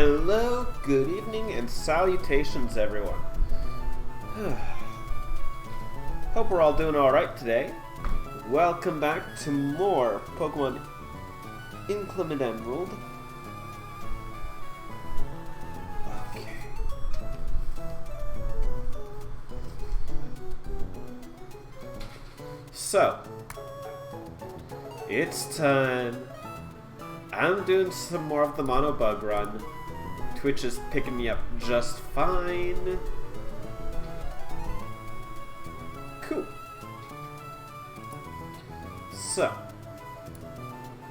Hello, good evening, and salutations, everyone. Hope we're all doing alright today. Welcome back to more Pokemon Inclement Emerald. Okay. So, it's time. I'm doing some more of the Mono Bug run. Twitch is picking me up just fine. Cool. So,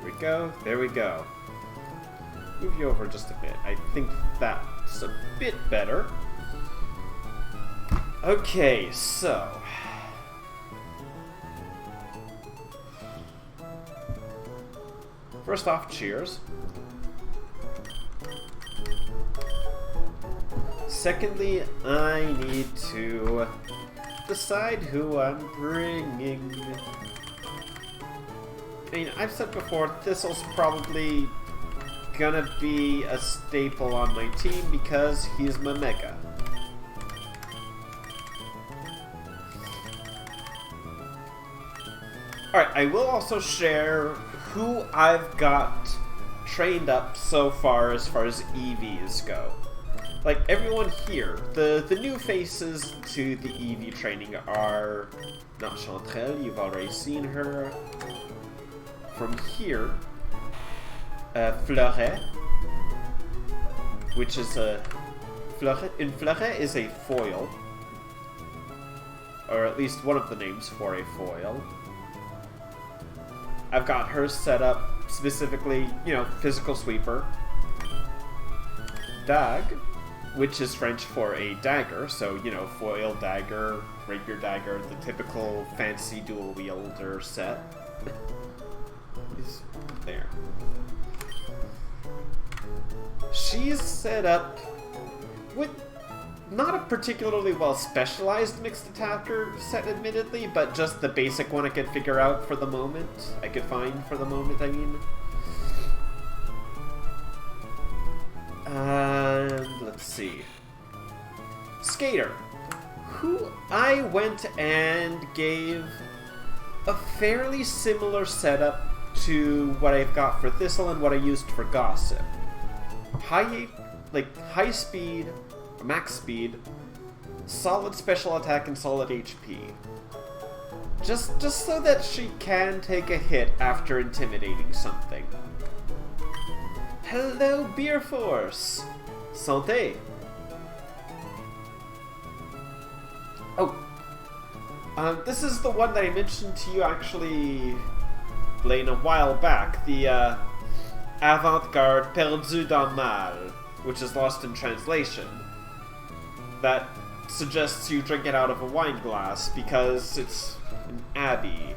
here we go. There we go. Move you over just a bit. I think that's a bit better. Okay, so. First off, cheers. Secondly, I need to decide who I'm bringing. I mean, I've said before, Thistle's probably gonna be a staple on my team because he's my Mega. Alright, I will also share who I've got trained up so far as EVs go. Like, everyone here, the new faces to the EV training are not Chanterelle, you've already seen her. From here, Fleuret, which is a... Fleuret is a foil. Or at least one of the names for a foil. I've got her set up specifically, you know, physical sweeper. Dag, which is French for a dagger, so, you know, foil dagger, rapier dagger, the typical fancy dual wielder set. Is there. She's set up with not a particularly well specialized mixed attacker set, admittedly, but just the basic one I could figure out for the moment. I mean. And let's see. Skater, who I went and gave a fairly similar setup to what I've got for Thistle and what I used for Gossip. High speed, max speed, solid special attack, and solid HP. Just so that she can take a hit after intimidating something. Hello, Beer Force! Santé! Oh, this is the one that I mentioned to you actually, Blaine, a while back. The Avant-Garde Perdu dans Mal, which is lost in translation. That suggests you drink it out of a wine glass because it's an Abbey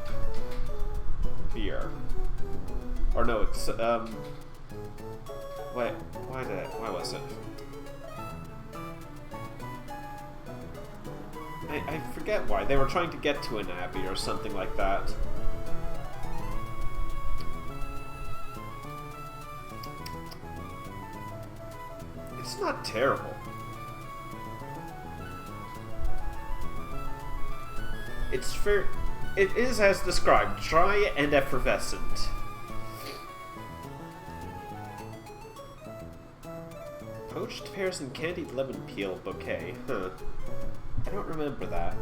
beer. Or no, it's why was it? I forget why. They were trying to get to an Abbey or something like that. It's not terrible. It's fair. It is as described, dry and effervescent. Poached pears and candied lemon peel bouquet. Huh. I don't remember that.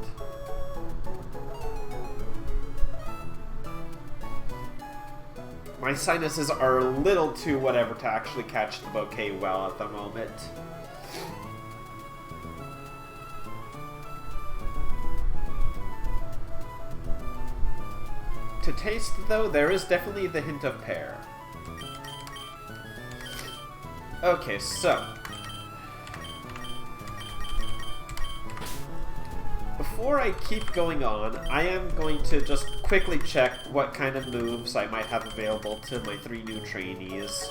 My sinuses are a little too whatever to actually catch the bouquet well at the moment. To taste, though, there is definitely the hint of pear. Okay, so. Before I keep going on, I am going to just quickly check what kind of moves I might have available to my 3 new trainees.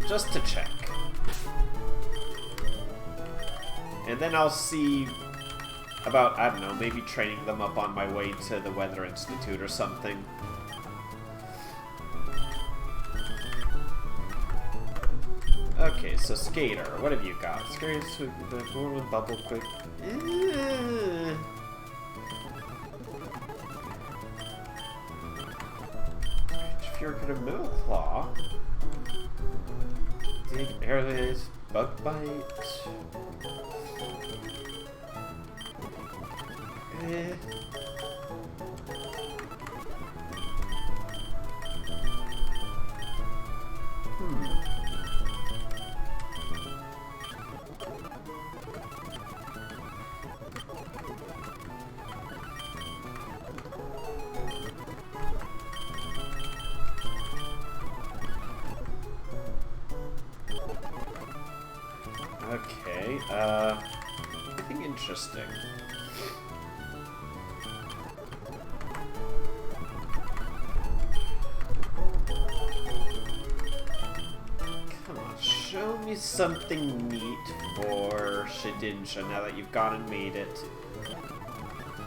Just to check. And then I'll see about, I don't know, maybe training them up on my way to the Weather Institute or something. Okay, so Skater, what have you got? Skater, sweep, one bubble quick. If you're gonna Metal Claw, dig airways, Bug Bite. Okay, anything interesting? Come on, show me something neat for Shedinja now that you've gone and made it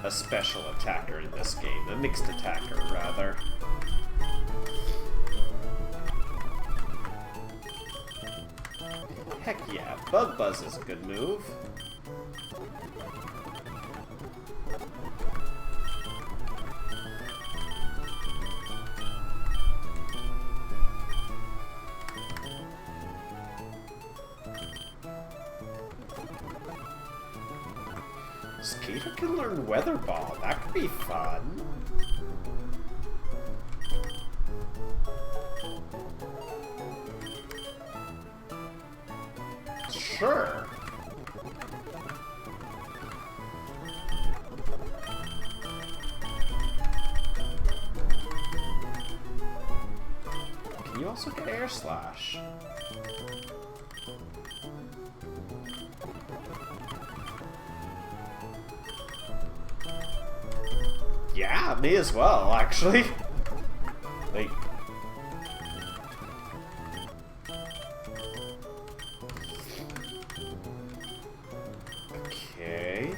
a special attacker in this game. A mixed attacker, rather. Heck yeah, Bug Buzz is a good move. Skater can learn Weather Ball. That could be fun. Sure. Can you also get Air Slash? Yeah, me as well, actually. Wait. Okay.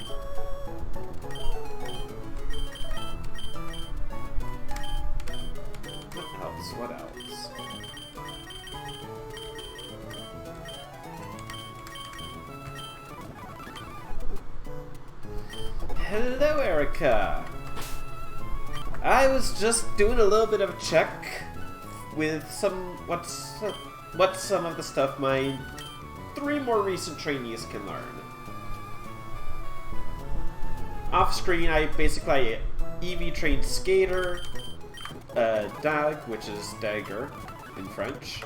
What else? What else? Hello, Erica! I was just doing a little bit of a check with what some of the stuff my 3 more recent trainees can learn. Off screen, I basically EV trained Skater, Dag, which is dagger in French,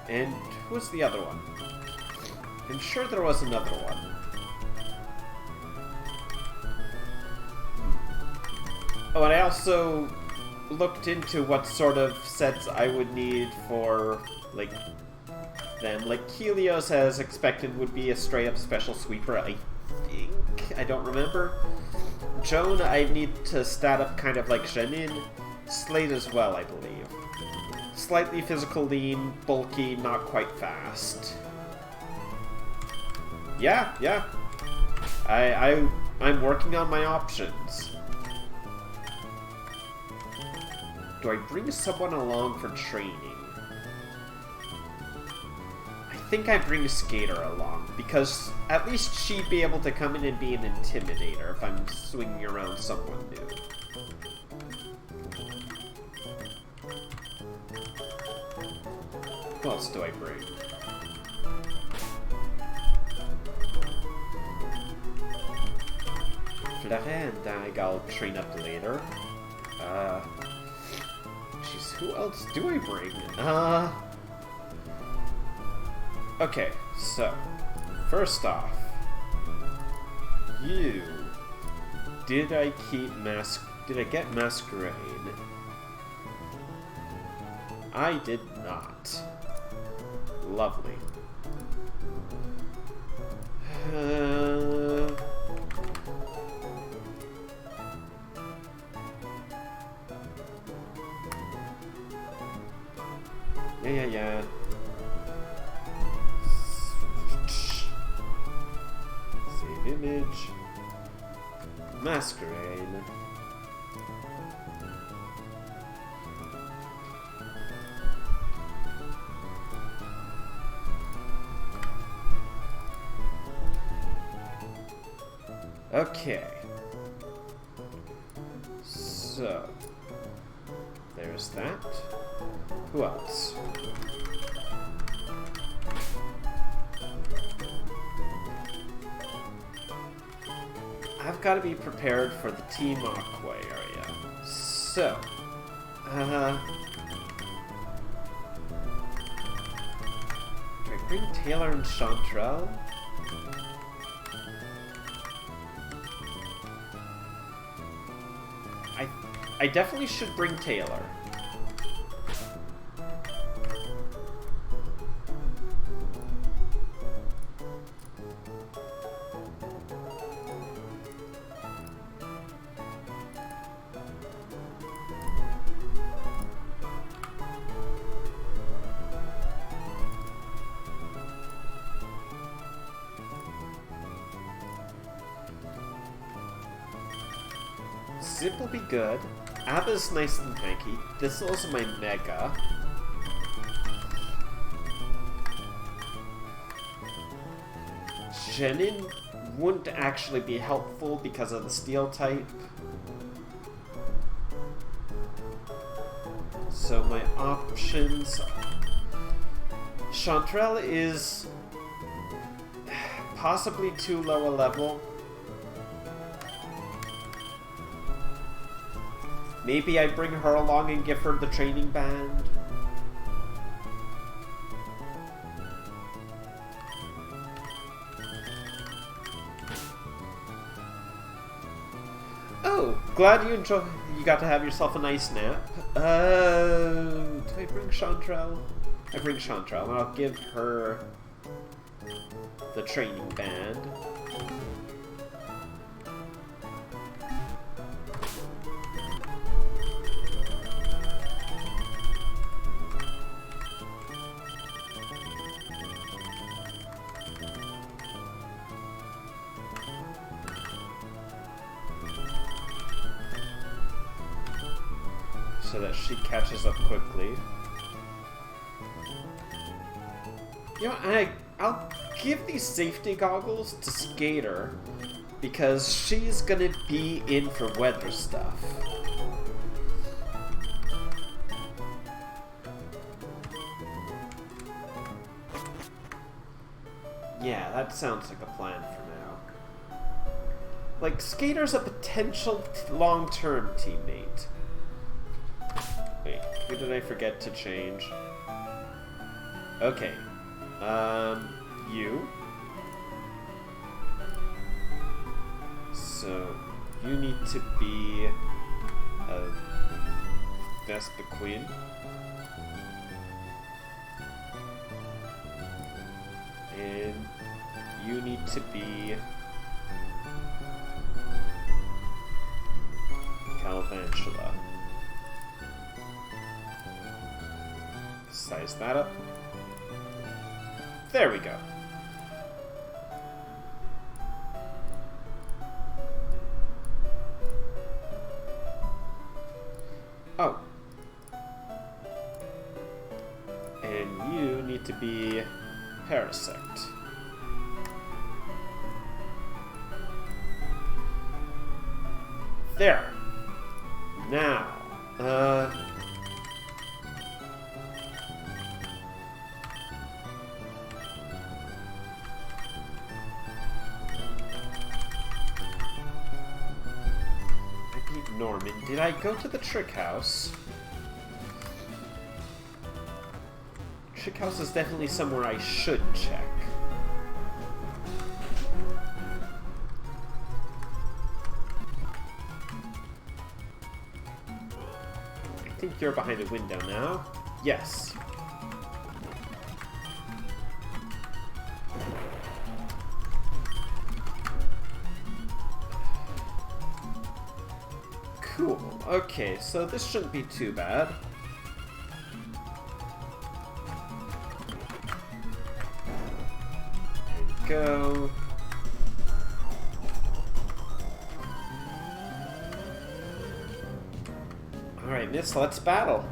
and who was the other one? I'm sure there was another one. Oh, and I also looked into what sort of sets I would need for, like, them. Like, Helios, as expected, would be a straight-up special sweeper, I think. I don't remember. Joan, I need to stat up kind of like Jeanine. Slate as well, I believe. Slightly physical lean, bulky, not quite fast. Yeah. I'm working on my options. Do I bring someone along for training? I think I bring Skater along, because at least she'd be able to come in and be an intimidator if I'm swinging around someone new. Who else do I bring? Flare and Dag I'll train up later. Jeez, who else do I bring? Okay, so, first off, you. Did I get Masquerade? I did not. Lovely. Yeah. Save image. Masquerade. Okay. So, there's that. Who else? I've got to be prepared for the Team Aqua area. So, do I bring Taylor and Chantrell? I definitely should bring Taylor. Zip will be good. Abba's nice and tanky. Thistle's my Mega. Jenin wouldn't actually be helpful because of the Steel type. So my options... Chantrell is possibly too low a level. Maybe I bring her along and give her the training band. Oh, glad you got to have yourself a nice nap. Do I bring Chantrell? I bring Chantrell, and I'll give her the training band. So that she catches up quickly. You know, I'll give these safety goggles to Skater because she's gonna be in for weather stuff. Yeah, that sounds like a plan for now. Like, Skater's a potential long-term teammate. Wait, who did I forget to change? Okay. You. So, you need to be a Vespa Queen. And you need to be Calvantula. Size that up. There we go. Oh. And you need to be Parasect. There. Now, Norman, did I go to the Trick House? Trick House is definitely somewhere I should check. I think you're behind a window now. Yes. Cool. Okay, so this shouldn't be too bad. There we go. Alright, Miss, let's battle.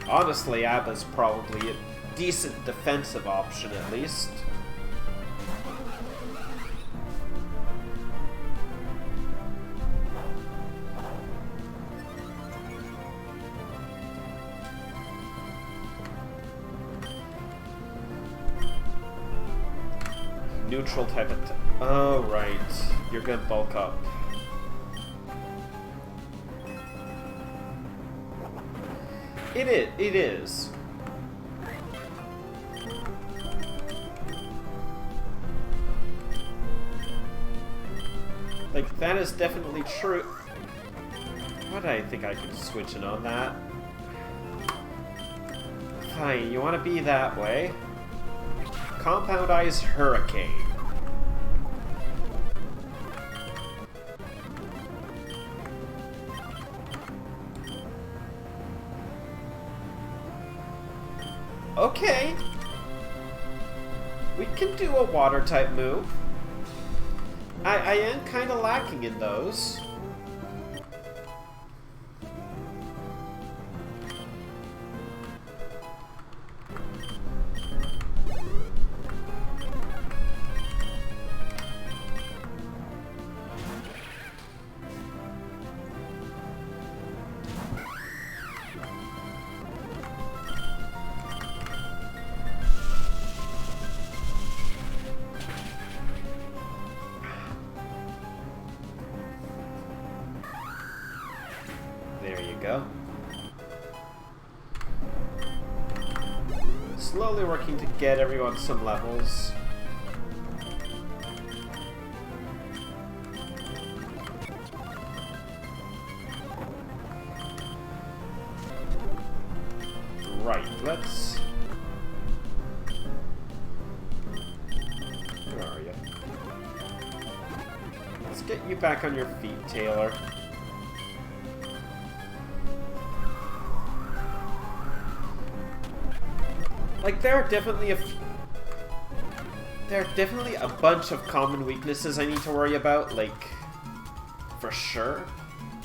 Honestly, Abba's probably a decent defensive option at least. Neutral type of... Oh, right. You're gonna bulk up. It is. Like, that is definitely true. Why did I think I could switch in on that? Fine, you want to be that way. Compound Eyes Hurricane. Okay. We can do a water type move. I am kind of lacking in those. There you go. Slowly working to get everyone some levels. Right, let's... Where are you? Let's get you back on your feet, Taylor. Like, there are definitely a bunch of common weaknesses I need to worry about, like, for sure.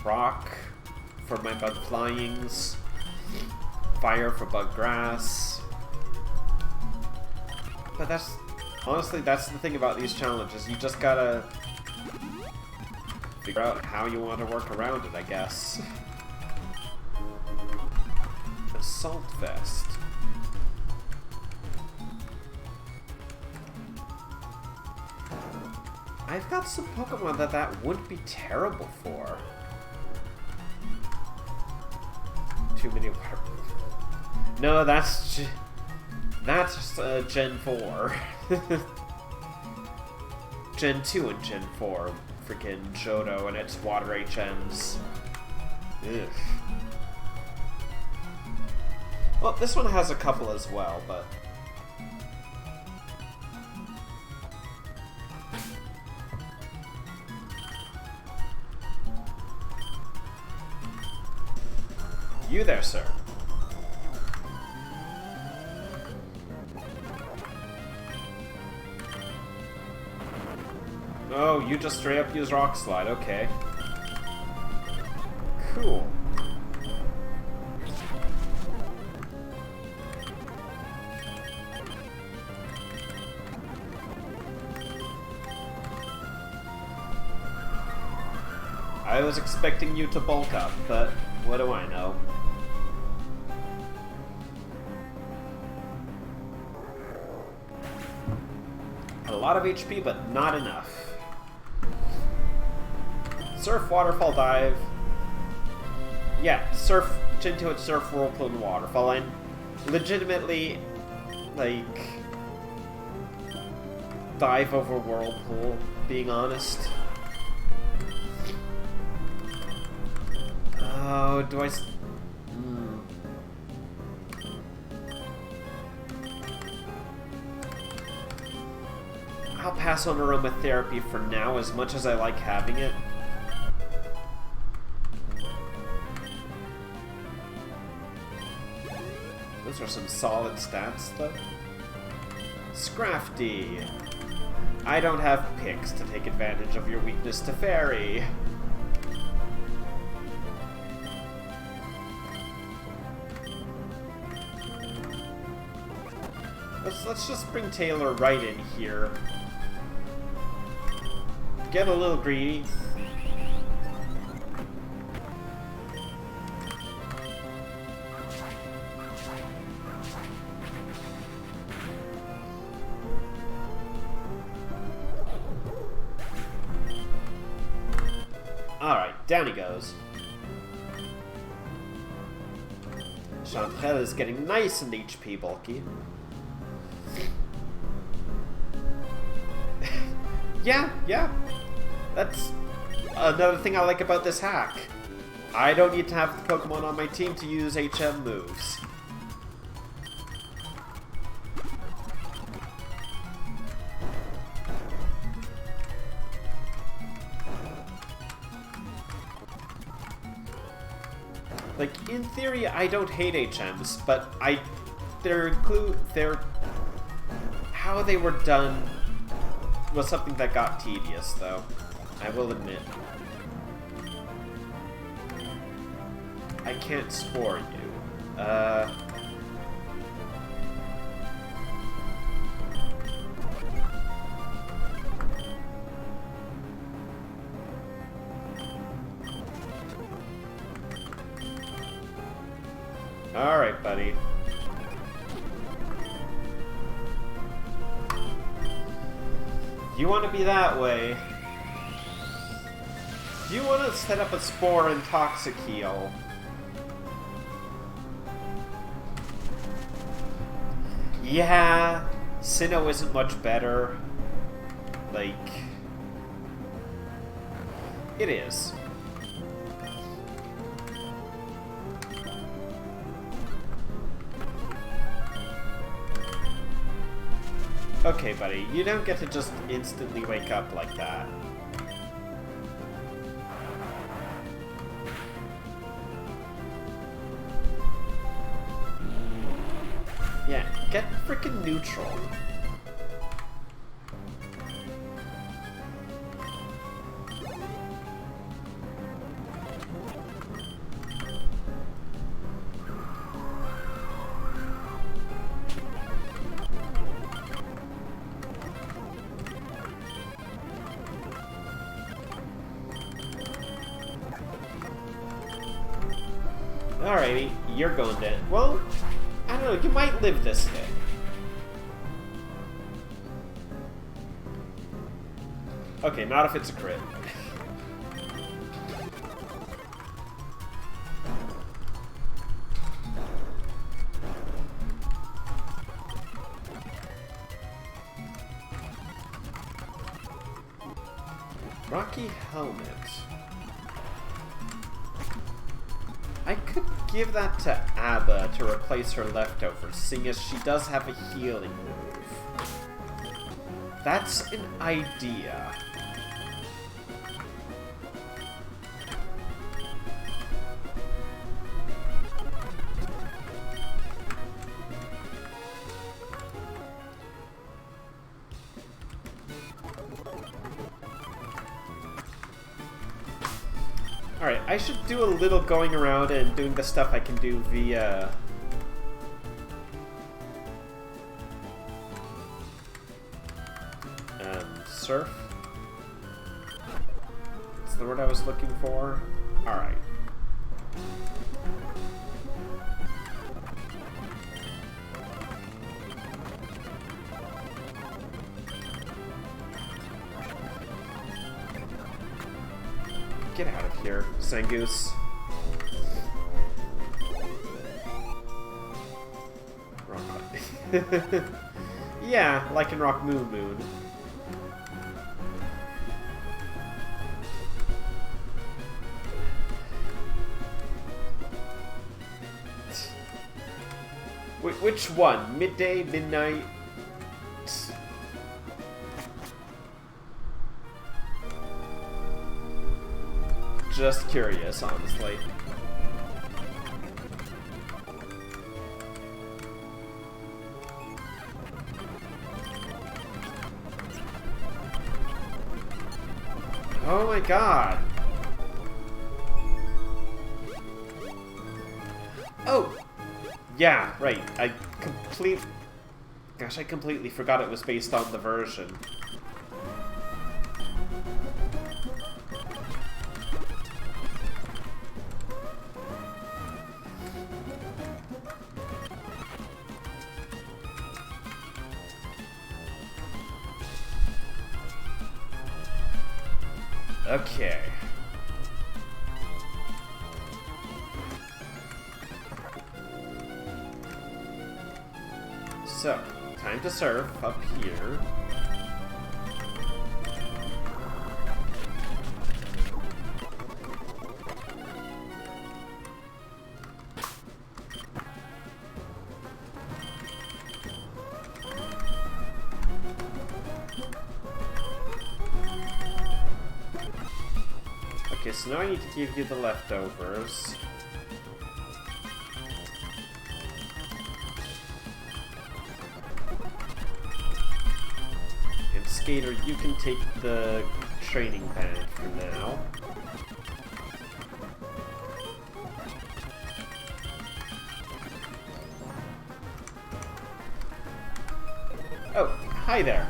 Rock for my bug flyings, fire for bug grass. But honestly, that's the thing about these challenges. You just gotta figure out how you want to work around it, I guess. Assault Vest. I've got some Pokemon that wouldn't be terrible for. Too many... No, that's Gen 4. Gen 2 and Gen 4. Freaking Johto and its Water HMs. Ugh. Well, this one has a couple as well, but... You there, sir. Oh, you just straight up use Rock Slide, okay. Cool. I was expecting you to bulk up, but what do I know? A lot of HP, but not enough. Surf, Waterfall, Dive. Yeah, Surf, Gen 2 and Surf, Whirlpool, and Waterfall. And legitimately, like, Dive over Whirlpool, being honest. Oh, do I... I'll pass on aromatherapy for now, as much as I like having it. Those are some solid stats, though. Scrafty. I don't have picks to take advantage of your weakness to Fairy. Let's just bring Taylor right in here. Get a little greedy. Alright, down he goes. Chantel is getting nice and HP bulky. Yeah. That's another thing I like about this hack. I don't need to have the Pokemon on my team to use HM moves. Like, in theory, I don't hate HMs, but how they were done was something that got tedious, though. I will admit. I can't spore you. Alright, buddy. You want to be that way. You want to set up a Spore and Toxicheal. Yeah, Sinnoh isn't much better. Like, it is. Okay, buddy, you don't get to just instantly wake up like that. Yeah, get frickin' neutral. Alrighty, you're going dead. Well, I don't know, you might live this day. Okay, not if it's a crit. Rocky Helmet. I could give that to Abba to replace her leftovers, seeing as she does have a healing move. That's an idea. Alright, I should do a little going around and doing the stuff I can do via... surf? That's the word I was looking for. Alright. Get out of here, Zangoose. Rock. Yeah, like in Rock Moon Moon. Which one? Midday, midnight? Just curious, honestly. Oh my god. Oh! Yeah, right. I Gosh, I completely forgot it was based on the version. Okay. So, time to surf up here. Okay, so now I need to give you the leftovers. And Skater, you can take the training bag for now. Oh, hi there.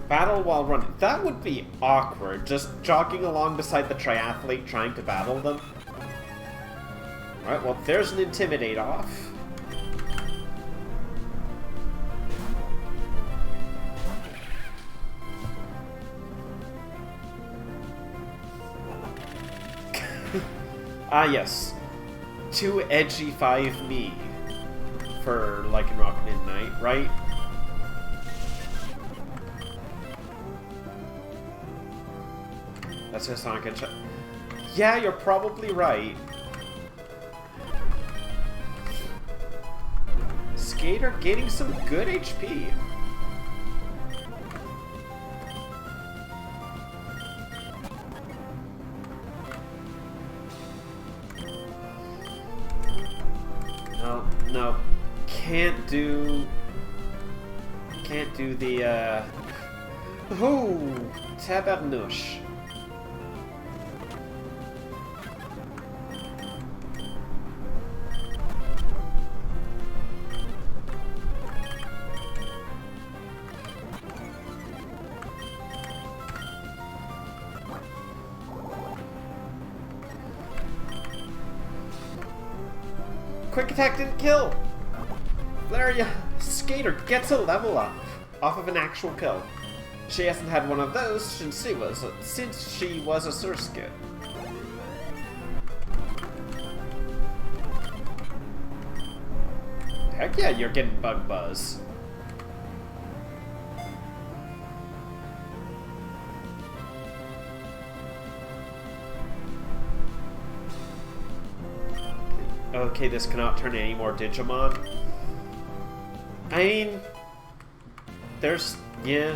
Battle while running. That would be awkward, just jogging along beside the triathlete trying to battle them. Alright, well, there's an Intimidate off. Ah, yes. 2 edgy 5 me for Lycanroc Midnight, right? That's just not good. Yeah, you're probably right. Skater gaining some good HP. No, no. Can't do the, Oh! Tabernouche. Quick attack didn't kill! Flaria Skater gets a level up off of an actual kill. She hasn't had one of those since she was a Surskit. Heck yeah, you're getting Bug Buzz. Okay, this cannot turn any more Digimon. I mean, there's, yeah.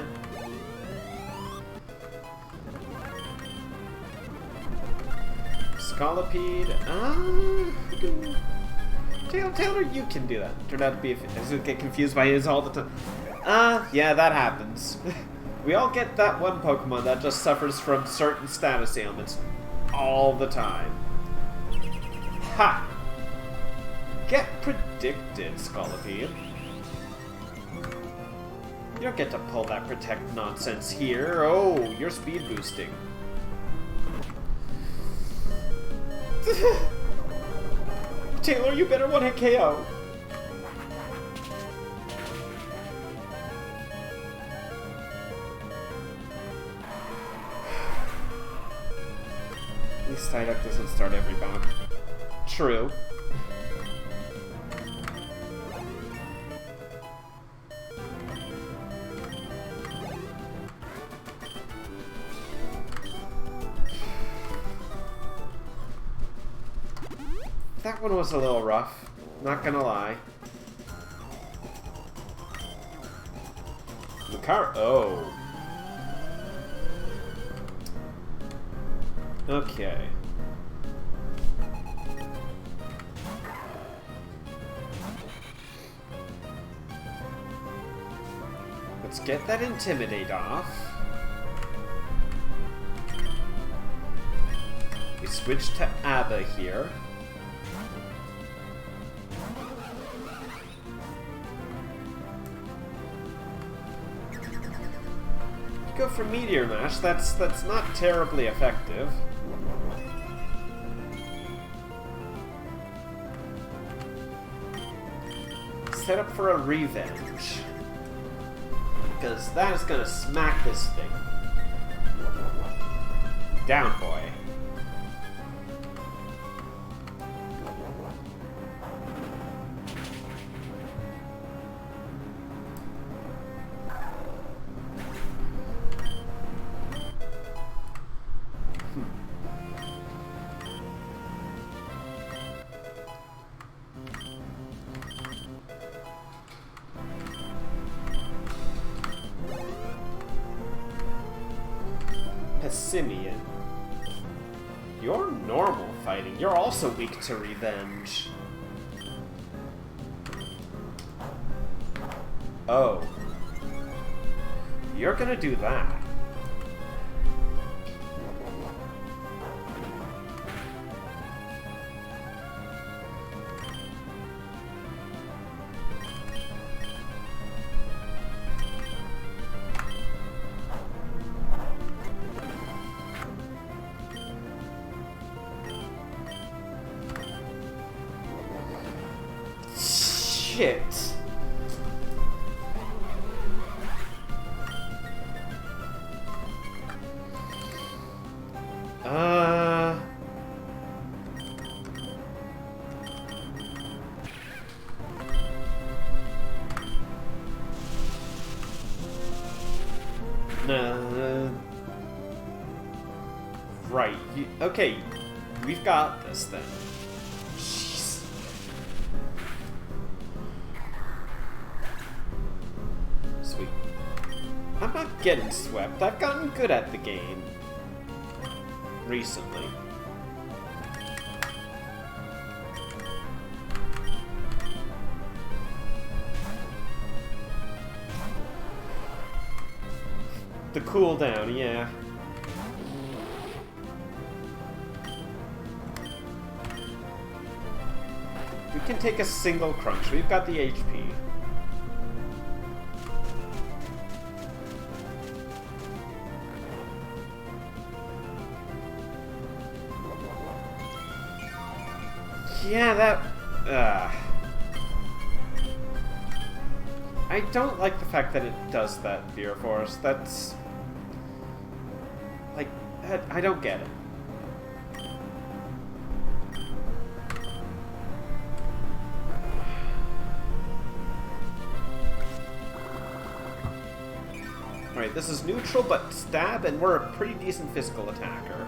Scolipede, Taylor, you can do that. Turned out to be, I get confused by his all the time. Yeah, that happens. We all get that one Pokemon that just suffers from certain status ailments all the time. Ha! Get predicted, Scolipede. You don't get to pull that protect nonsense here. Oh, you're speed boosting. Taylor, you better one-hit KO. At least Psyduck doesn't start every bout. True. That one was a little rough, not gonna lie. Lucario. Oh. Okay. Let's get that Intimidate off. We switch to ABBA here. go for Meteor Mash. That's not terribly effective. Set up for a revenge. Because that is gonna smack this thing. Down, boy. Simeon. You're normal fighting. You're also weak to revenge. Oh. You're gonna do that. Shit. Right. Okay. We've got this then. Jeez. Sweet. I'm not getting swept. I've gotten good at the game. Recently. The cooldown, yeah. We can take a single crunch. We've got the HP. Yeah, that... I don't like the fact that it does that, Fear Force. That's... like, I don't get it. Alright, this is neutral, but stab, and we're a pretty decent physical attacker.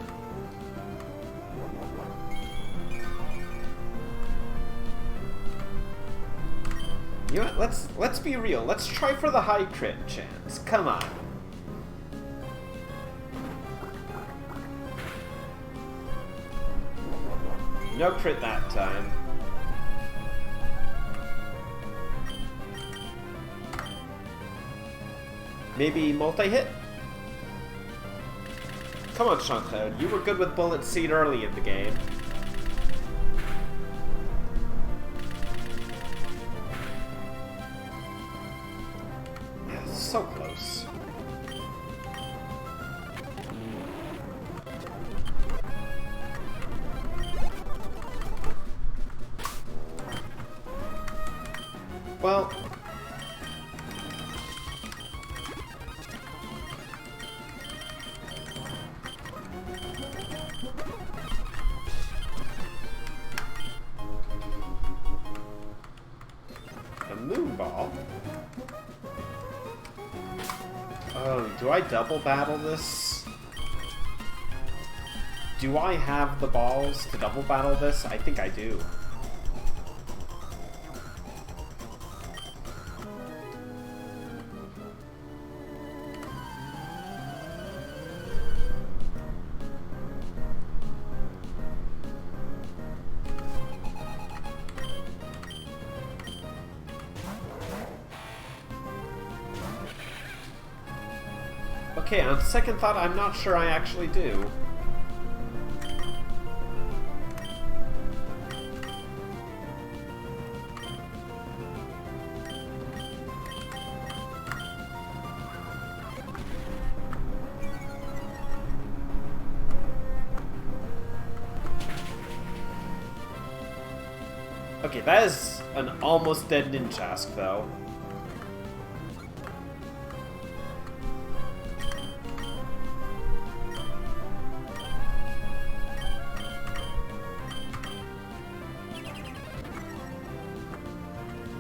You know what, let's be real. Let's try for the high crit chance. Come on. No crit that time. Maybe multi-hit? Come on, Chantal. You were good with Bullet Seed early in the game. So close. Well... the moon ball? Oh, do I double battle this? Do I have the balls to double battle this? I think I do. Okay, on second thought, I'm not sure I actually do. Okay, that is an almost dead Ninjask, though.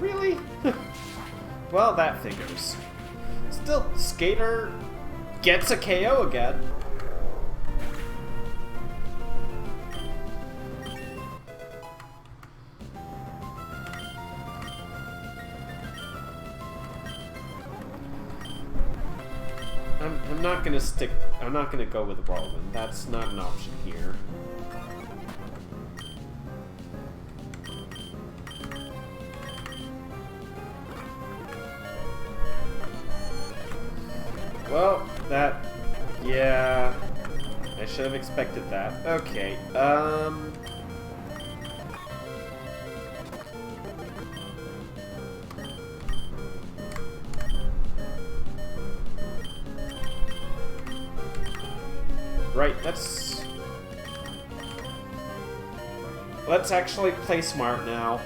Really? Well, that figures. Still, Skater gets a KO again. I'm not gonna go with Whirlwind. That's not an option here. Well, yeah, I should have expected that. Okay, right, let's actually play smart now.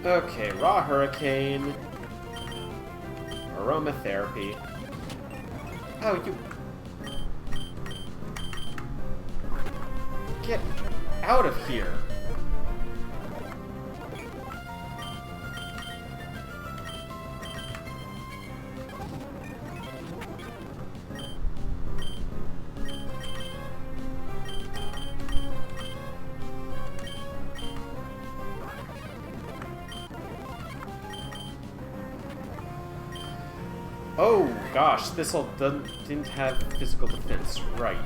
Okay, Raw Hurricane. Aromatherapy. Oh, you... Get out of here. Oh gosh, Thistle didn't have physical defense, right.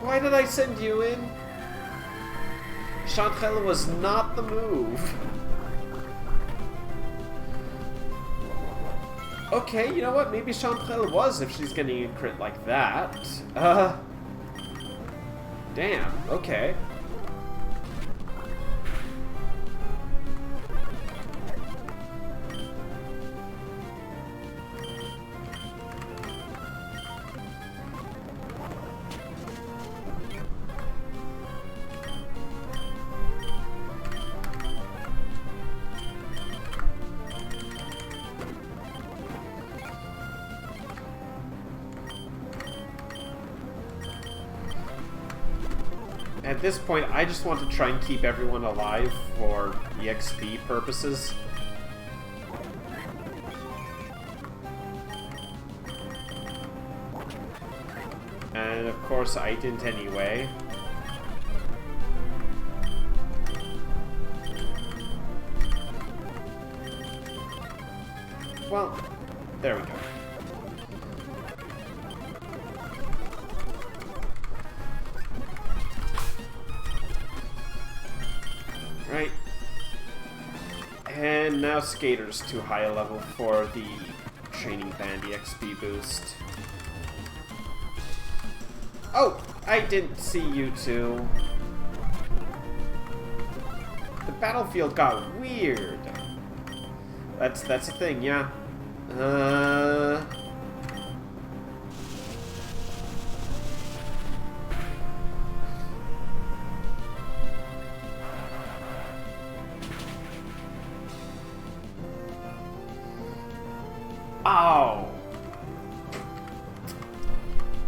Why did I send you in? Chantrelle was not the move. Okay, you know what? Maybe Chantrelle was if she's getting a crit like that. Damn, okay. At this point, I just want to try and keep everyone alive for EXP purposes. And of course, I didn't anyway. Well, there we go. Right. And now Skater's too high a level for the Training Band EXP boost. Oh! I didn't see you two. The battlefield got weird. That's a thing, yeah. Oh!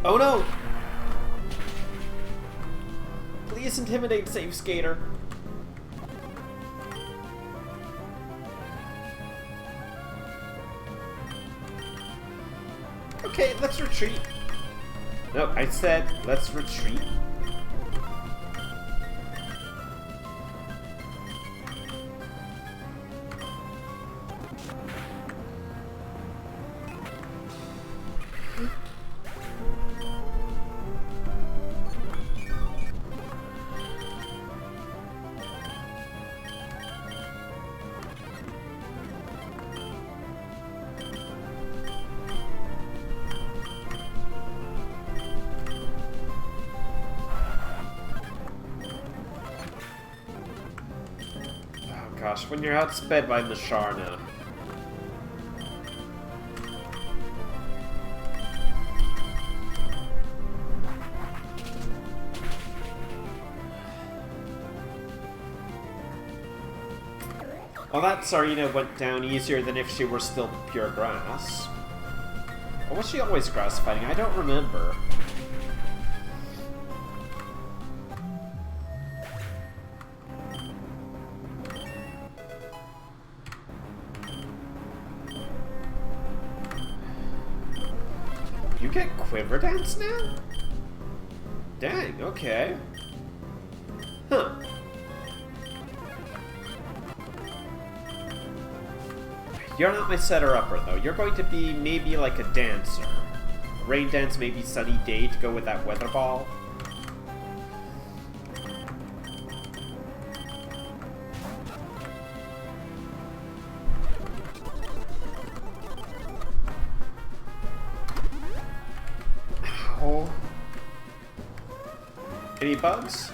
Oh no! Please intimidate Save Skater. Okay, let's retreat. Nope, I said let's retreat. gosh, when you're outsped by Masharna. Well, that Tsarina went down easier than if she were still pure grass. Or was she always grass fighting? I don't remember. You get Quiver Dance now? Dang, okay. Huh. You're not my setter-upper, though. You're going to be maybe like a dancer. Rain Dance, maybe Sunny Day to go with that Weather Ball. Ow. Any bugs?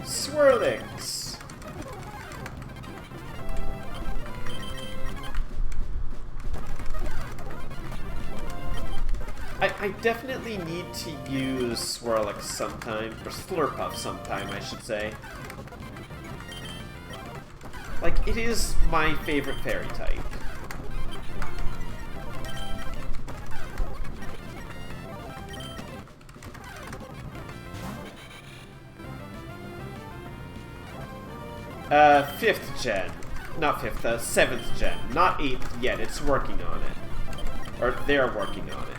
Swirlix! I definitely need to use Swirlix sometime, or Slurpuff sometime, I should say. Like, it is my favorite fairy type. Fifth gen. Not fifth, 7th gen. Not 8th yet, it's working on it. Or they're working on it.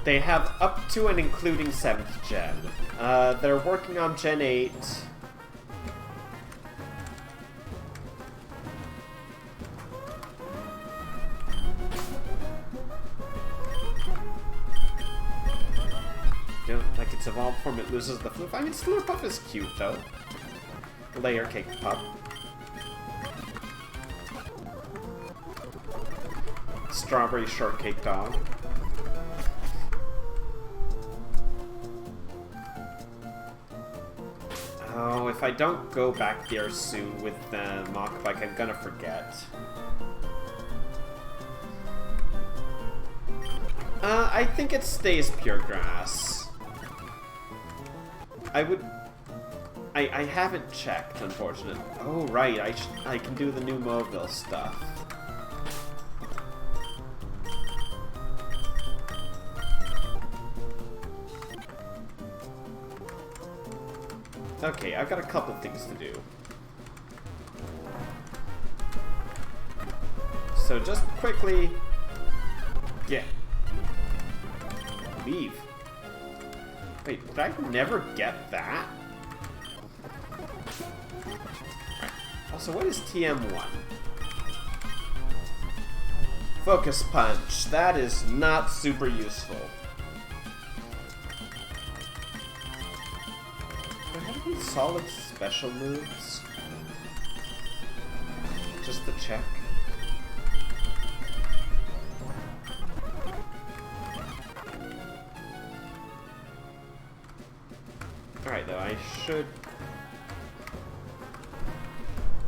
They have up to and including 7th gen. They're working on Gen 8. Don't like its evolved form, it loses the floof. I mean, Slurpuff is cute, though. Layer Cake Pup. Strawberry Shortcake Dog. Oh, if I don't go back there soon with the Mach Bike, I'm gonna forget. I think it stays pure grass. I haven't checked, unfortunately. Oh, right, I can do the new Mobile stuff. Okay, I've got a couple things to do. So just quickly... Leave. Wait, did I never get that? Right. Also, what is TM1? Focus Punch. That is not super useful. Solid special moves? Just to check. Alright, though, I should...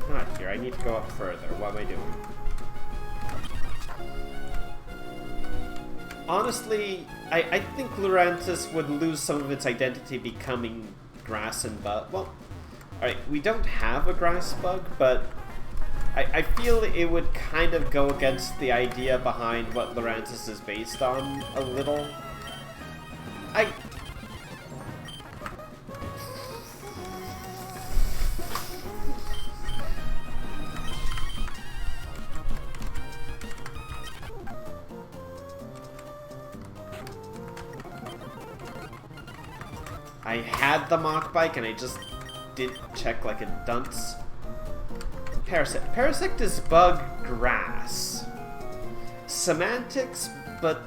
Not here, I need to go up further. What am I doing? Honestly, I think Lurantis would lose some of its identity becoming grass and bug. Well, alright, we don't have a grass bug, but I feel it would kind of go against the idea behind what Lurantis is based on a little. I had the Mach Bike and I just didn't check like a dunce. Parasect. Parasect is bug grass. semantics, but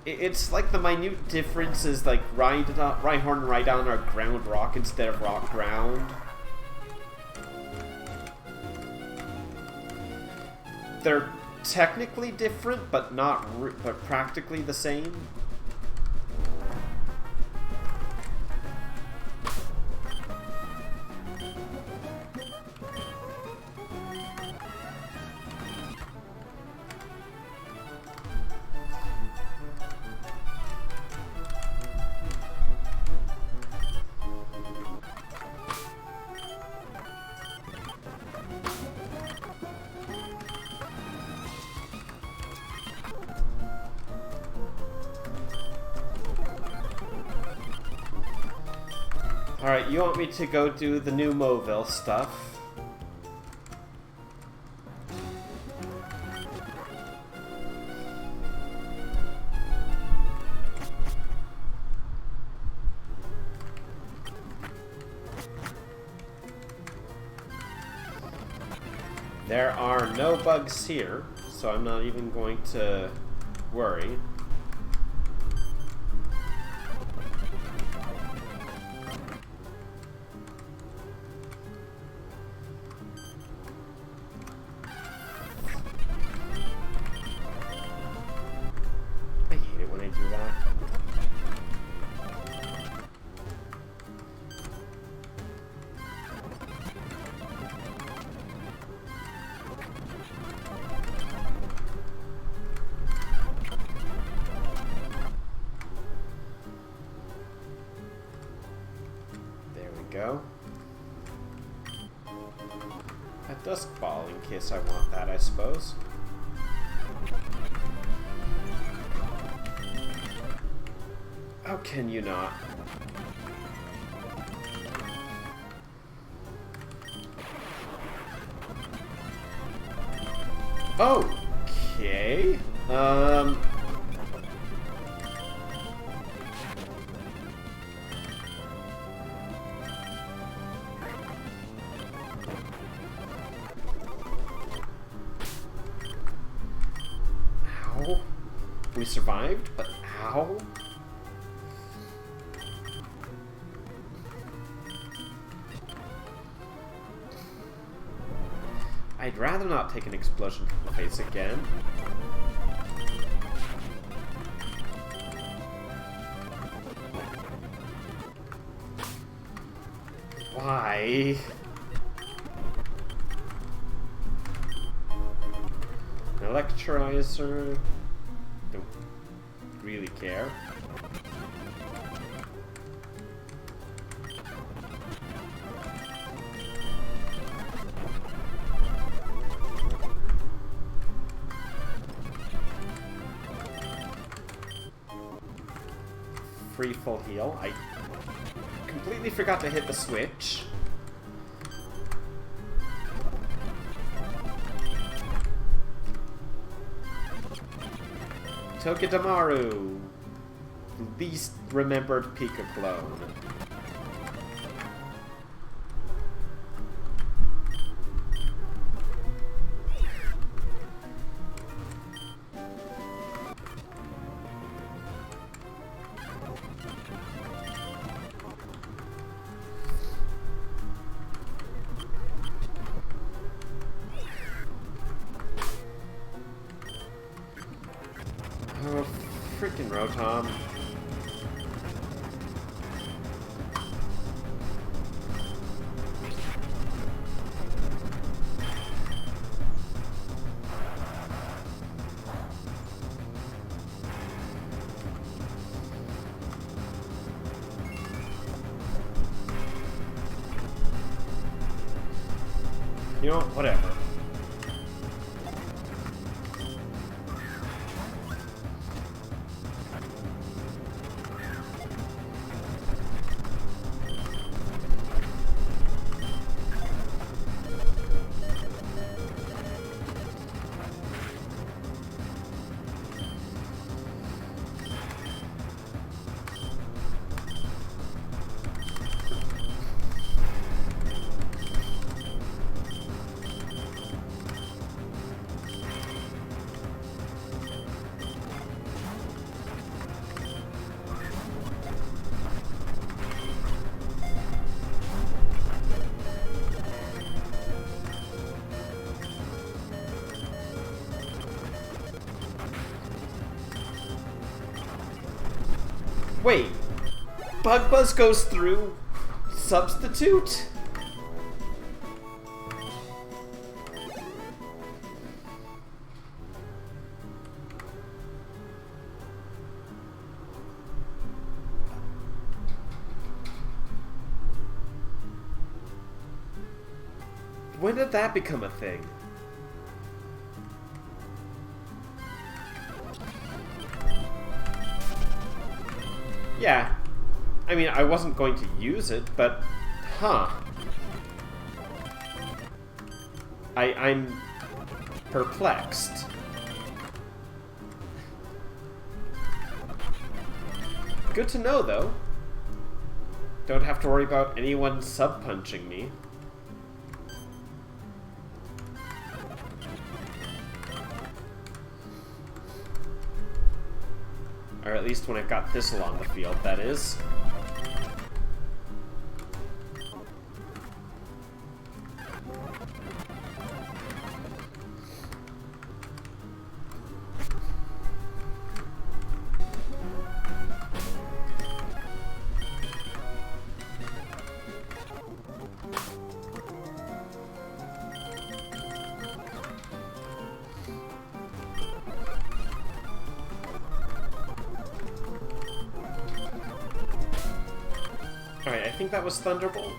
it's like the minute differences, like Rhyhorn and Rhydon are ground rock instead of rock ground. They're technically different, but but practically the same. Alright, you want me to go do the new Moville stuff. There are no bugs here, so I'm not even going to worry. Go. A Dusk Ball in case I want that, I suppose. How can you not? Okay. We survived, but how? I'd rather not take an explosion to the face again. Why? An electrolyzer. Don't really care. Free full heal. I completely forgot to hit the switch. Togedemaru, least remembered Pika clone. Oh, freaking Rotom. You know, whatever. Wait, Bug Buzz goes through Substitute? When did that become a thing? Yeah. I mean, I wasn't going to use it, but... Huh. I'm... perplexed. Good to know, though. Don't have to worry about anyone sub-punching me. Or at least when I've got this along the field, that is. Alright, I think that was Thunderbolt.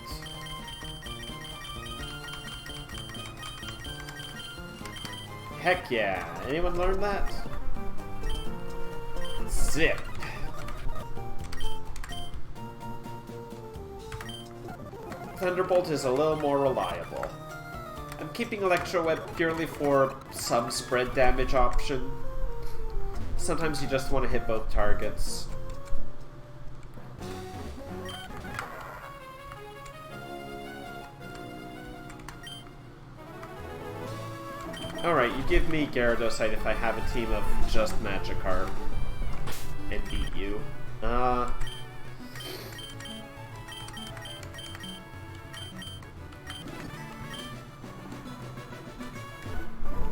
Heck yeah! Anyone learn that? Zip! Thunderbolt is a little more reliable. I'm keeping Electro Web purely for some spread damage option. Sometimes you just want to hit both targets. Alright, you give me Gyarados if I have a team of just Magikarp and beat you.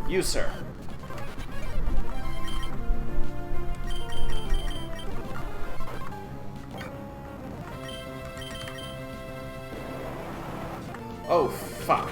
You, sir. Oh, fuck.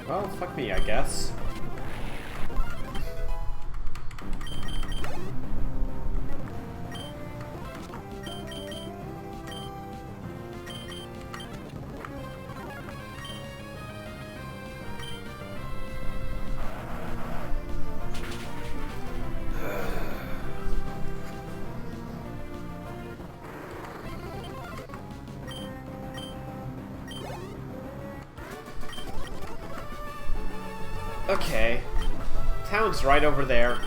Well, fuck me, I guess. Okay. Town's right over there.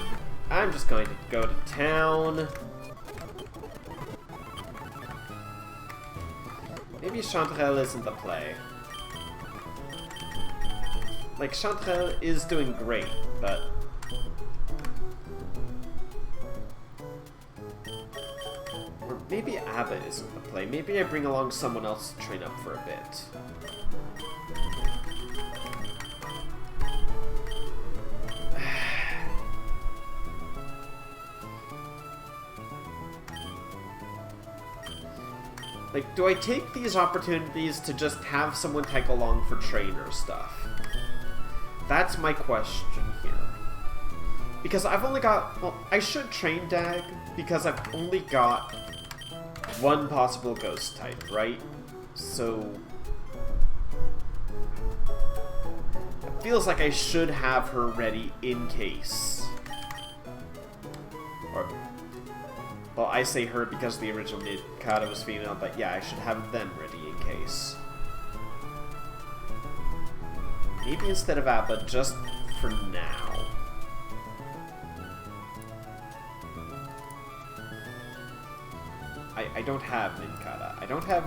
I'm just going to go to town. Maybe Chanterelle isn't the play. Like, Chanterelle is doing great, but... Or maybe Abba isn't the play. Maybe I bring along someone else to train up for a bit. Like, do I take these opportunities to just have someone tag along for trainer stuff? That's my question here. Because I've only got... Well, I should train Dag, because I've only got one possible ghost type, right? So... It feels like I should have her ready in case. Or... Well, I say her because the original Mikado was female, but yeah, I should have them ready in case. Maybe instead of Abba, just for now. I I don't have Ninkata. I don't have...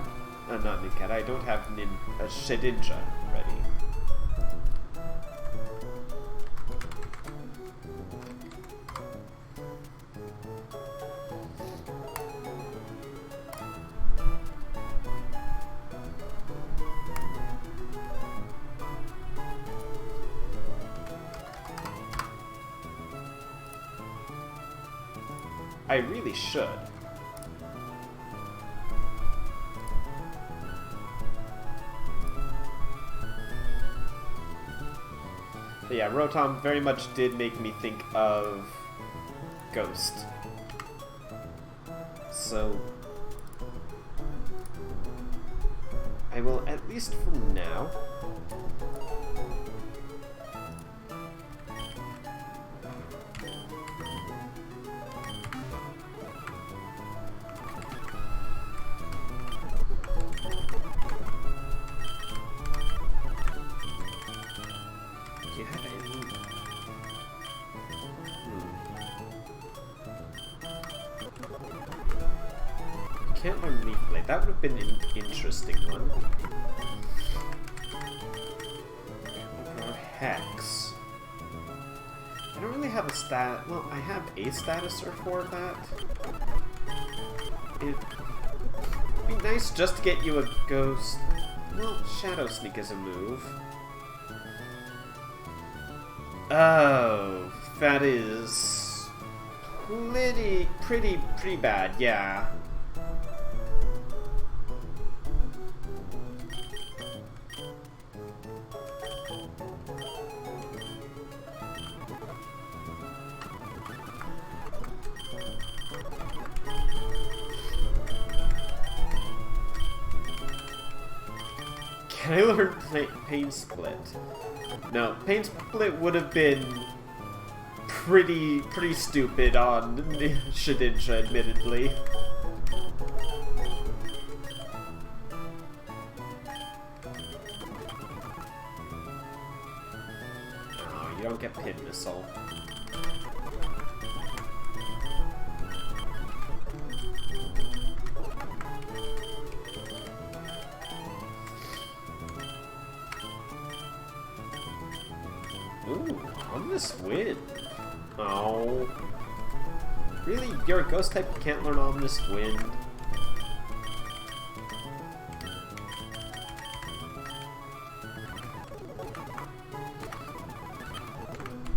not Ninkata. I don't have Shedinja ready. I really should. But yeah, Rotom very much did make me think of Ghost. So I will, at least for now, can't learn Leaf Blade. That would have been an interesting one. Or Hex. I don't really have a stat. Well, I have a statuser for that. It'd be nice just to get you a Ghost. Well, Shadow Sneak is a move. Oh, that is pretty bad, yeah. Can I learn Pain Split? No, Pain Split would have been pretty stupid on Shedinja, admittedly. Oh, you don't get Pin Missile. Ooh, Ominous Wind. Oh. Really? You're a ghost type, you can't learn Ominous Wind?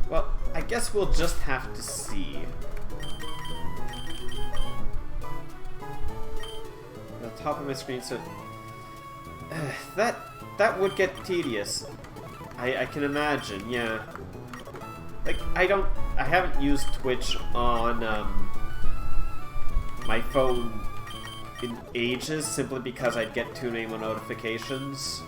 Well, I guess we'll just have to see. On the top of my screen, so... that would get tedious. I can imagine, yeah. Like, I haven't used Twitch on, my phone in ages, simply because I'd get too many notifications.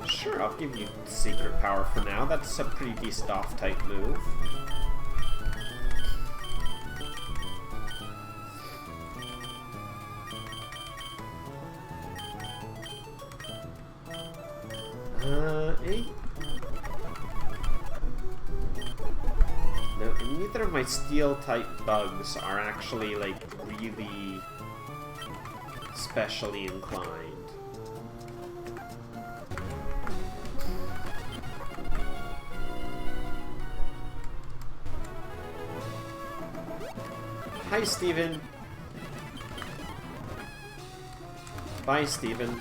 Sure, I'll give you Secret Power for now. That's a pretty decent off-type move. No, neither of my Steel-type bugs are actually, like, really specially inclined. Hi, Steven. Bye, Steven.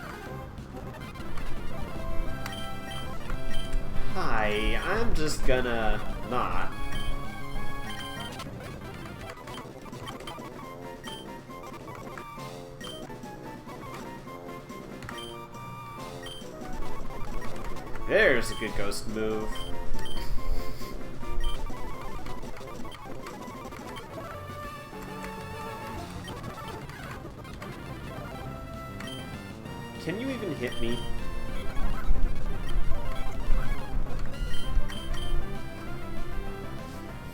Hi, I'm just gonna not. There's a good ghost move. Can you even hit me?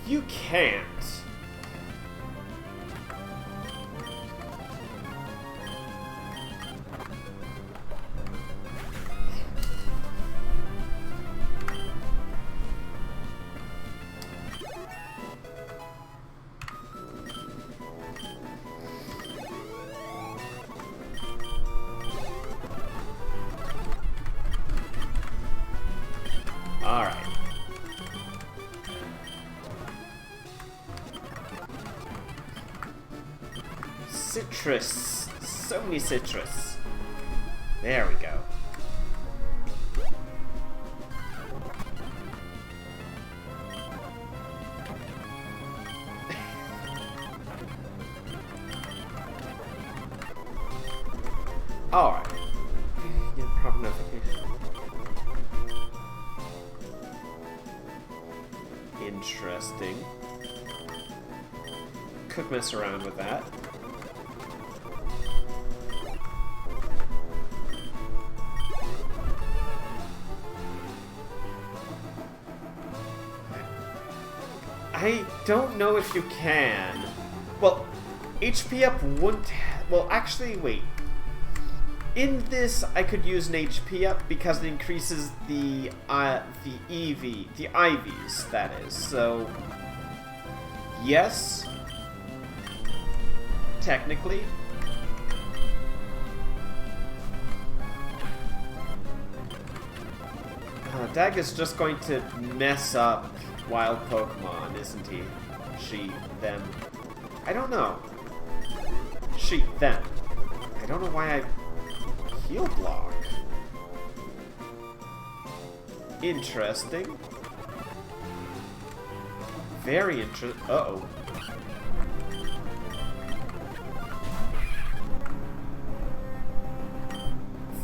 You can't. Alright. Citrus. So many citrus. There we go. Alright. Get proper notification. Interesting. Could mess around with that. I don't know if you can. Well, HP up wouldn't... Well, actually, wait. In this, I could use an HP up because it increases the IVs, that is. So, yes, technically. Dag is just going to mess up wild Pokemon, isn't he? She, them. I don't know. She, them. I don't know why I... Heal block. Interesting. Very interesting. Uh-oh.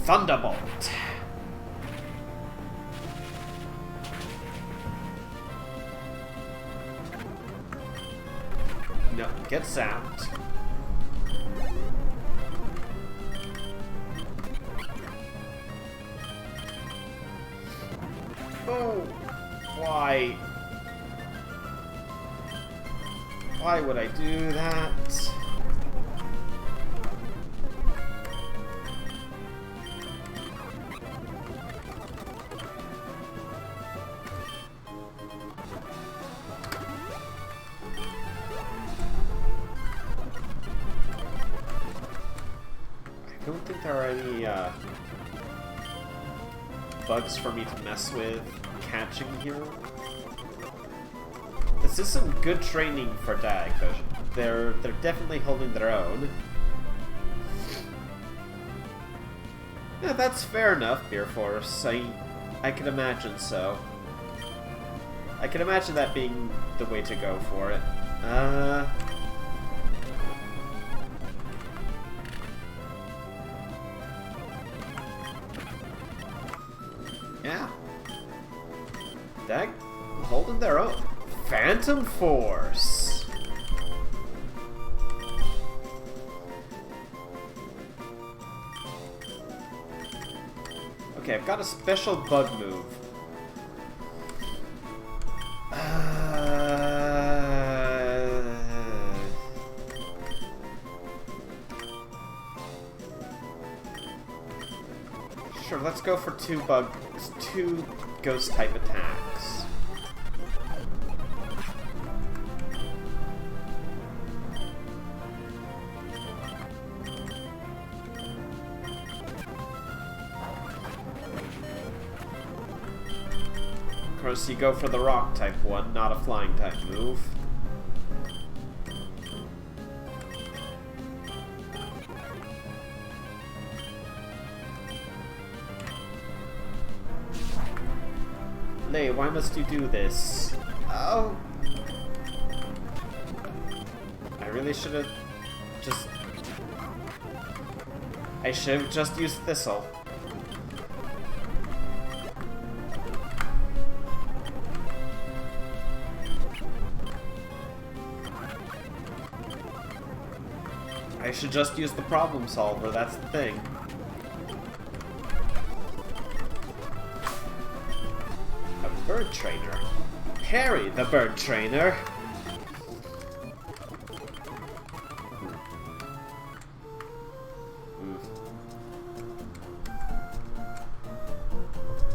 Thunderbolt. No, get zapped. Oh, why? Why would I do that? I don't think there are any, bugs for me to mess with catching here. This is some good training for Dag, though. They're definitely holding their own. Yeah, that's fair enough, Beer Force. I can imagine so. I can imagine that being the way to go for it. Yeah. Dag holding their own. Phantom Force. Okay, I've got a special bug move. Sure, let's go for two ghost type attacks. Of course, you go for the rock type one, not a flying type move. Lei, why must you do this? Oh! I really should have just... I should have just used Thistle. I should just use the problem solver, that's the thing. Bird trainer. Harry, the bird trainer.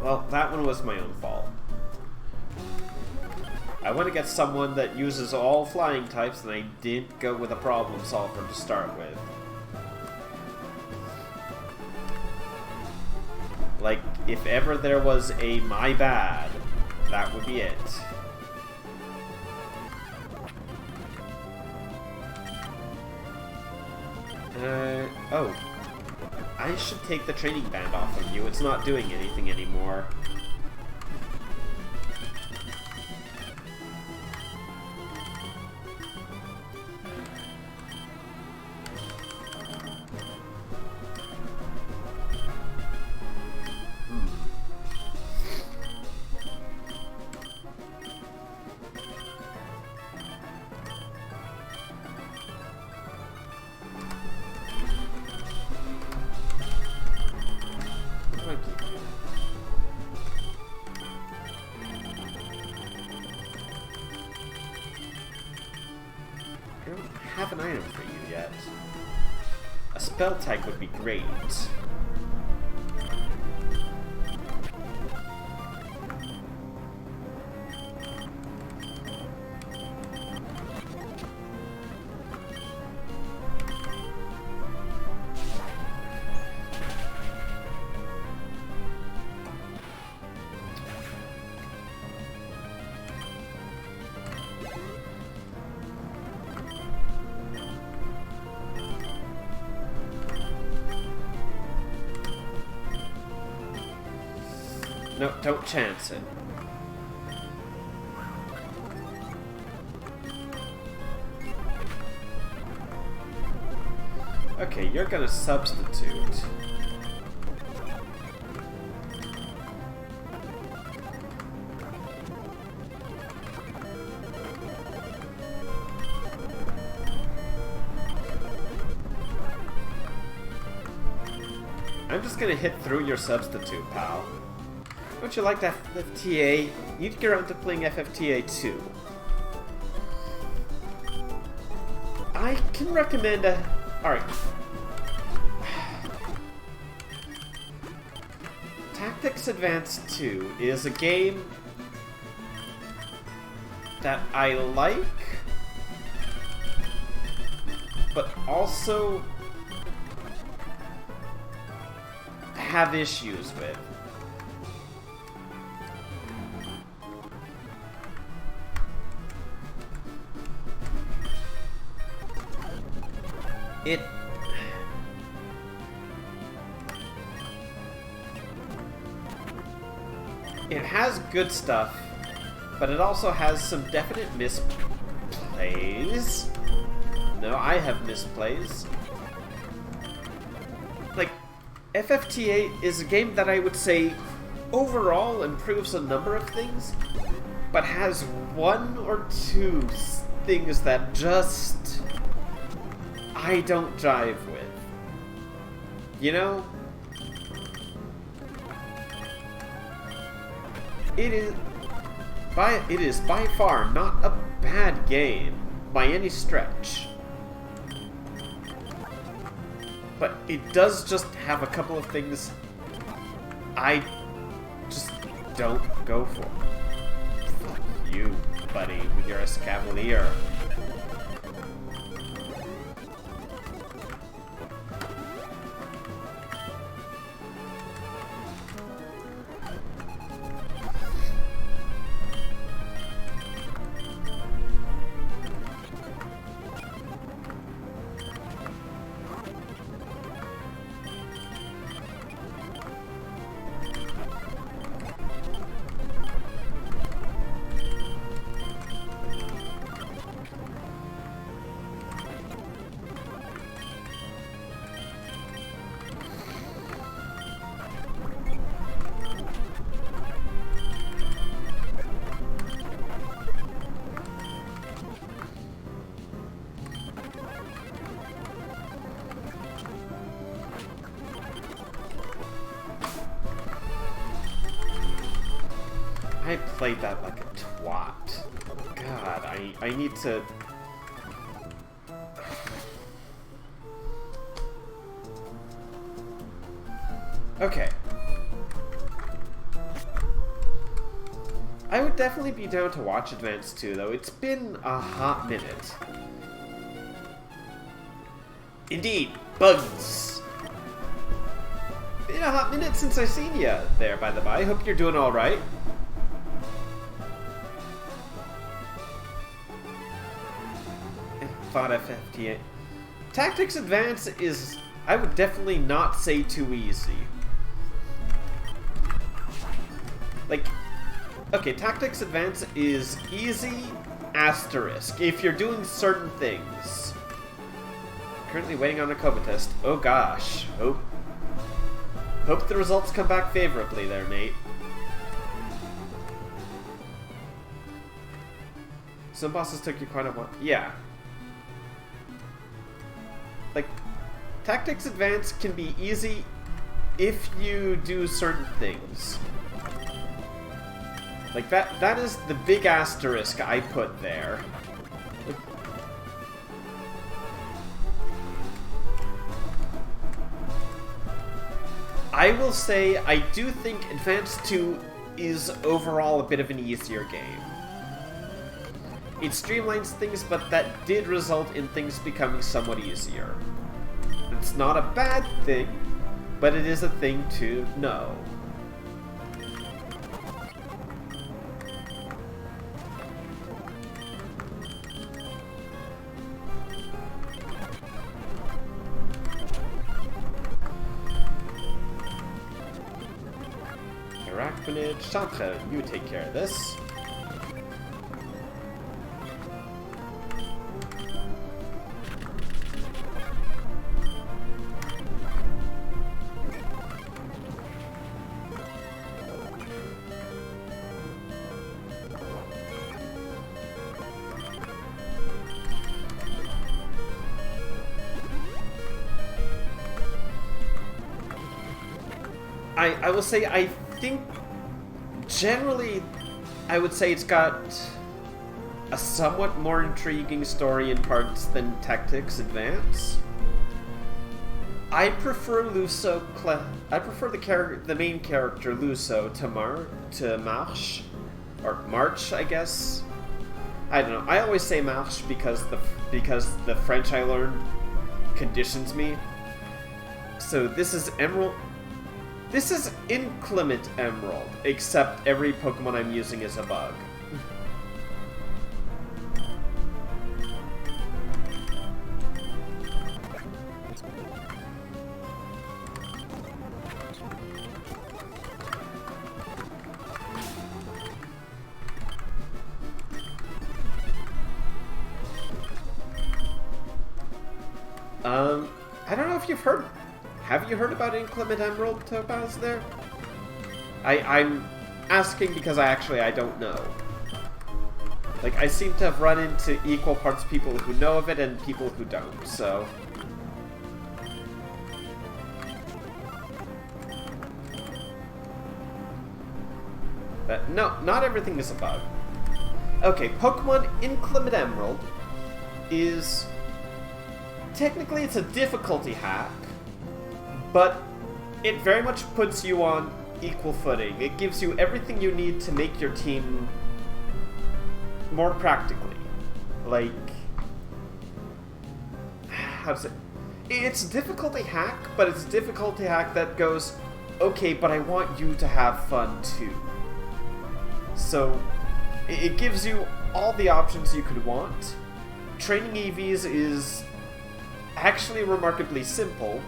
Well, that one was my own fault. I want to get someone that uses all flying types, and I didn't go with a problem solver to start with. Like, if ever there was a my bad, that would be it. Oh. I should take the training band off of you. It's not doing anything anymore. Have an item for you yet. A spell tag would be great. No, don't chance it. Okay, you're gonna substitute. I'm just gonna hit through your substitute, pal. Don't you like that FFTA? You'd get around to playing FFTA too. I can recommend a... Alright. Tactics Advance 2 is a game that I like, but also have issues with. It has good stuff, but it also has some definite misplays. No, I have misplays. Like, FFTA is a game that I would say overall improves a number of things, but has one or two things that just I don't jive with. You know? It is by far not a bad game by any stretch. But it does just have a couple of things I just don't go for. Fuck you, buddy, with your Escavalier. I played that like a twat. God, I need to... Okay. I would definitely be down to watch Advance 2, though. It's been a hot minute. Indeed, bugs! Been a hot minute since I seen ya there, by the by. Hope you're doing alright. thought FFTA. Tactics Advance is, I would definitely not say too easy. Like, okay, Tactics Advance is easy, asterisk, if you're doing certain things. Currently waiting on a COVID test. Oh gosh. Hope the results come back favorably there, mate. Some bosses took you quite a while. Yeah. Like, Tactics Advance can be easy if you do certain things. Like, that is the big asterisk I put there. I will say, I do think Advance 2 is overall a bit of an easier game. It streamlines things, but that did result in things becoming somewhat easier. It's not a bad thing, but it is a thing to know. Arachnid, Chantre, you take care of this. I will say, I think generally, I would say it's got a somewhat more intriguing story in parts than Tactics Advance. I prefer Luso. I prefer the main character Luso to Marche, or March, I guess. I don't know. I always say Marche because the French I learned conditions me. So this is Emerald. This is Inclement Emerald, except every Pokemon I'm using is a bug. I don't know if you've heard. Have you heard about Inclement Emerald, Topaz, there? I'm asking because I don't know. Like, I seem to have run into equal parts people who know of it and people who don't, so... But no, not everything is a bug. Okay, Pokemon Inclement Emerald is... Technically, it's a difficulty hack, but it very much puts you on equal footing. It gives you everything you need to make your team more practically. Like, how to say? It's a difficulty hack, but it's a difficulty hack that goes, okay, but I want you to have fun too. So, it gives you all the options you could want. Training EVs is actually remarkably simple.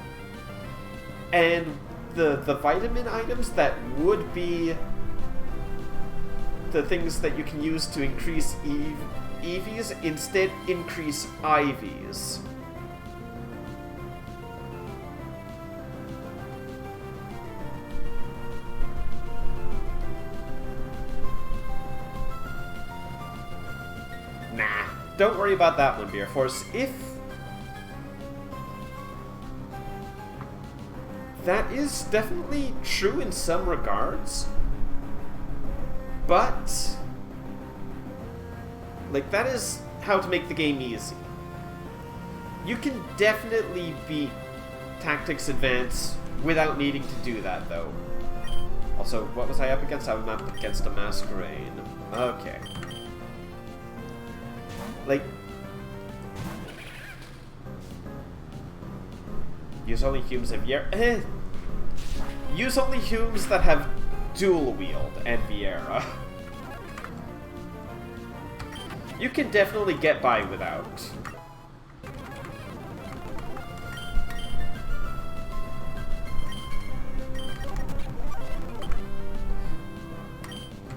And the vitamin items that would be the things that you can use to increase EVs instead increase IVs. Nah, don't worry about that one, Beer Force. That is definitely true in some regards, but, like, that is how to make the game easy. You can definitely beat Tactics Advance without needing to do that, though. Also, what was I up against? I'm up against a Masquerade. Okay. Like, use only Humes of Viera. Use only Humes that have dual wield and Viera. You can definitely get by without.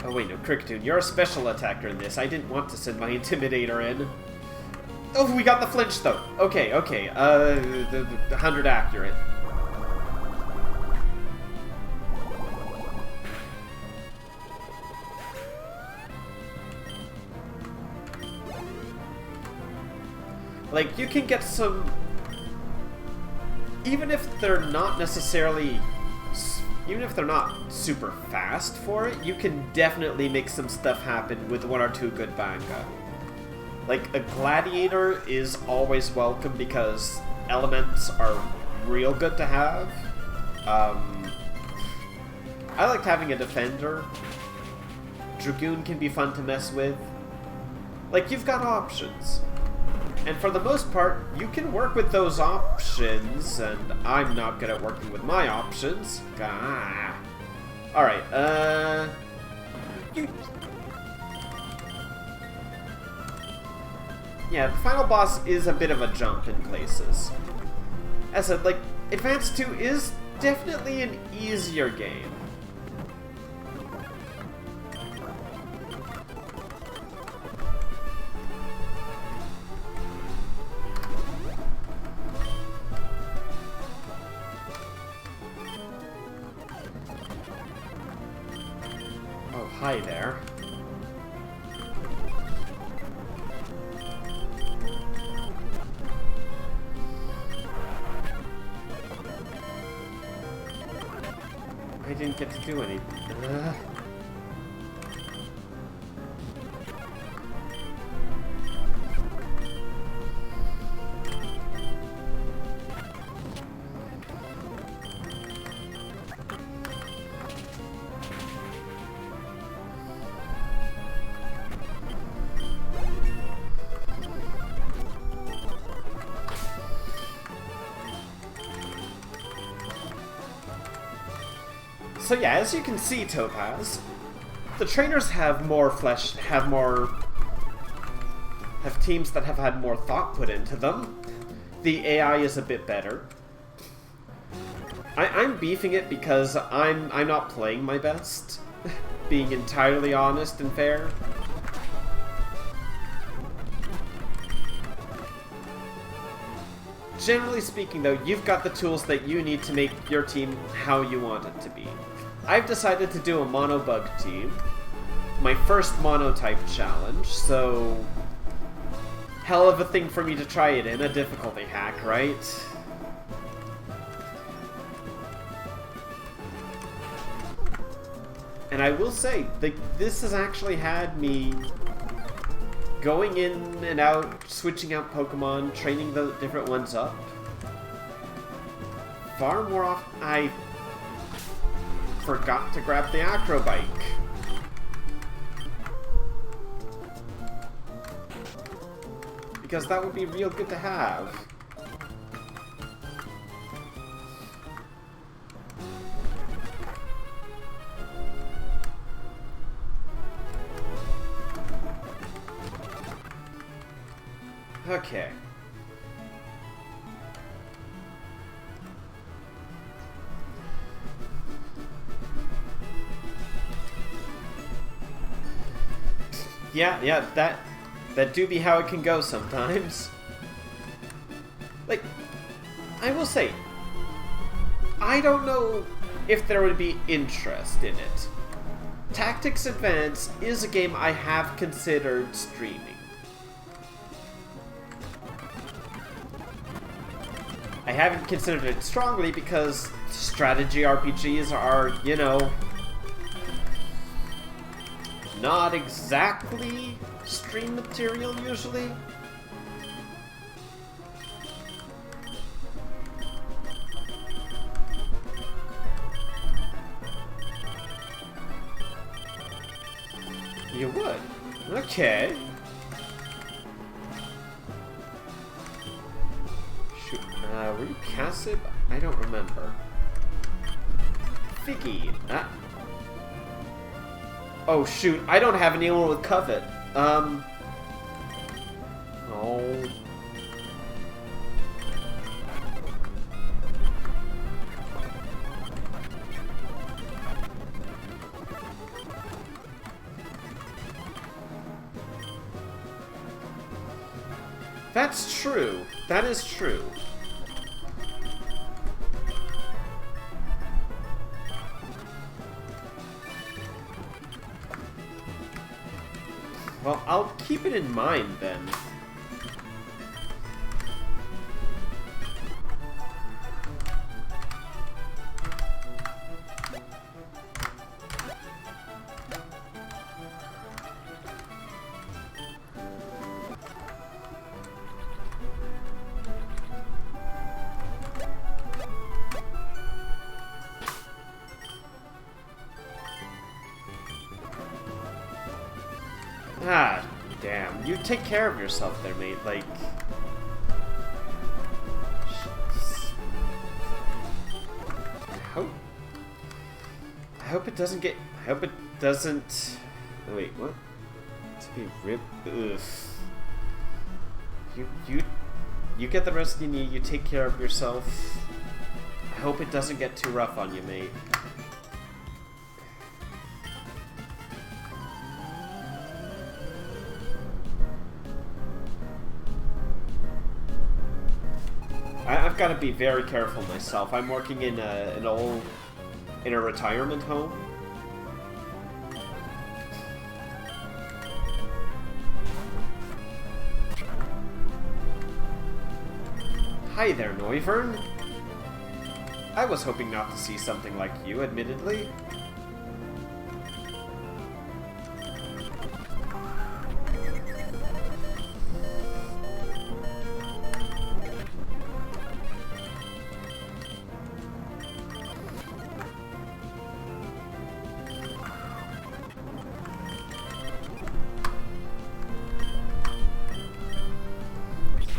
Oh wait, no, Cricketune, you're a special attacker in this. I didn't want to send my Intimidator in. Oh, we got the flinch though. Okay, okay. The 100 accurate. Like, you can get some... Even if they're not necessarily... Even if they're not super fast for it, you can definitely make some stuff happen with 1 or 2 good banga. Like, a gladiator is always welcome because elements are real good to have. I liked having a defender. Dragoon can be fun to mess with. Like, you've got options. And for the most part, you can work with those options, and I'm not good at working with my options. Ah. Alright, yeah, the final boss is a bit of a jump in places. As I said, like, Advance 2 is definitely an easier game. Oh, hi there. I didn't get to do anything. So yeah, as you can see, Topaz, the trainers have more flesh, have teams that have had more thought put into them. The AI is a bit better. I'm beefing it because I'm not playing my best, being entirely honest and fair. Generally speaking, though, you've got the tools that you need to make your team how you want it to be. I've decided to do a Mono Bug team. My first Mono-type challenge, so... Hell of a thing for me to try it in, a difficulty hack, right? And I will say, this has actually had me going in and out, switching out Pokemon, training the different ones up. Far more often, I forgot to grab the Acro Bike. Because that would be real good to have. Okay. Yeah, that do be how it can go sometimes. Like, I will say, I don't know if there would be interest in it. Tactics Advance is a game I have considered streaming. I haven't considered it strongly because strategy RPGs are, you know, not exactly stream material usually. You would? Okay. Shoot, were you Cassib? I don't remember. Figgy. Oh shoot, I don't have anyone with Covet. Oh. That's true. That is true. Well, I'll keep it in mind then. Ah, damn. You take care of yourself there, mate. Like... I hope it doesn't get... I hope it doesn't... Oh, wait, what? To be ripped... Ugh. You get the rest you need, you take care of yourself. I hope it doesn't get too rough on you, mate. I've got to be very careful myself. I'm working in a retirement home. Hi there, Noivern. I was hoping not to see something like you, admittedly.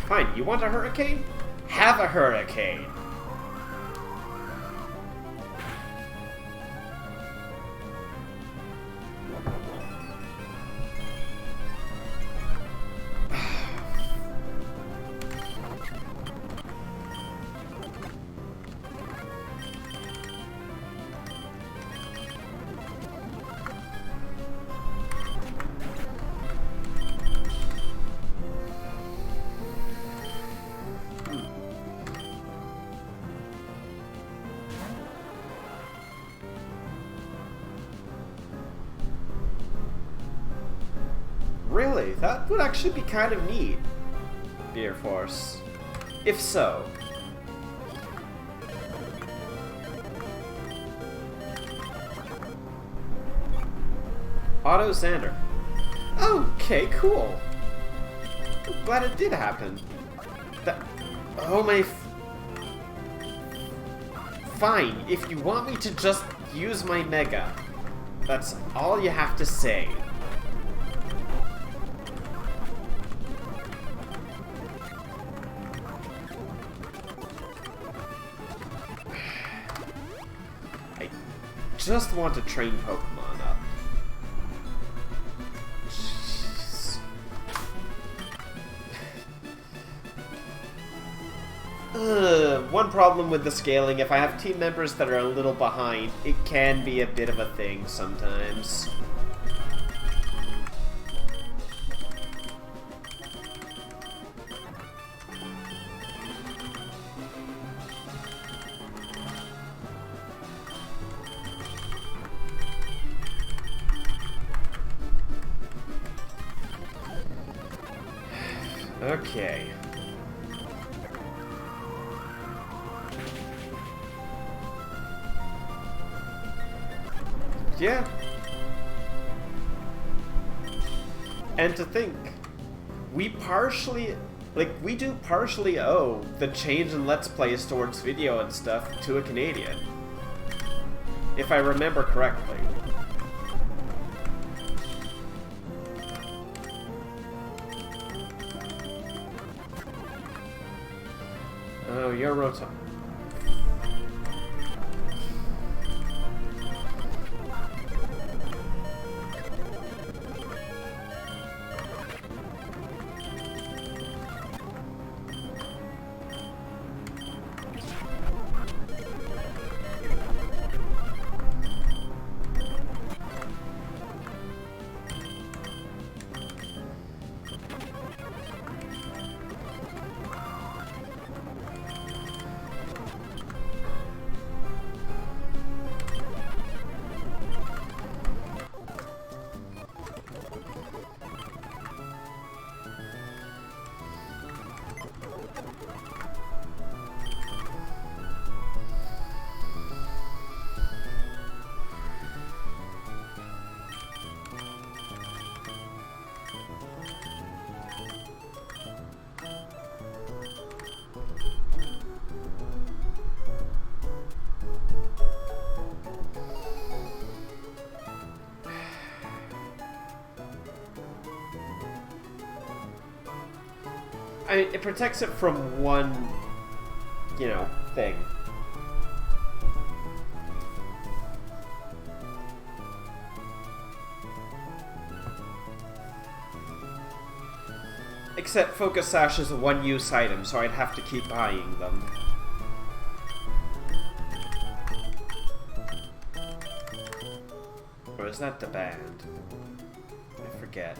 Fine, you want a hurricane? Have a hurricane! Really? That would actually be kind of neat. Beer Force. If so. Otto Xander. Okay, cool. I'm glad it did happen. That... Oh my... Fine, if you want me to just use my Mega. That's all you have to say. Just want to train Pokemon up. Jeez. One problem with the scaling, if I have team members that are a little behind, it can be a bit of a thing sometimes. Okay. Yeah. And to think, we do partially owe the change in Let's Plays towards video and stuff to a Canadian. If I remember correctly. Oh, you're Rotom. it protects it from one, you know, thing. Except Focus Sash is a one-use item, so I'd have to keep buying them. Or is that the band? I forget.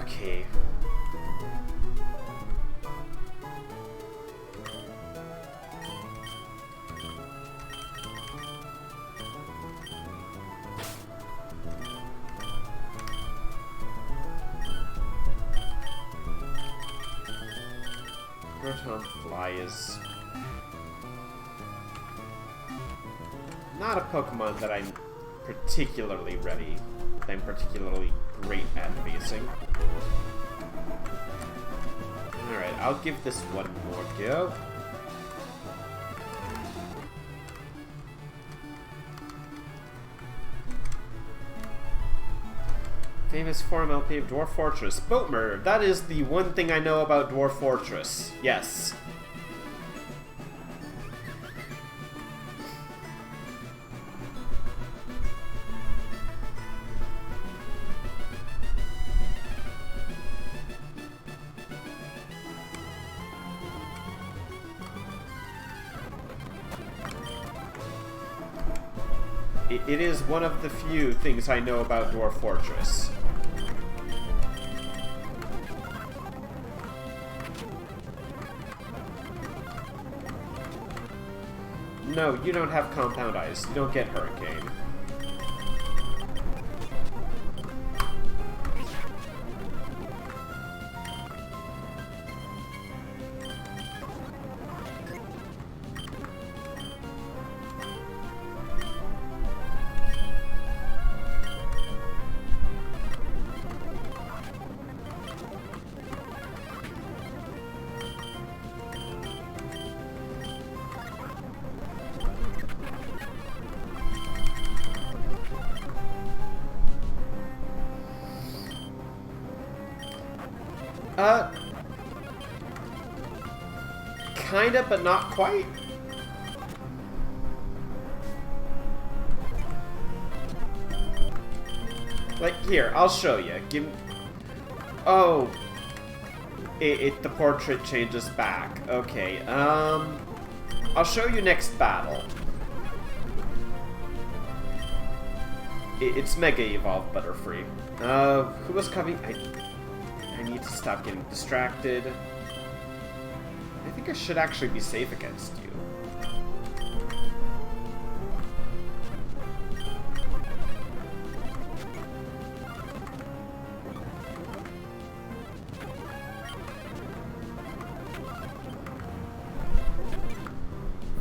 Okay. Rotom Fly is not a Pokemon that I'm particularly ready, that I'm particularly great at facing. Alright, I'll give this one more go. Famous Forum LP of Dwarf Fortress. Boat Murder. That is the one thing I know about Dwarf Fortress. Yes. It is one of the few things I know about Dwarf Fortress. No, you don't have Compound Ice. You don't get Hurricane. Kinda, but not quite. Like, here, I'll show you. Give me... Oh. The portrait changes back. Okay, I'll show you next battle. It's Mega Evolved Butterfree. Who was coming? I need to stop getting distracted. I think I should actually be safe against you.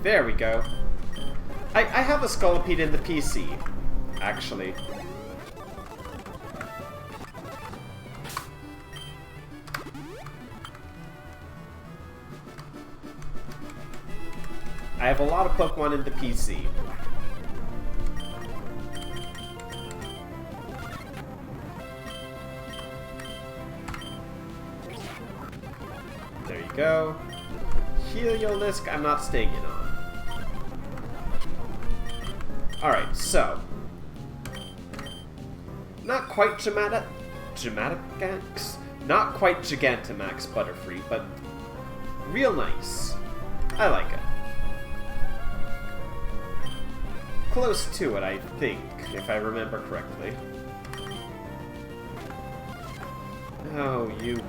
There we go. I have a Scolipede in the PC, actually. I have a lot of Pokemon in the PC. There you go. Heliolisk, I'm not staying in on. Alright, so. Not quite Gigantamax? Not quite Gigantamax Butterfree, but real nice. I like it. Close to it, I think, if I remember correctly. Oh, you...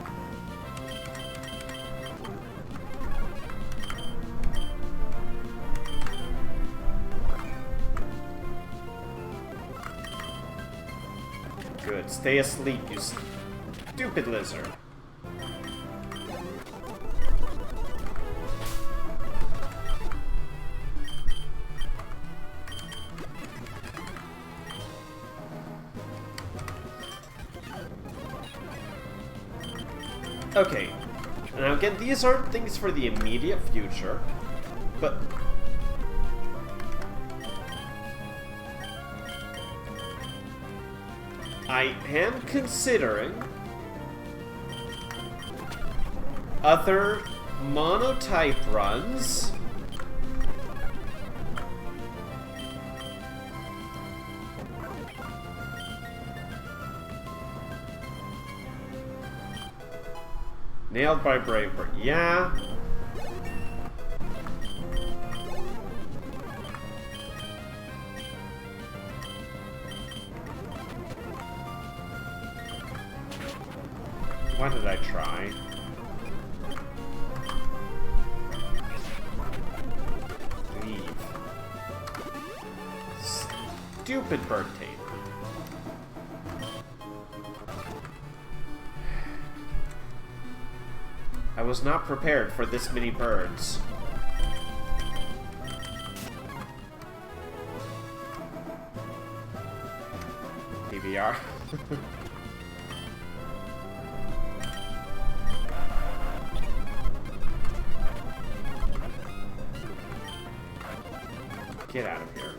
Good, stay asleep, you stupid lizard. Okay, now again, these aren't things for the immediate future, but... I am considering other monotype runs. Nailed by Braver. Yeah. What did I try? Leave. Stupid bird tape. I was not prepared for this many birds. PBR. Get out of here.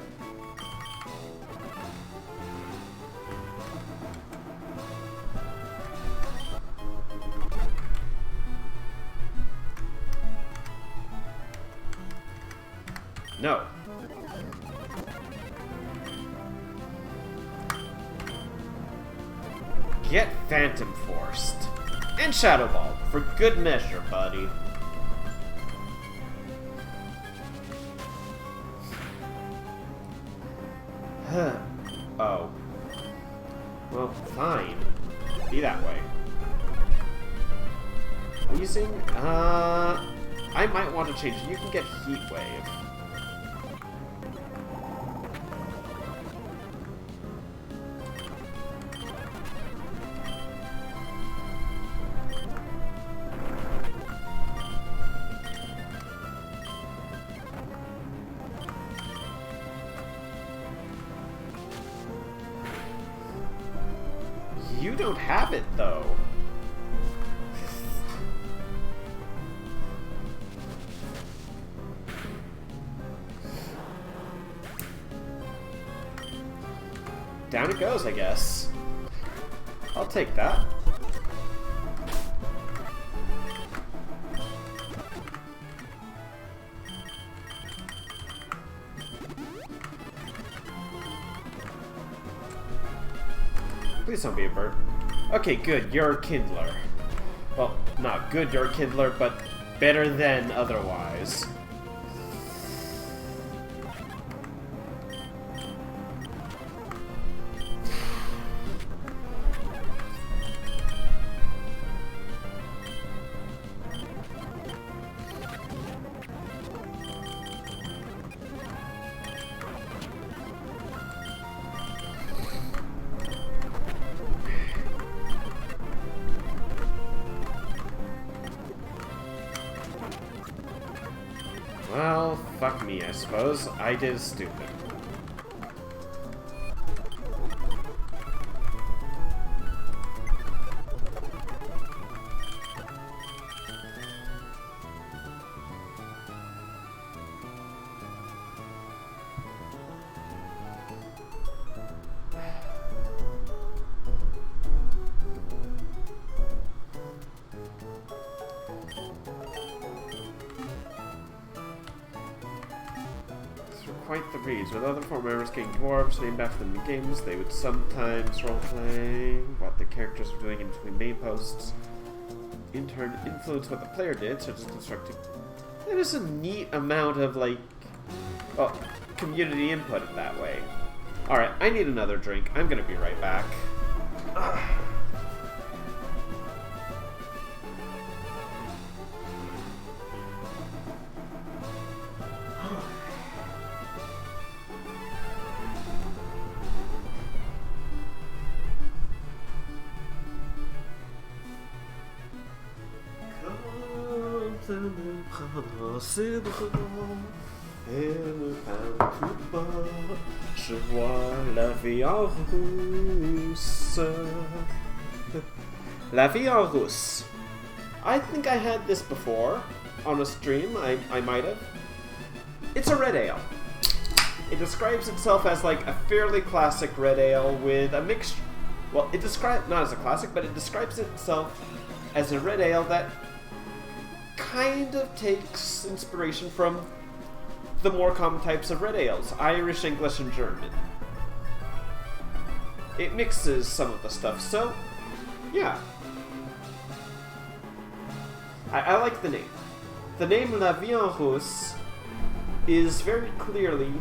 No. Get Phantom Forced. And Shadow Ball, for good measure, buddy. Oh. Well, fine. Be that way. Wheezing? I might want to change it. You can get Heat Wave. You don't have it, though. Down it goes, I guess. I'll take that. Please don't be a bird. Okay, good. You're a Kindler. Well, not good you're a Kindler, but better than otherwise. Well, fuck me, I suppose. I did stupid. Quite the breeze. With other former members getting dwarves named after them in games, they would sometimes role-play what the characters were doing in between main posts. In turn, influence what the player did, such as constructing. It is a neat amount of, like, well, community input that way. Alright, I need another drink. I'm gonna be right back. Je vois la vie en rousse. La vie en rousse. I think I had this before on a stream. I might have. It's a red ale. It describes itself as like a fairly classic red ale with a mixture. well, it describes, not as a classic, but it describes itself as a red ale that kind of takes inspiration from the more common types of red ales, Irish, English, and German. It mixes some of the stuff, so, yeah. I like the name. The name La Vie en Rose is very clearly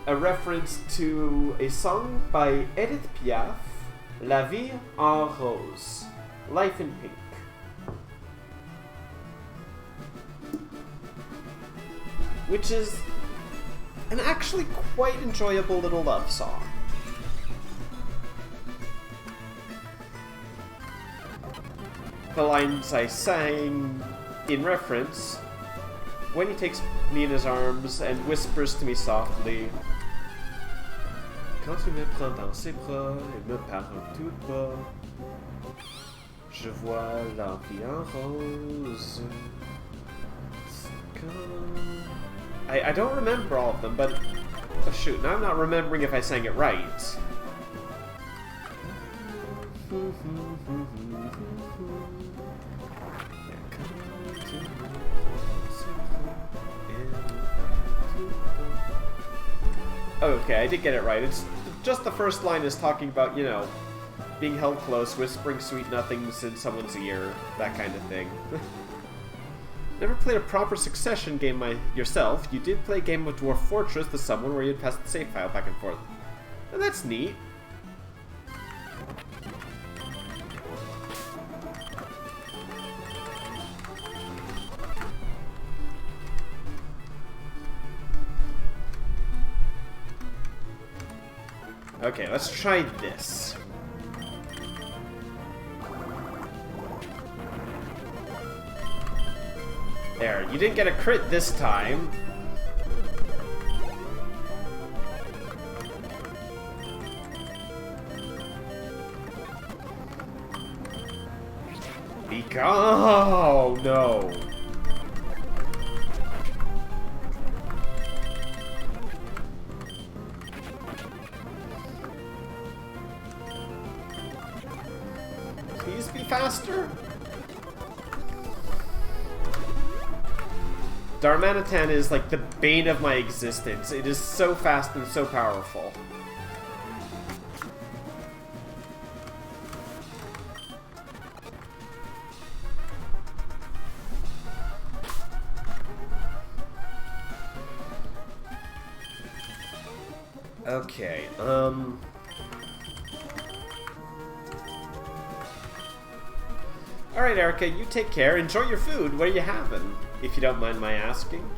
a reference to a song by Edith Piaf, La Vie en Rose, Life in Pink. Which is an actually quite enjoyable little love song. The lines I sang in reference, when he takes me in his arms and whispers to me softly, quand tu me prends dans ses bras et me parles tout bas, je vois la vie en rose. I don't remember all of them, but oh shoot, now I'm not remembering if I sang it right. Okay, I did get it right. It's just the first line is talking about, you know, being held close, whispering sweet nothings in someone's ear, that kind of thing. Never played a proper Succession game yourself. You did play a game of Dwarf Fortress with someone where you'd pass the save file back and forth. And that's neat. Okay, let's try this. There, you didn't get a crit this time. Oh, no. Please be faster. Darmanitan is like the bane of my existence. It is so fast and so powerful. Okay, Alright, Erica, you take care. Enjoy your food. What are you having, if you don't mind my asking?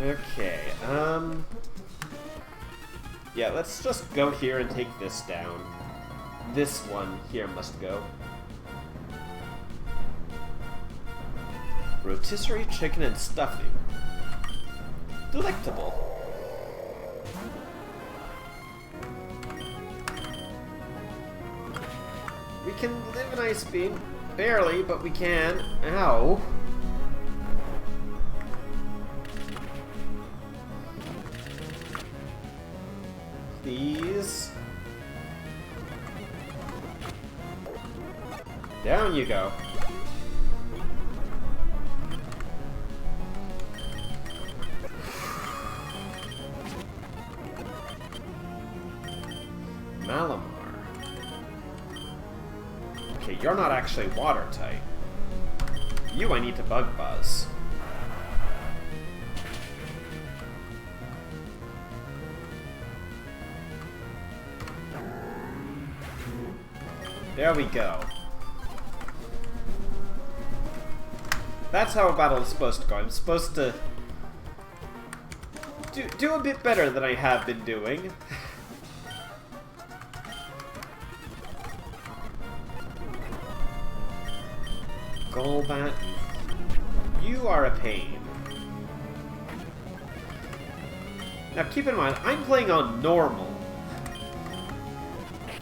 Okay, yeah, let's just go here and take this down. This one here must go. Rotisserie chicken and stuffing. Delectable. We can live in Ice Beam. Barely, but we can. Ow. Please. Down you go. Malamar. Okay, you're not actually water type. You I need to bug buzz. There we go. That's how a battle is supposed to go. I'm supposed to do a bit better than I have been doing. Golbat, you are a pain. Now keep in mind, I'm playing on normal.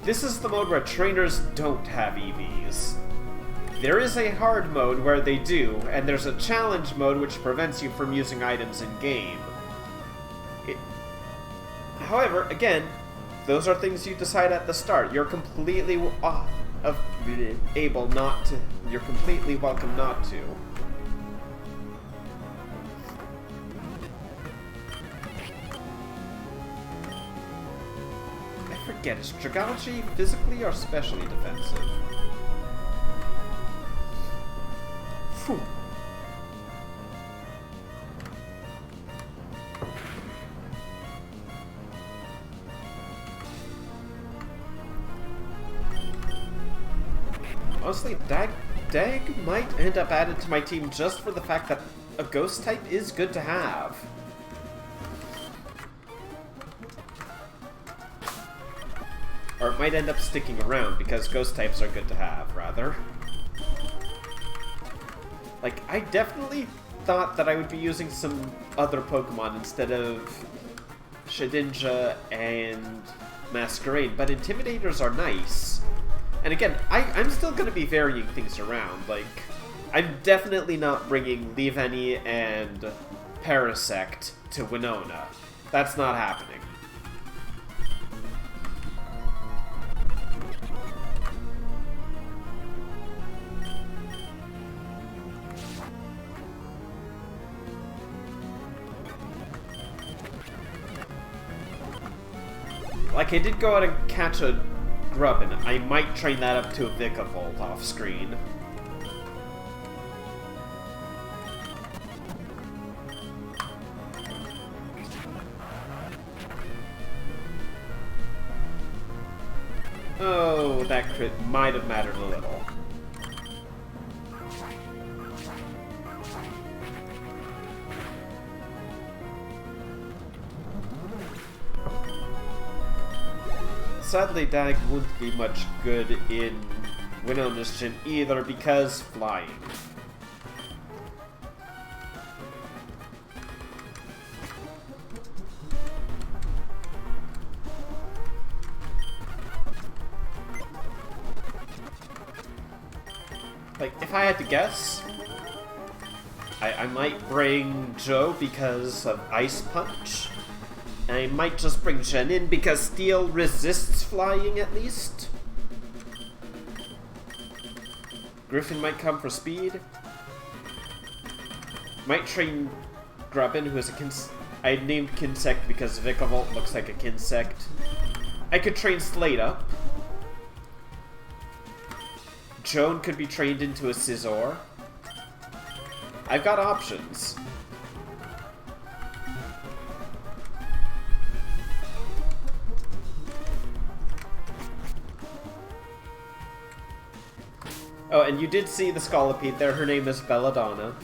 This is the mode where trainers don't have EVs. There is a hard mode where they do, and there's a challenge mode which prevents you from using items in-game. However, again, those are things you decide at the start. You're completely able not to. You're completely welcome not to. I forget, is Dragalge physically or specially defensive? Phew. Honestly, Dag might end up added to my team just for the fact that a ghost type is good to have. Or it might end up sticking around because ghost types are good to have, rather. Like, I definitely thought that I would be using some other Pokemon instead of Shedinja and Masquerain, but Intimidators are nice. And again, I'm still going to be varying things around. Like, I'm definitely not bringing Leavenny and Parasect to Winona. That's not happening. Like, I did go out and catch a Grubbin. I might train that up to a Vikavolt off screen. Oh, that crit might have mattered a little. Sadly, Dag wouldn't be much good in Winona's gym either because flying. Like, if I had to guess, I might bring Joe because of Ice Punch. I might just bring Jen in because Steel resists flying at least. Griffin might come for speed. Might train Grubbin, who is a I named Kinsect because Vikavolt looks like a Kinsect. I could train Slate up. Joan could be trained into a Scizor. I've got options. Oh, and you did see the Scolipede there. Her name is Belladonna.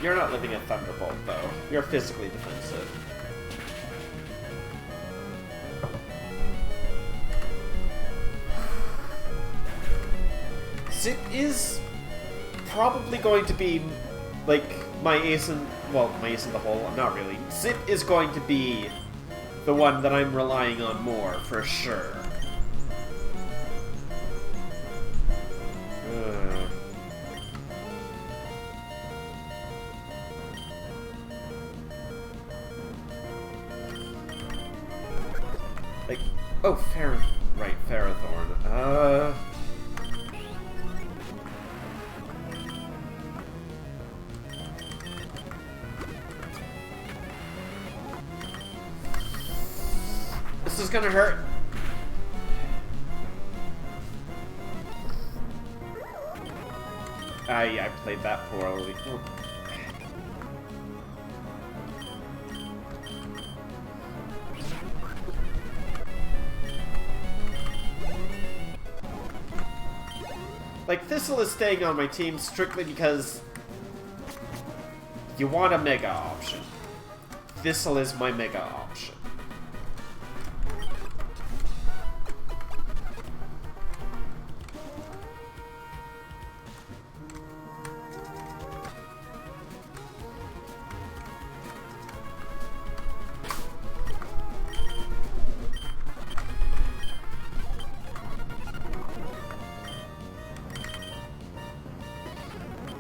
You're not living at Thunderbolt, though. You're physically defensive. Zip is probably going to be, like, my ace in... Well, my ace in the hole. Not really. Zip is going to be the one that I'm relying on more, for sure. Like, oh, right, Ferrothorn. This is gonna hurt. I played that poorly. Oh. Thistle is staying on my team strictly because you want a mega option. Thistle is my mega option.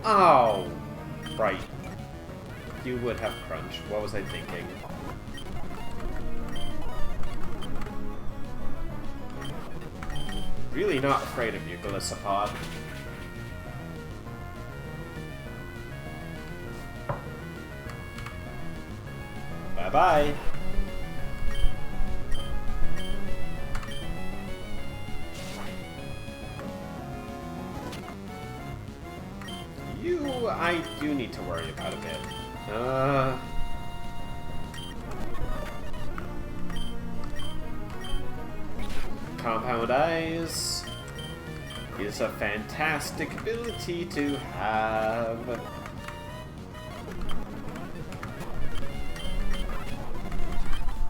Oh, right. You would have crunch. What was I thinking? Really not afraid of you, Glisopod. Bye-bye. You, I do need to worry about a bit. Compound Eyes is a fantastic ability to have.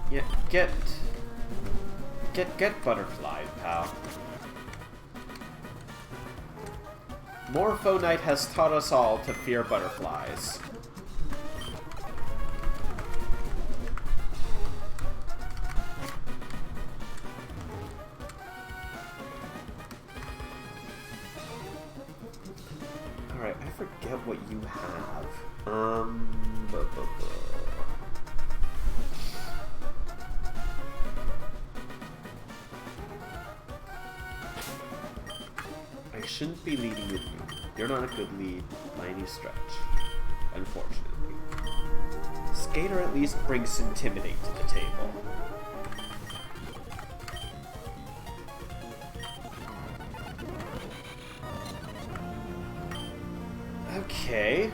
Yeah, get butterflied, pal. Morpho Knight has taught us all to fear butterflies. Alright, I forget what you have. I shouldn't be leading with you. You're not a good lead by any stretch, unfortunately. Skater at least brings Intimidate to the table. Okay.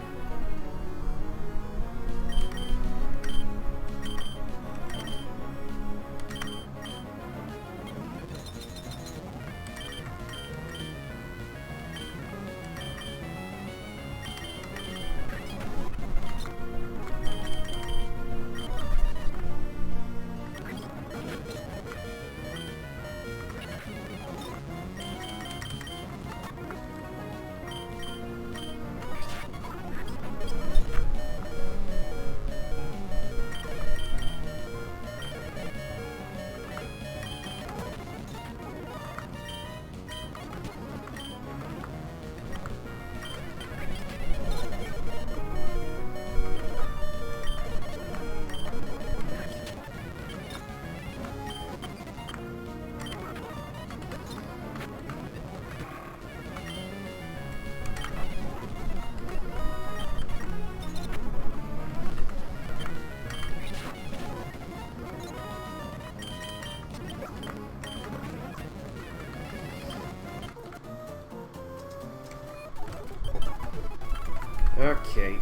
Okay,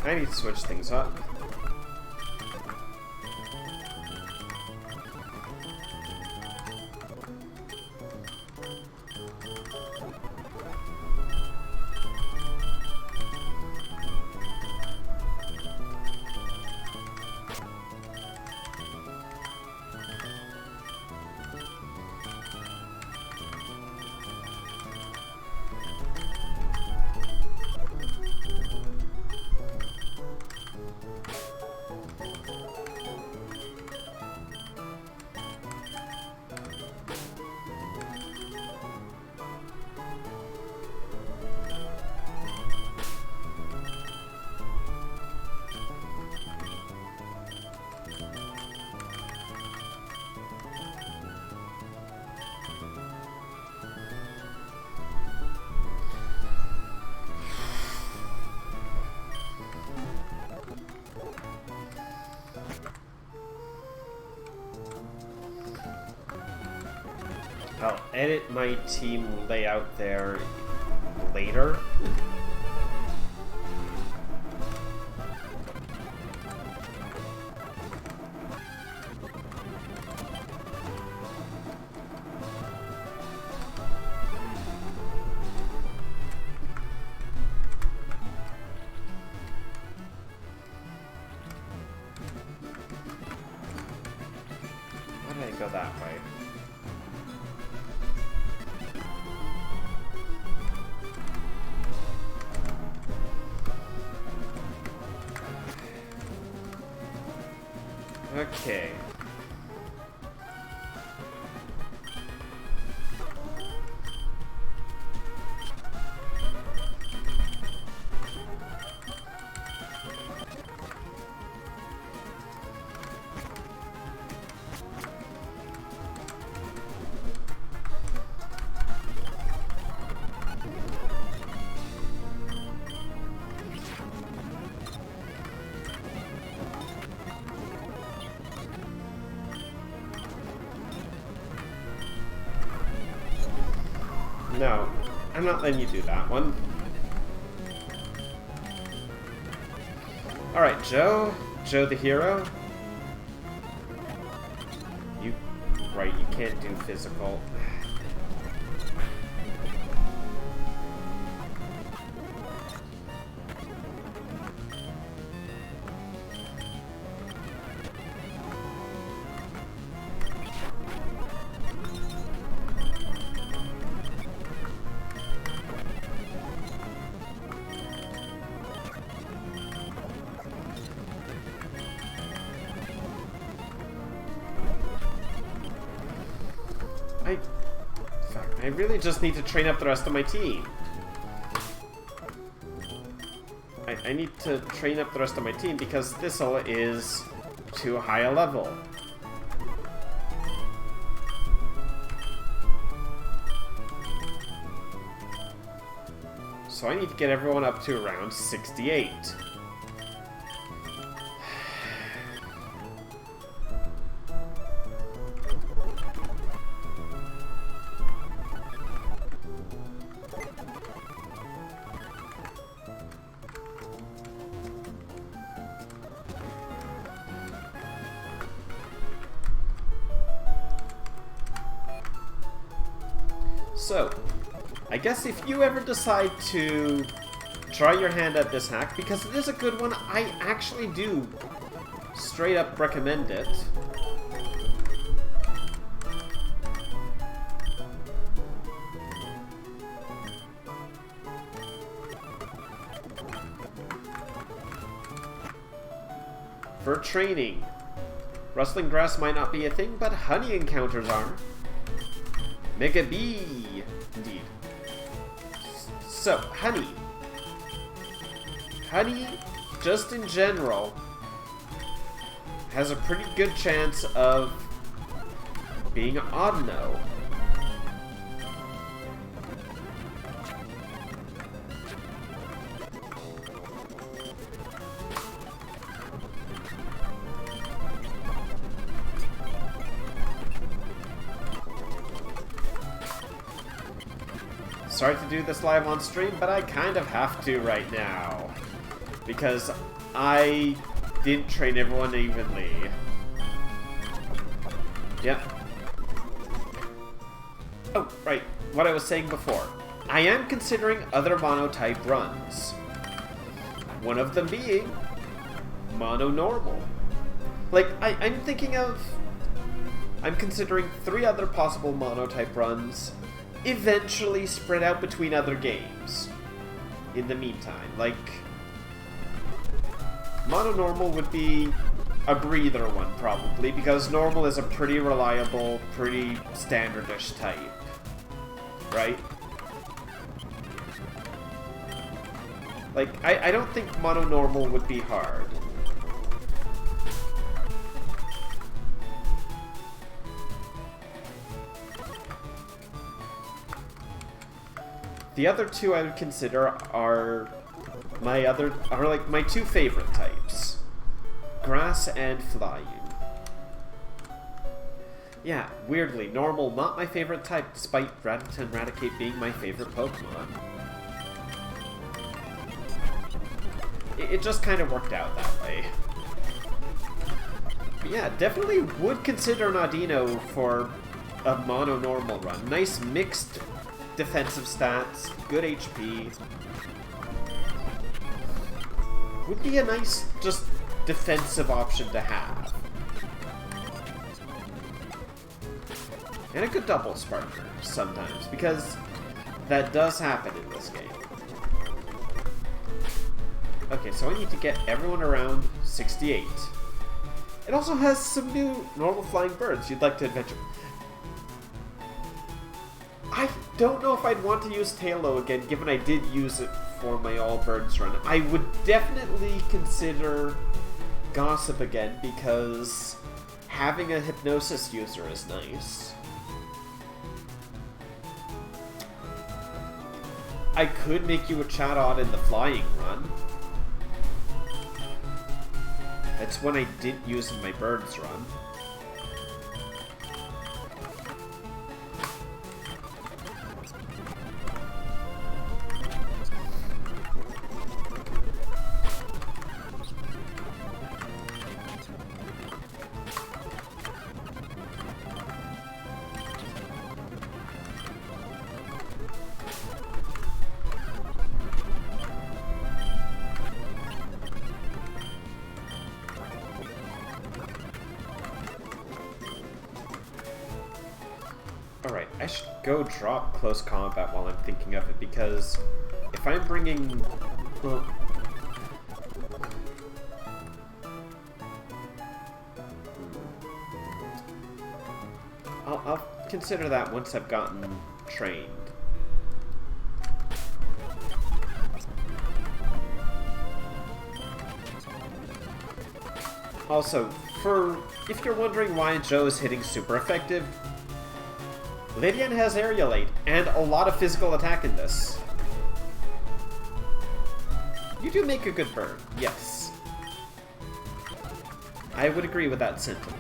I need to switch things up. I'll edit my team layout there later. go that way. Okay. No, I'm not letting you do that one. Alright, Joe. Joe the hero. Right, you can't do physical. I really just need to train up the rest of my team. I need to train up the rest of my team because Thistle is too high a level. So I need to get everyone up to around 68. So, I guess if you ever decide to try your hand at this hack, because it is a good one, I actually do straight up recommend it. For training, rustling grass might not be a thing, but honey encounters are. Mega Bee! Indeed. So, honey. Honey, just in general, has a pretty good chance of being odd no. Sorry to do this live on stream, but I kind of have to right now. Because I didn't train everyone evenly. Yep. Oh, right. What I was saying before. I am considering other mono-type runs. One of them being mono-normal. Like, I'm thinking of... I'm considering 3 other possible mono-type runs eventually spread out between other games. In the meantime, like... Mono-normal would be a breather one, probably, because normal is a pretty reliable, pretty standardish type. Right? Like, I don't think mono-normal would be hard. The other 2 I would consider are like my 2 favorite types. Grass and flying. Yeah, weirdly, normal not my favorite type, despite Rattata and Raticate being my favorite Pokemon. It just kind of worked out that way. But yeah, definitely would consider an Audino for a mono-normal run. Nice mixed defensive stats, good HP. Would be a nice, just defensive option to have. And a good double Sparker sometimes, because that does happen in this game. Okay, so I need to get everyone around 68. It also has some new normal flying birds you'd like to adventure. I don't know if I'd want to use Tailo again, given I did use it for my all birds run. I would definitely consider Gossip again, because having a Hypnosis user is nice. I could make you a Chatot in the flying run. That's when I didn't use in my birds run. Alright, I should go drop close combat while I'm thinking of it, because if I'm bringing... Well, I'll consider that once I've gotten trained. Also, if you're wondering why Joe is hitting super effective, Lydian has Aerial Aid, and a lot of physical attack in this. You do make a good bird, yes. I would agree with that sentiment.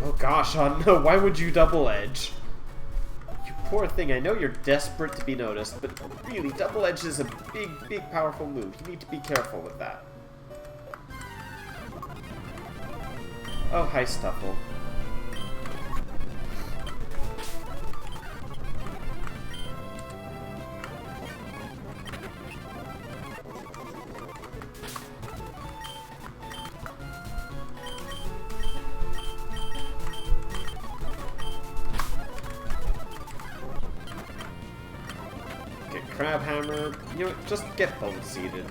Oh gosh, oh no, why would you double edge? You poor thing, I know you're desperate to be noticed, but really, double edge is a big, big powerful move. You need to be careful with that. Oh, hi, Stuffle. Get Crab Hammer. You know what? Just get both seated.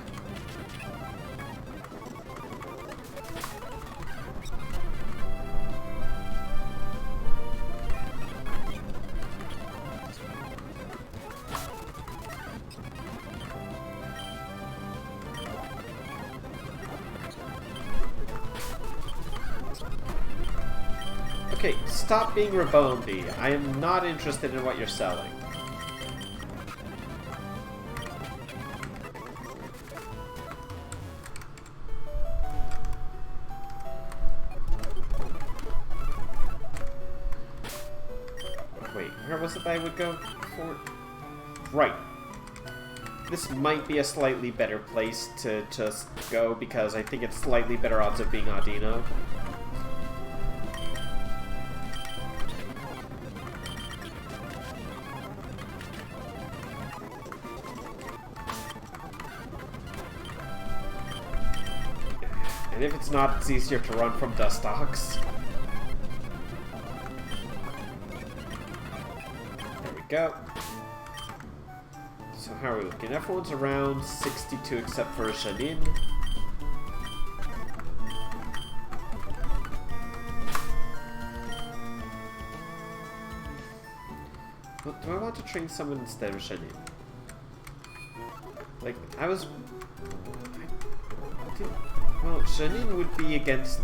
Okay, stop being Rabombi. I am not interested in what you're selling. Wait, where was it I would go for? Right. This might be a slightly better place to just go, because I think it's slightly better odds of being Audino. And if it's not, it's easier to run from Dustox. There we go. So how are we looking? Everyone's around 62 except for Janine. Well, do I want to train someone instead of Janine? Like, well, Janine would be against...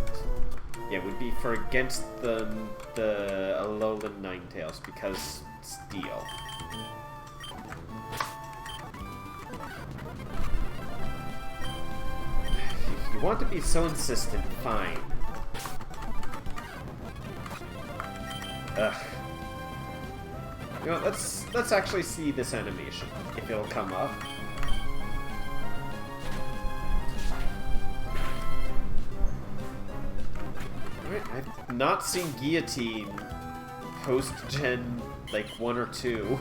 Yeah, would be for against the Alolan Ninetales, because Steel. If you want to be so insistent, fine. Ugh. You know, let's actually see this animation, if it'll come up. I've not seen Guillotine post-gen, like, 1 or 2.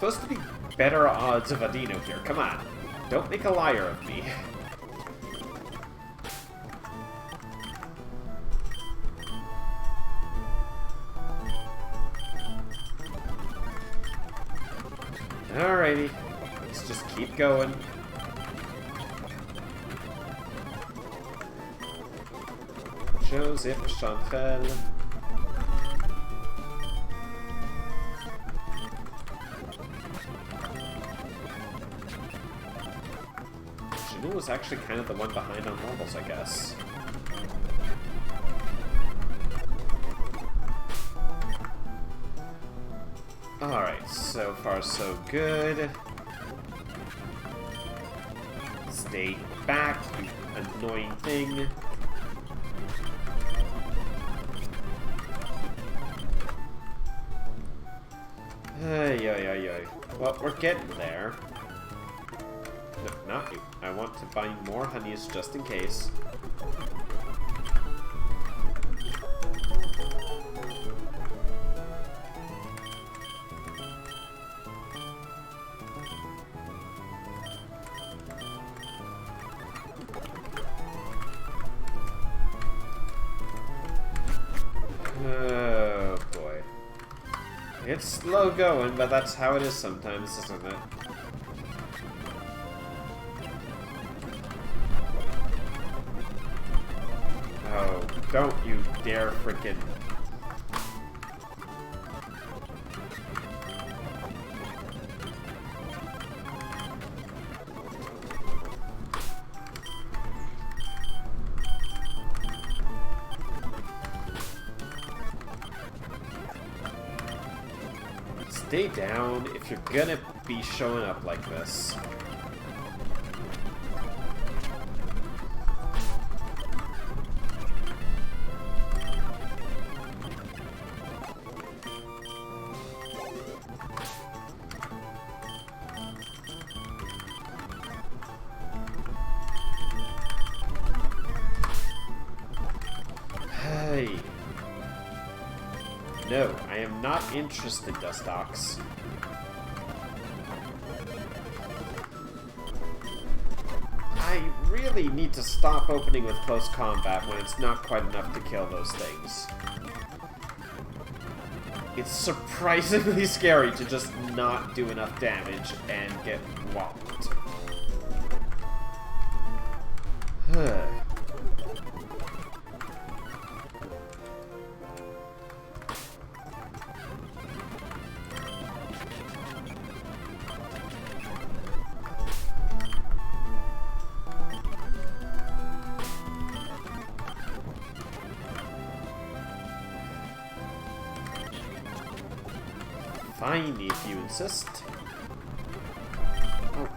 supposed to be better odds of Adino here. Come on. Don't make a liar of me. Alrighty. Let's just keep going. Joseph Chantel. Janul was actually kind of the one behind on normals, I guess. Alright, so far so good. Stay back, you annoying thing. Well, we're getting there. No, not you. I want to find more honeys just in case. Oh boy. It's slow going, but that's how it is sometimes, isn't it? Oh, don't you dare frickin'... Stay down if you're gonna be showing up like this. Hey. No, I am not interested, Dustox. I really need to stop opening with close combat when it's not quite enough to kill those things. It's surprisingly scary to just not do enough damage and get whopped. Fine, if you insist. Oh.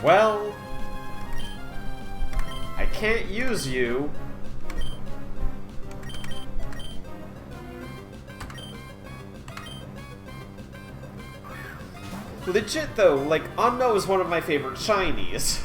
Well, I can't use you. Legit though, like, Anno is one of my favorite shinies.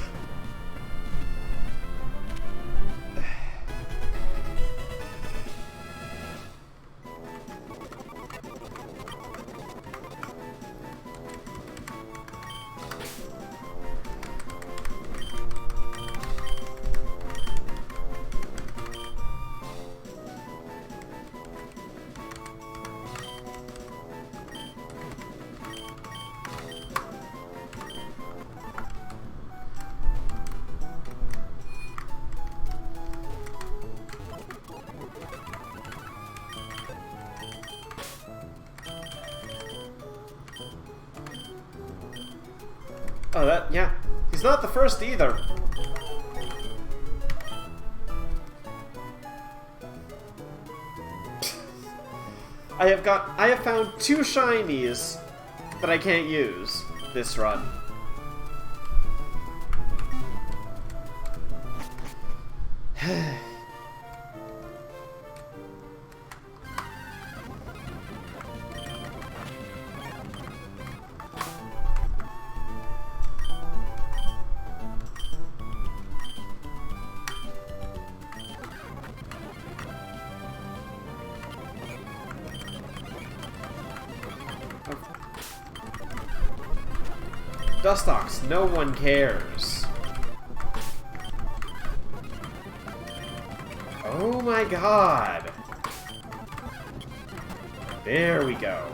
Oh, yeah. He's not the first either. I have found 2 shinies that I can't use this run. Dustox, no one cares. Oh my god. There we go.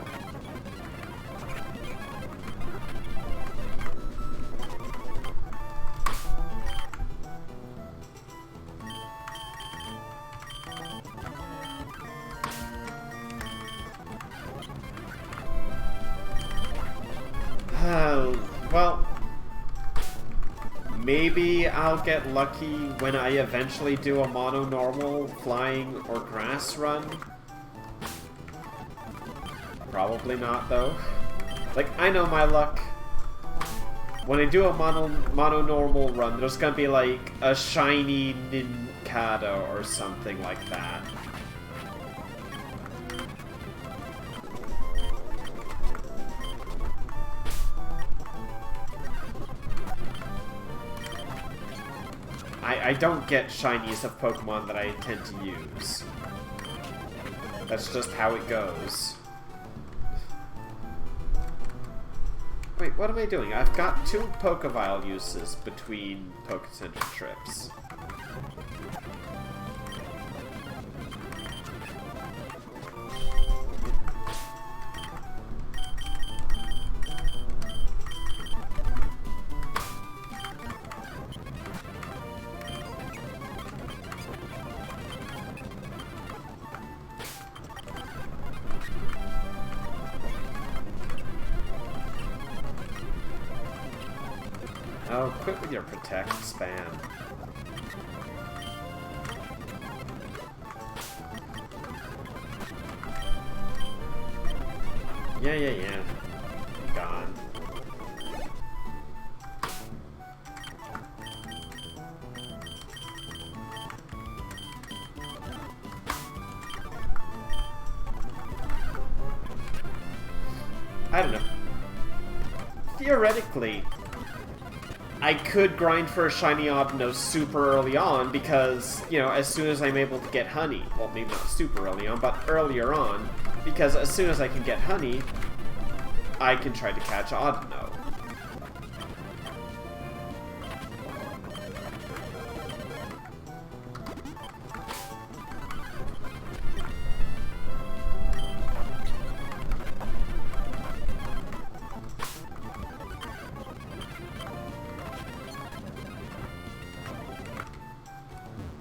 Well, maybe I'll get lucky when I eventually do a mono-normal flying or grass run. Probably not, though. Like, I know my luck. When I do a mono-normal run, there's gonna be, like, a shiny Nincada or something like that. I don't get shinies of Pokemon that I intend to use. That's just how it goes. Wait, what am I doing? I've got 2 Pokevile uses between Pokécenter trips. Oh, quit with your protect spam. Yeah. Gone. I don't know. Theoretically, I could grind for a shiny Audino super early on because, you know, as soon as I'm able to get honey, well, maybe not super early on, but earlier on, because as soon as I can get honey, I can try to catch Audino.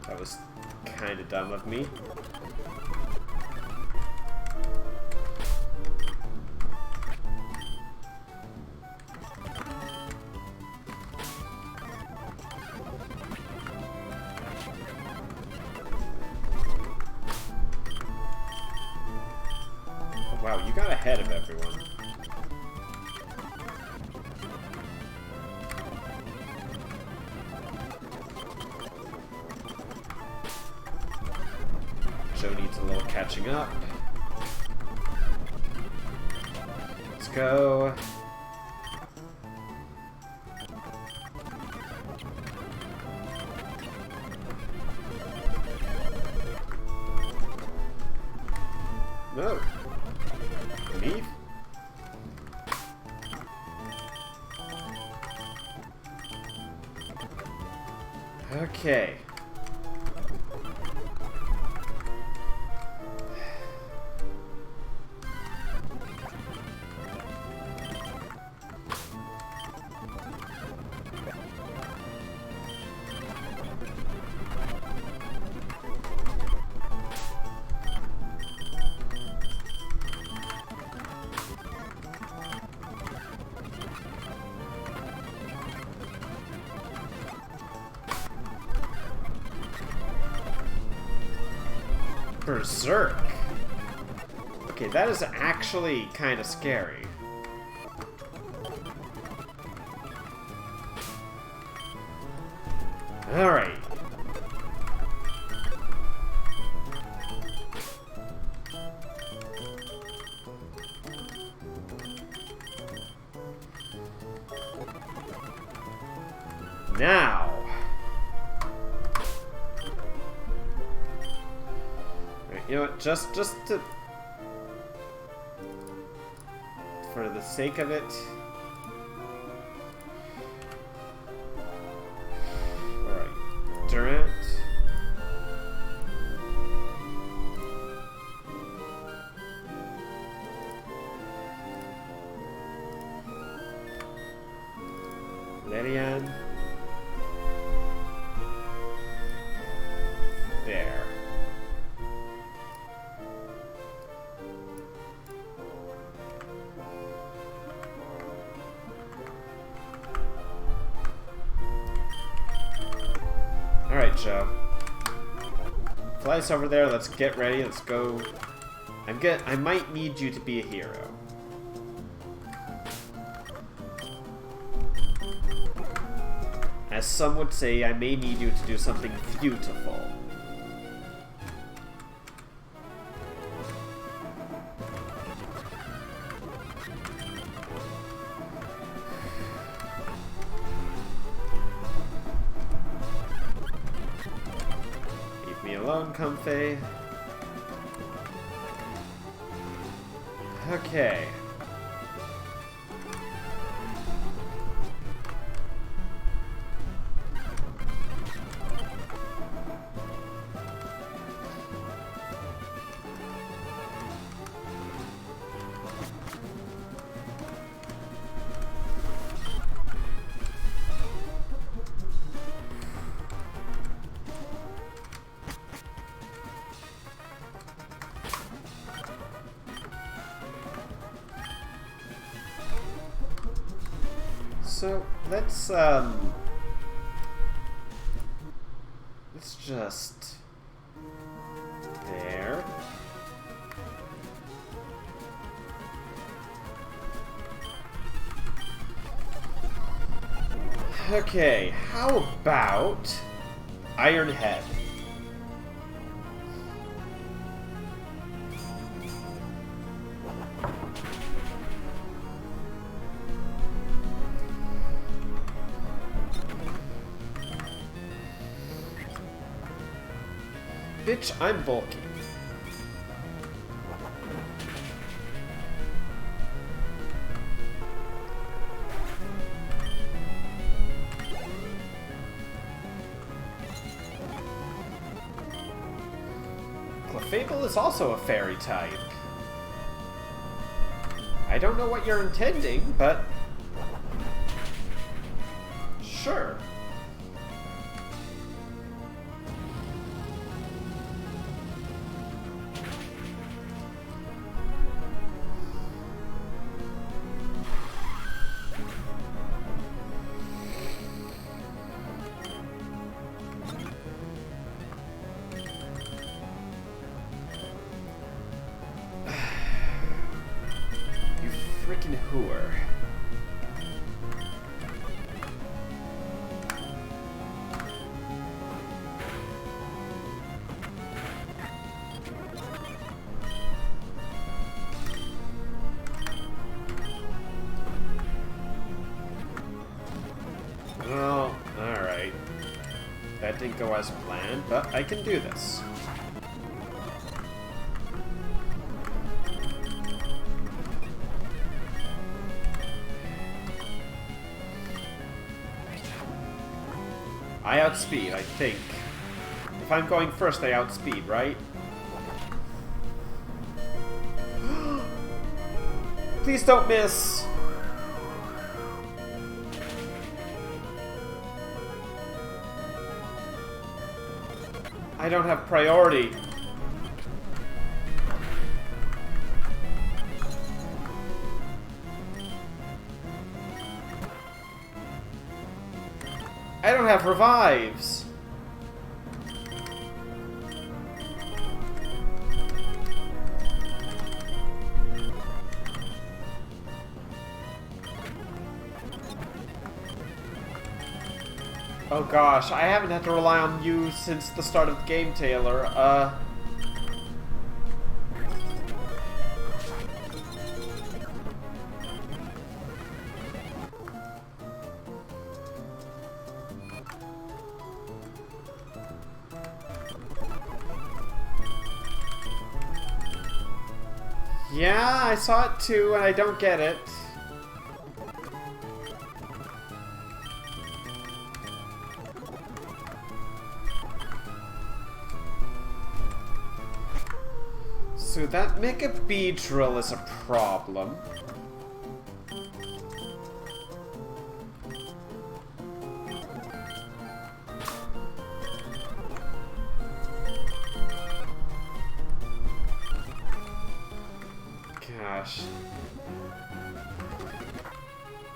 That was kind of dumb of me. Oh, wow, you got ahead of everyone. Joe needs a little catching up. Let's go. No. Leave. Okay. Berserk. Okay, that is actually kind of scary. Alright. Now. Right, you know what, just to... for the sake of it... Alright, Durant... Ledian... There. Alright, Joe. Fly us over there, let's get ready, let's go. I might need you to be a hero. As some would say, I may need you to do something beautiful. Leave me alone, Comfey. Okay. So, let's just... there. Okay, how about Iron Head? Bitch, I'm bulky. Clefable is also a fairy type. I don't know what you're intending, but... sure. Freaking hooer. Well, alright. That didn't go as planned, but I can do this. I outspeed, I think. If I'm going first, I outspeed, right? Please don't miss! I don't have priority. I don't have revives. Oh gosh, I haven't had to rely on you since the start of the game, Taylor. Yeah, I saw it too, and I don't get it. So that Mega Beedrill is a problem. Gosh.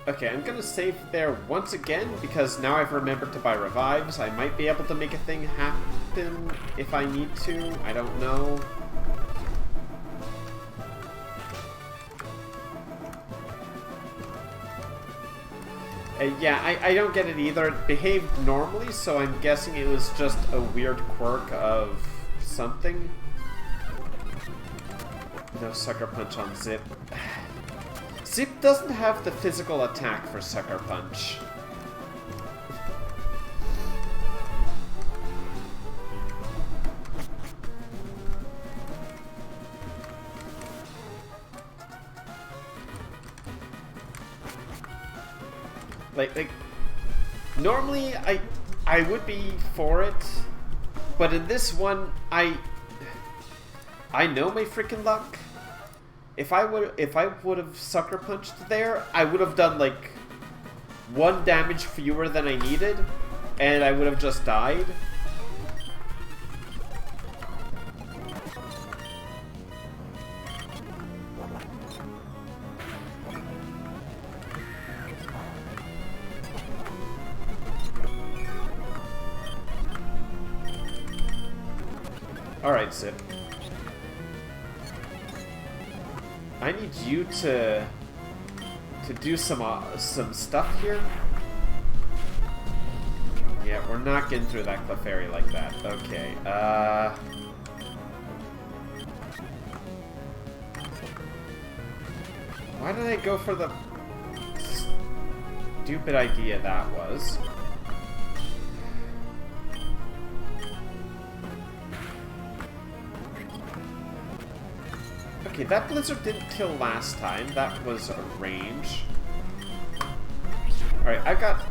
Okay, I'm gonna save there once again, because now I've remembered to buy revives. I might be able to make a thing happen if I need to. I don't know. Yeah, I don't get it either. It behaved normally, so I'm guessing it was just a weird quirk of something. No Sucker Punch on Zip. Zip doesn't have the physical attack for Sucker Punch. Like, normally I would be for it, but in this one, I know my freaking luck. If I would have Sucker Punched there, I would have done like 1 damage fewer than I needed, and I would have just died. Alright, Zip. I need you to do some stuff here. Yeah, we're not getting through that Clefairy like that. Okay, why did I go for the stupid idea that was? Okay, that blizzard didn't kill last time. That was a range. Alright, I've got...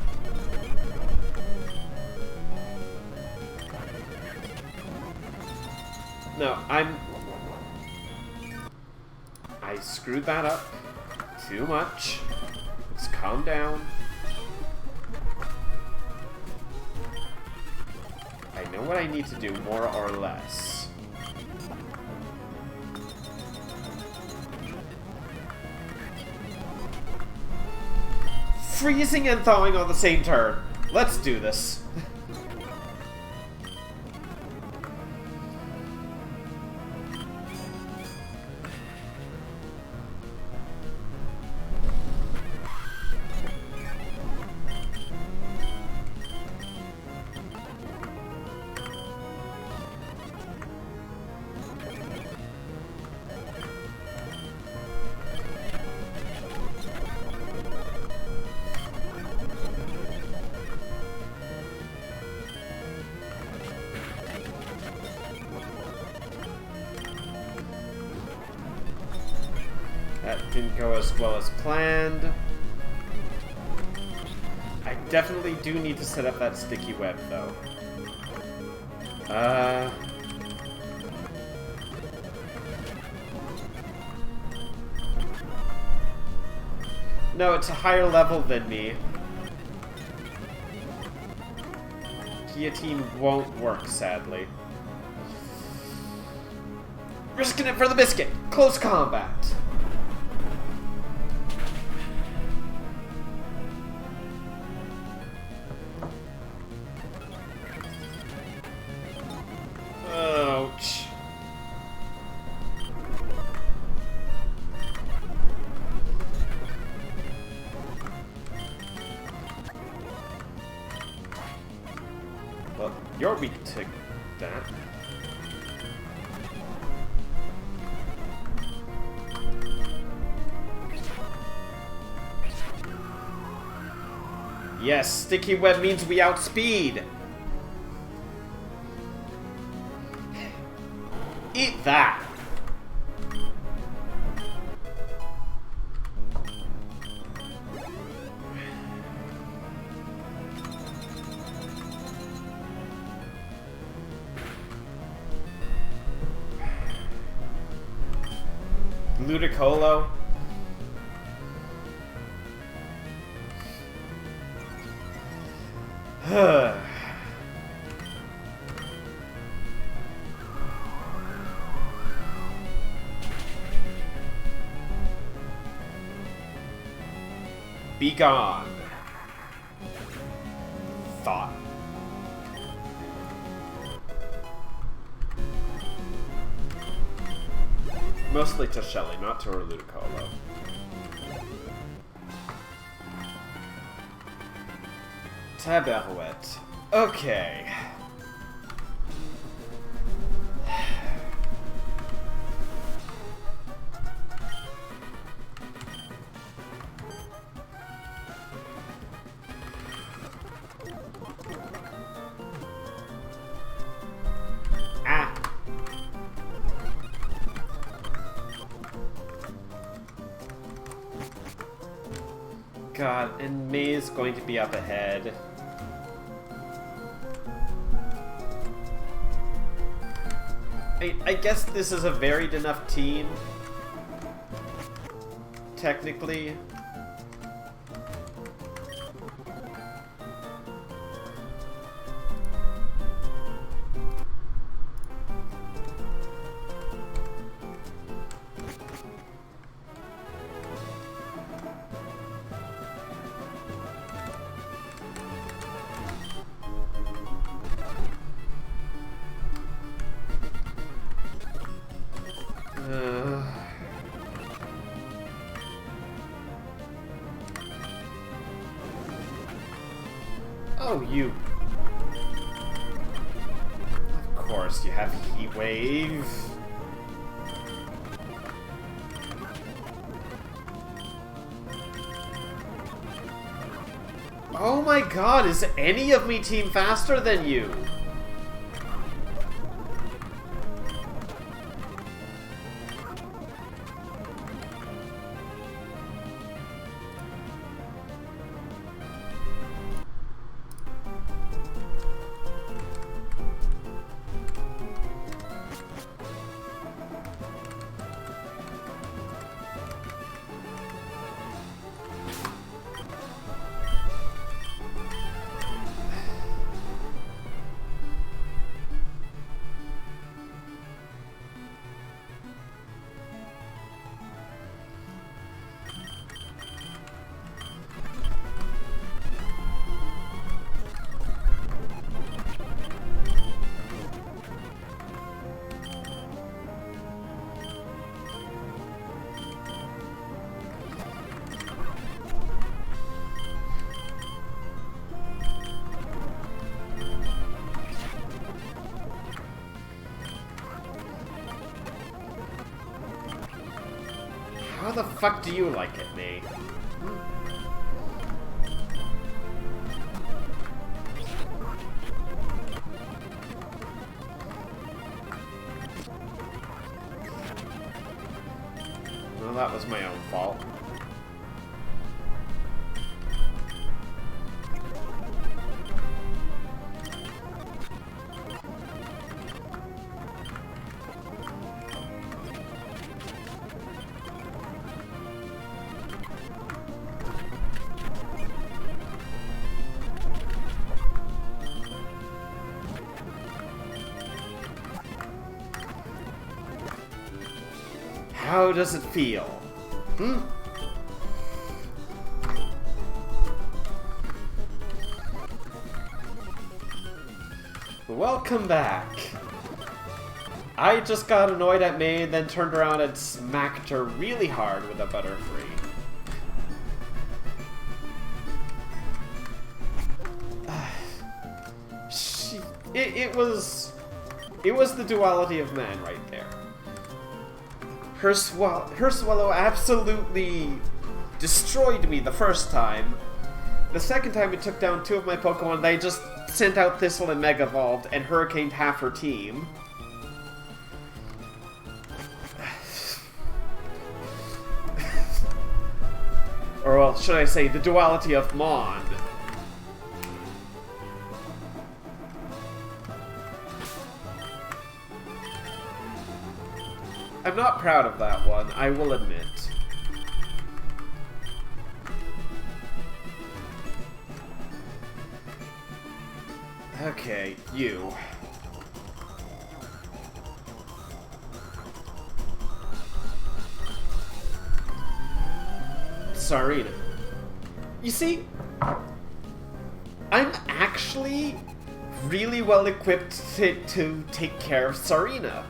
No, I screwed that up too much. Let's calm down. I know what I need to do, more or less. Freezing and thawing on the same turn. Let's do this. That didn't go as well as planned. I definitely do need to set up that sticky web, though. No, it's a higher level than me. Guillotine won't work, sadly. Risking it for the biscuit! Close combat! Ouch. You're weak to that. Yes, sticky web means we outspeed. Eat that. Ludicolo. Be gone. Thought. Mostly to Shelly, not to her Ludicolo. Tabarouette. Okay. Ah. God, and May is going to be up ahead. I guess this is a varied enough team. Technically. Oh, you. Of course, you have Heat Wave. Oh my god, is any of me team faster than you? How the fuck do you like it, me? Well, that was my own fault. How does it feel? Hmm? Welcome back. I just got annoyed at May and then turned around and smacked her really hard with a Butterfree. She It was the duality of man right there. Her swallow absolutely destroyed me the first time. The second time it took down 2 of my Pokemon, they just sent out Thistle and Mega Evolved and Hurricaned half her team. Or, well, should I say, the duality of Mon. I'm not proud of that one, I will admit. Okay, you. Tsarina. You see, I'm actually really well equipped to take care of Tsarina.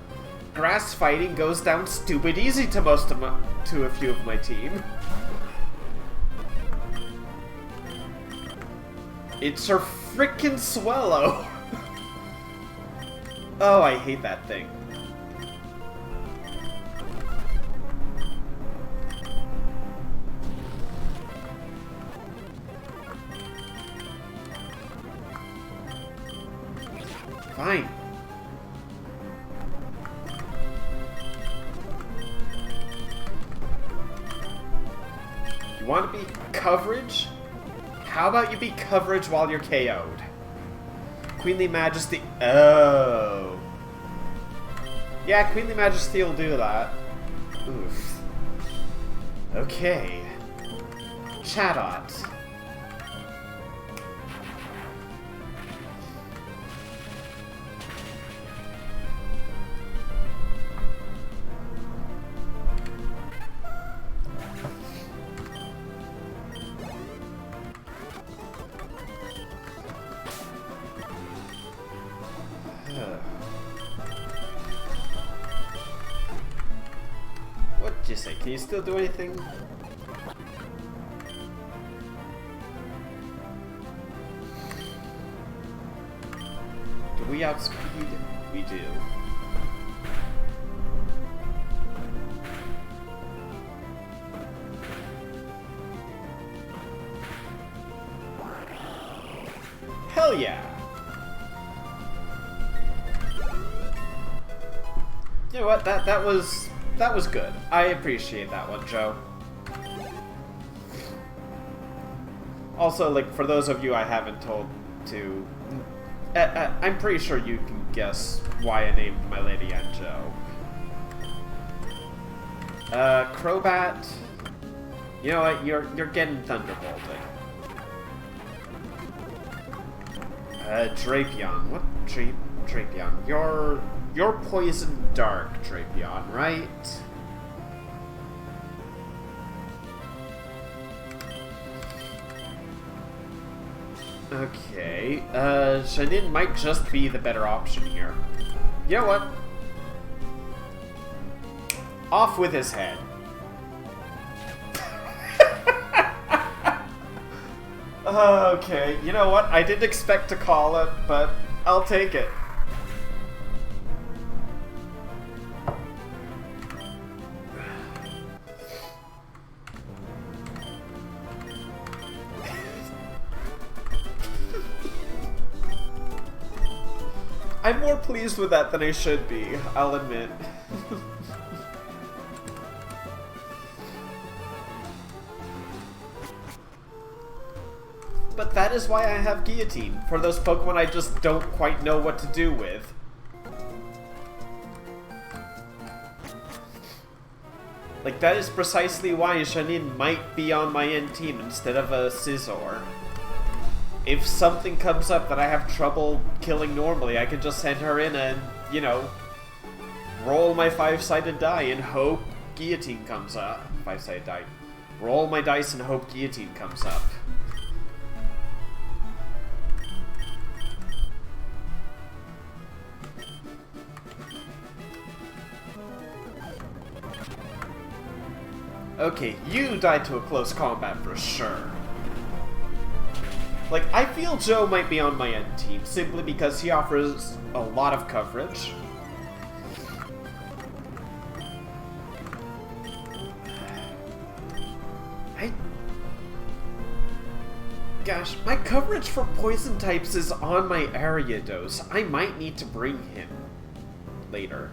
Grass fighting goes down stupid easy to to a few of my team. It's her frickin' Swallow! Oh, I hate that thing. Fine. You want to be coverage? How about you be coverage while you're KO'd? Queenly Majesty... Oh. Yeah, Queenly Majesty will do that. Oof. Okay. Chatot. What'd you say? Can you still do anything? Do we outspeed? We do. Hell yeah! You know what? That was good. I appreciate that one, Joe. Also, like, for those of you I haven't told to, I'm pretty sure you can guess why I named my lady Anjo. Crobat. You know what? You're getting Thunderbolted. Drapion. What? Drapion. You're Poison Dark, Drapion, right? Okay, Janin might just be the better option here. You know what? Off with his head. Okay, you know what? I didn't expect to call it, but I'll take it. I'm more pleased with that than I should be, I'll admit. But that is why I have Guillotine, for those Pokemon I just don't quite know what to do with. Like, that is precisely why Janin might be on my end team instead of a Scizor. If something comes up that I have trouble killing normally, I can just send her in and, you know, roll my 5-sided die and hope Guillotine comes up. 5-sided die. Roll my dice and hope Guillotine comes up. Okay, you died to a close combat for sure. Like, I feel Joe might be on my end team, simply because he offers a lot of coverage. Gosh, my coverage for poison types is on my Ariados. I might need to bring him later.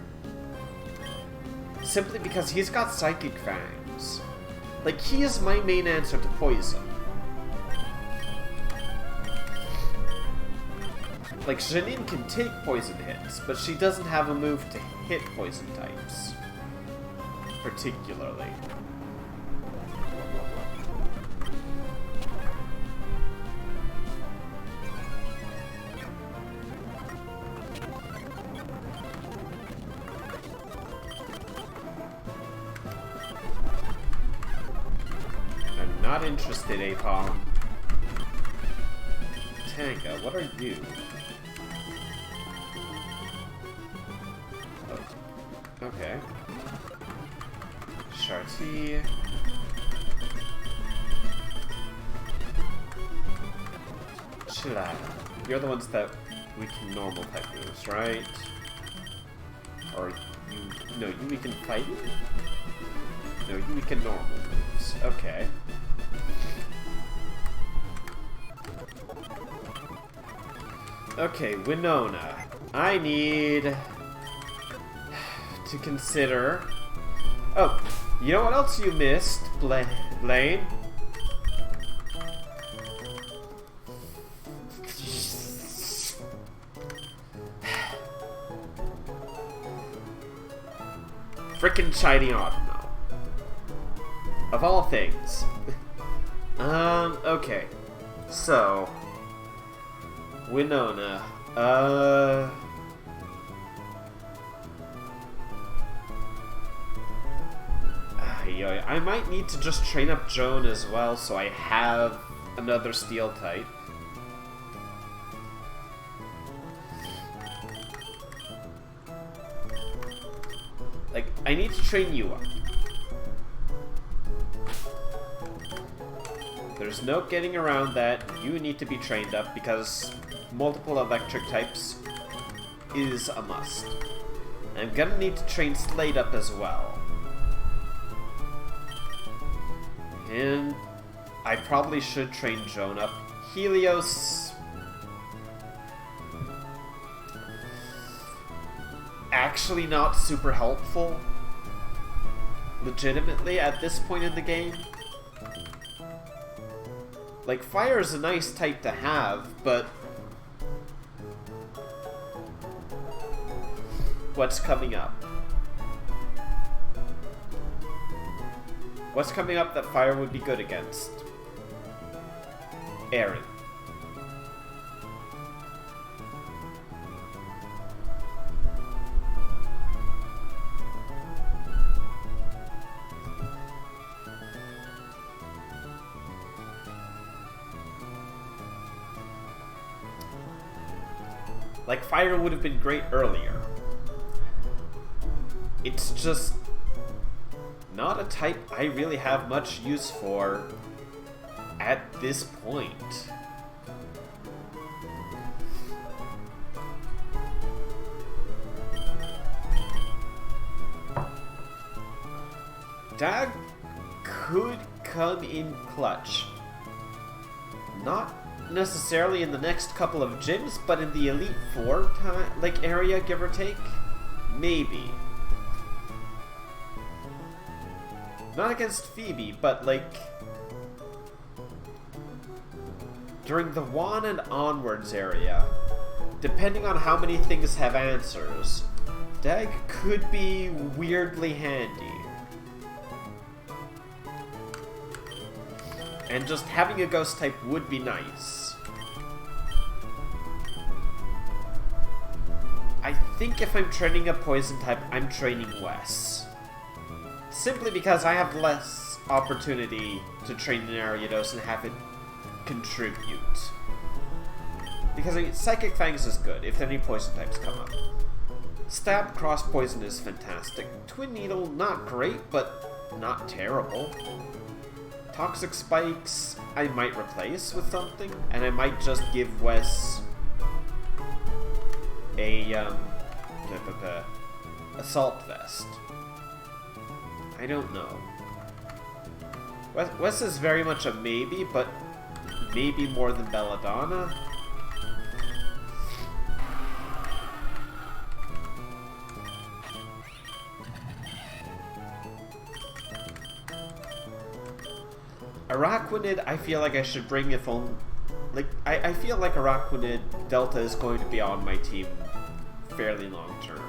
Simply because he's got Psychic Fangs. Like, he is my main answer to poison. Like, Janine can take poison hits, but she doesn't have a move to hit poison types. Particularly. I'm not interested, Apom. Tanga, what are you? Okay. Sharty. Chilla. You're the ones that we can normal type moves, right? Or you... No, you weaken fighting? No, you weaken normal moves. Okay. Okay, Winona. I need... to consider... Oh, you know what else you missed, Blaine? Frickin' Shiny Automo. Of all things. Okay. So... Winona. I might need to just train up Joan as well, so I have another steel type. Like, I need to train you up. There's no getting around that. You need to be trained up because multiple electric types is a must. I'm gonna need to train Slade up as well. And I probably should train Joan up. Helios... actually not super helpful. Legitimately, at this point in the game. Like, fire is a nice type to have, but... what's coming up? What's coming up that fire would be good against? Aaron. Like, fire would have been great earlier. It's just... not a type I really have much use for at this point. Dag could come in clutch. Not necessarily in the next couple of gyms, but in the Elite Four like area, give or take. Maybe. Not against Phoebe, but like... during the Juan and onwards area, depending on how many things have answers, Dag could be weirdly handy. And just having a ghost type would be nice. I think if I'm training a poison type, I'm training Wes. Simply because I have less opportunity to train an Ariados and have it contribute. Because I mean, Psychic Fangs is good if any poison types come up. Stab Cross Poison is fantastic. Twin Needle, not great, but not terrible. Toxic Spikes I might replace with something, and I might just give Wes a Assault Vest. I don't know. Wes is very much a maybe, but maybe more than Belladonna. Araquanid, I feel like I should bring if only... Like, I feel like Araquanid Delta is going to be on my team fairly long term.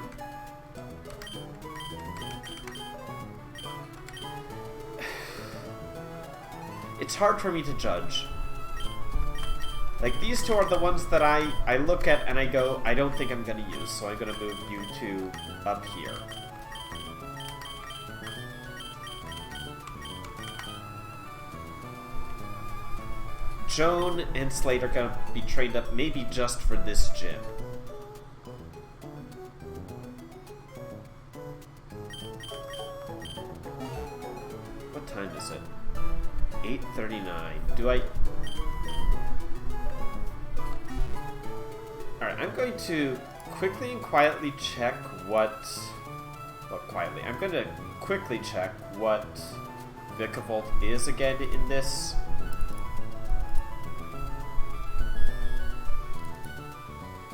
It's hard for me to judge. Like, these two are the ones that I look at and I go, I don't think I'm going to use, so I'm going to move you two up here. Joan and Slade are going to be trained up maybe just for this gym. What time is it? 8:39. Do I... Alright, I'm going to quickly and quietly check what... Well, quietly. I'm going to quickly check what Vikavolt is again in this.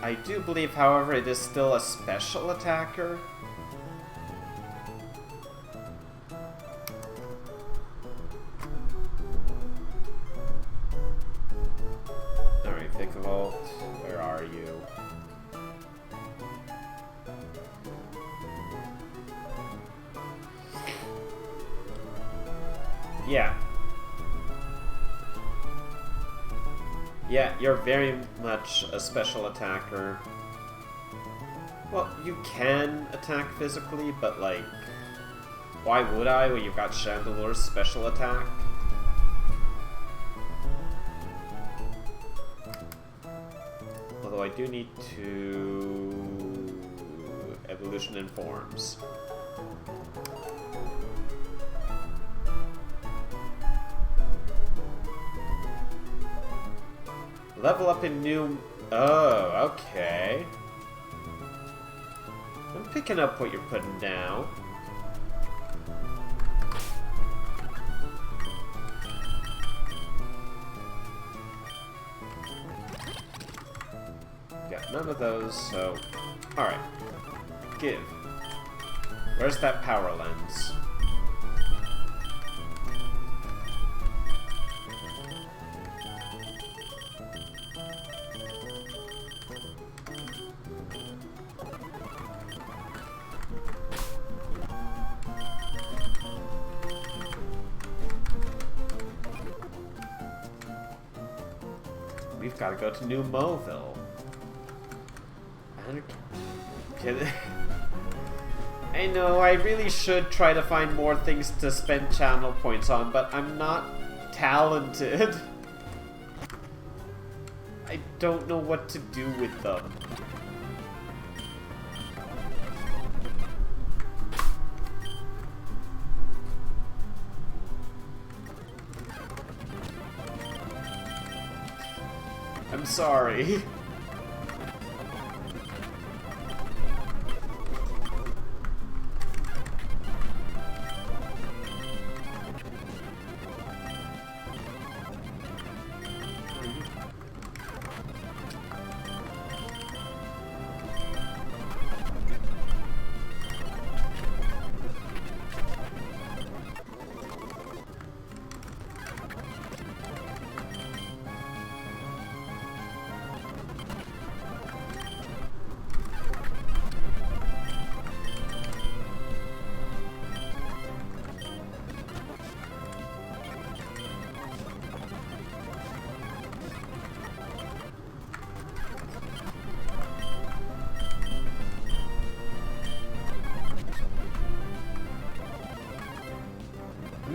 I do believe, however, it is still a special attacker. Alright, Vikavolt, where are you? Yeah. Yeah, you're very much a special attacker. Well, you can attack physically, but like, why would I when you've got Chandelure's special attack? Although I do need to... Evolution in forms. Level up in new... Oh, okay. I'm picking up what you're putting down. Got none of those, so... Alright. Give. Where's that power lens? We've got to go to New Moville. I know, I really should try to find more things to spend channel points on, but I'm not talented. I don't know what to do with them. I'm sorry.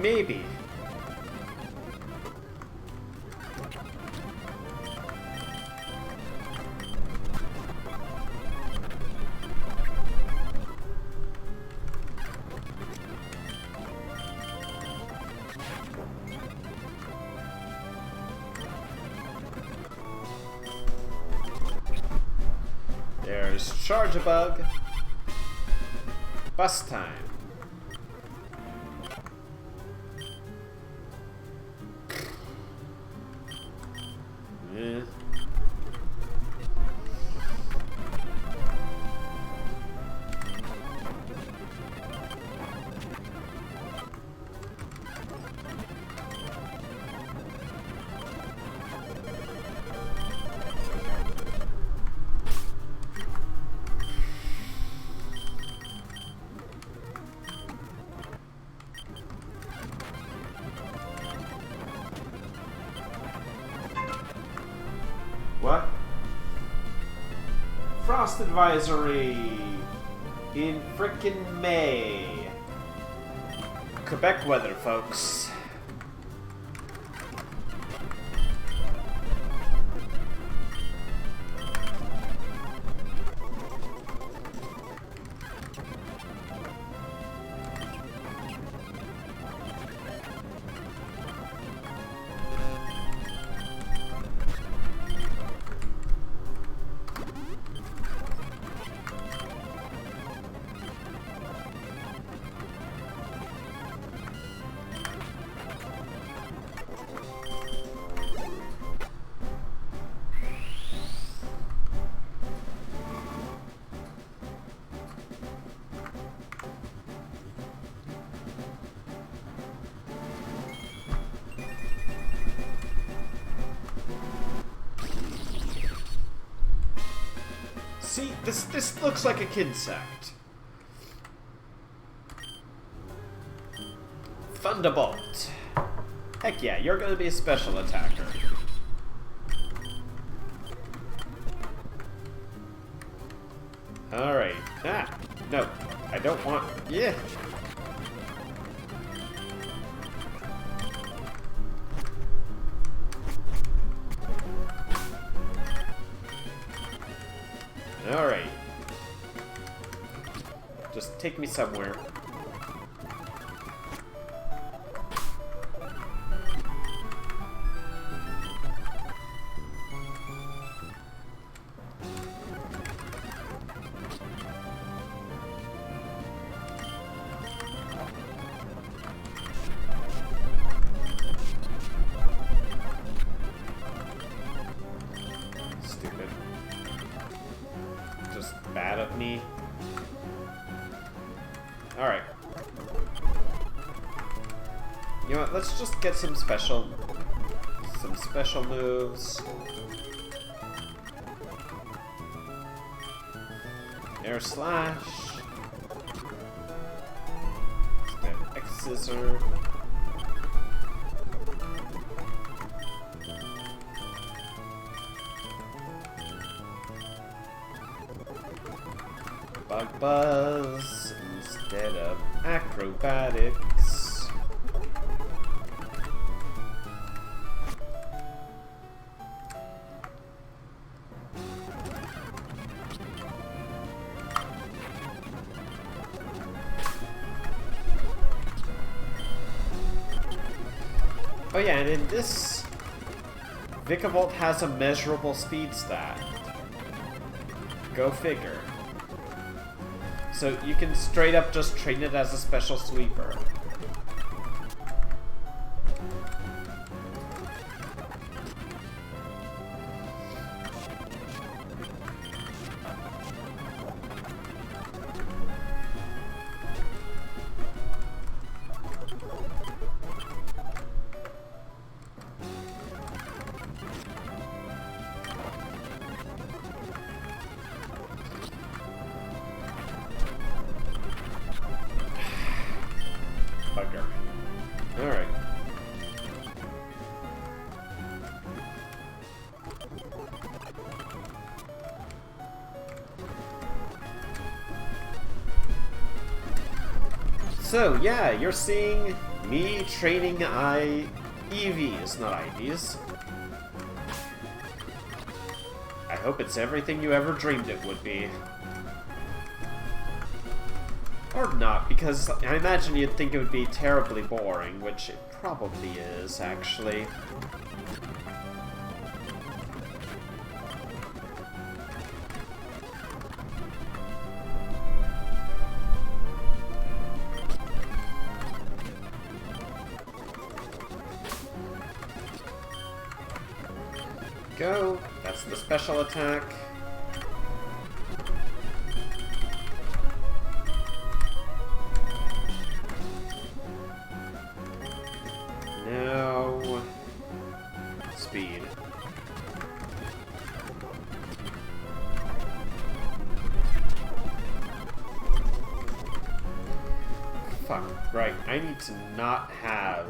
Maybe. Charge a bug. Bus time. Eh. What? Frost advisory in frickin' May. Quebec weather, folks. See, this looks like a kid sect. Thunderbolt. Heck yeah, you're gonna be a special attacker. Alright. Ah, no. I don't want... Yeah. Alright. Just take me somewhere. Stupid. Just bad of me. Alright. You know what, let's just get some special moves. Air slash. Step X scissor. Bug buzz instead of acrobatics. Oh yeah, and in this, Vikavolt has a measurable speed stat. Go figure. So you can straight up just train it as a special sweeper. Bugger. Alright. So, yeah, you're seeing me training EVs, not IVs. I hope it's everything you ever dreamed it would be. Or not, because I imagine you'd think it would be terribly boring, which it probably is, actually. go. That's the special attack. Now... speed. Fuck, right. I need to not have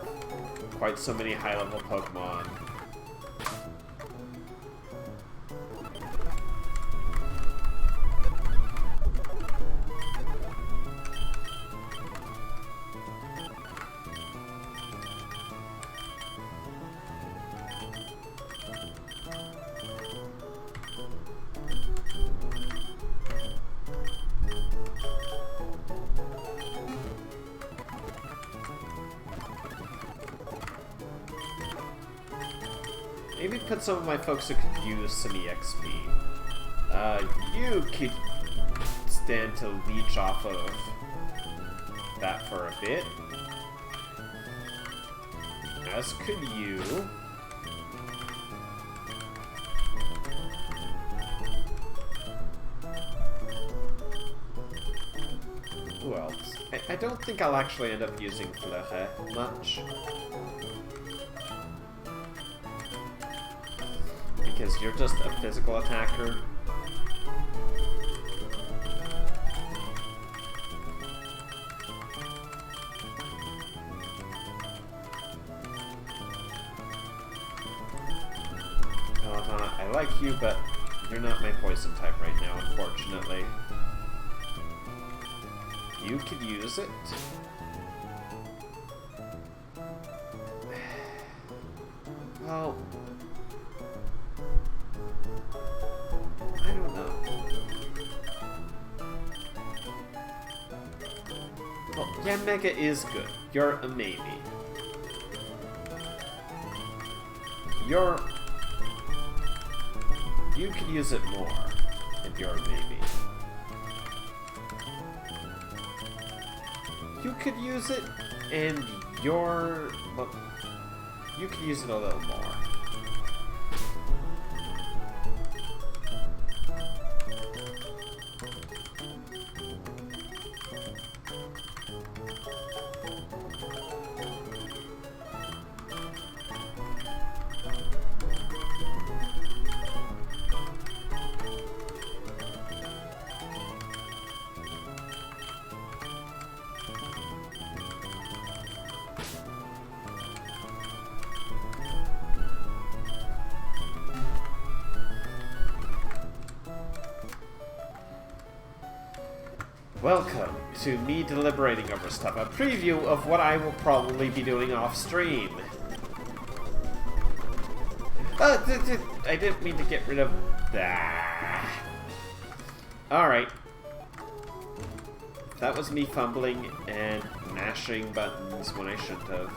quite so many high-level Pokemon. Maybe put some of my folks who could use some EXP. You could stand to leech off of that for a bit. As could you. Who else? I don't think I'll actually end up using heheh much. Because you're just a physical attacker. I like you, but you're not my poison type right now, unfortunately. You could use it. Well... I don't know. Well, yeah, Mega is good. You're a maybe. You could use it more if you're a maybe. You could use it, and well, you could use it a little more. Welcome to me deliberating over stuff, a preview of what I will probably be doing off stream. I didn't mean to get rid of that. Alright. That was me fumbling and mashing buttons when I shouldn't have.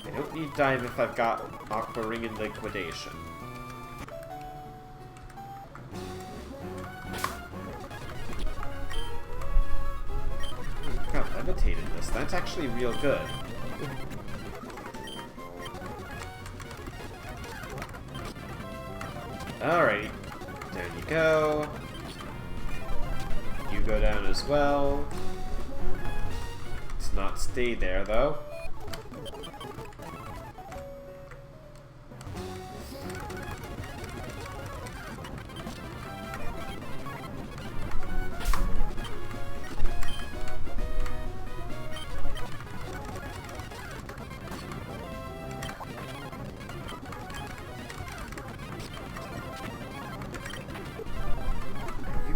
I don't need dive if I've got Aqua Ring and Liquidation. Levitated this. That's actually real good. Alright. There you go. You go down as well. Let's not stay there, though.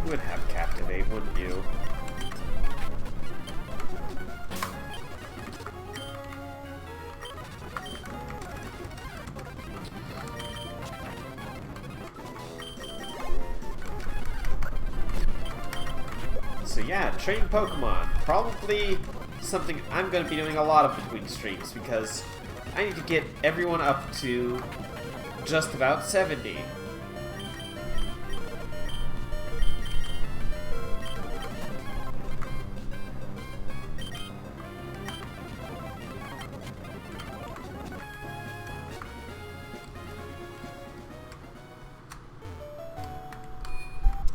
Would have Captivate, wouldn't you? So yeah, training Pokemon. Probably something I'm going to be doing a lot of between streams because I need to get everyone up to just about 70.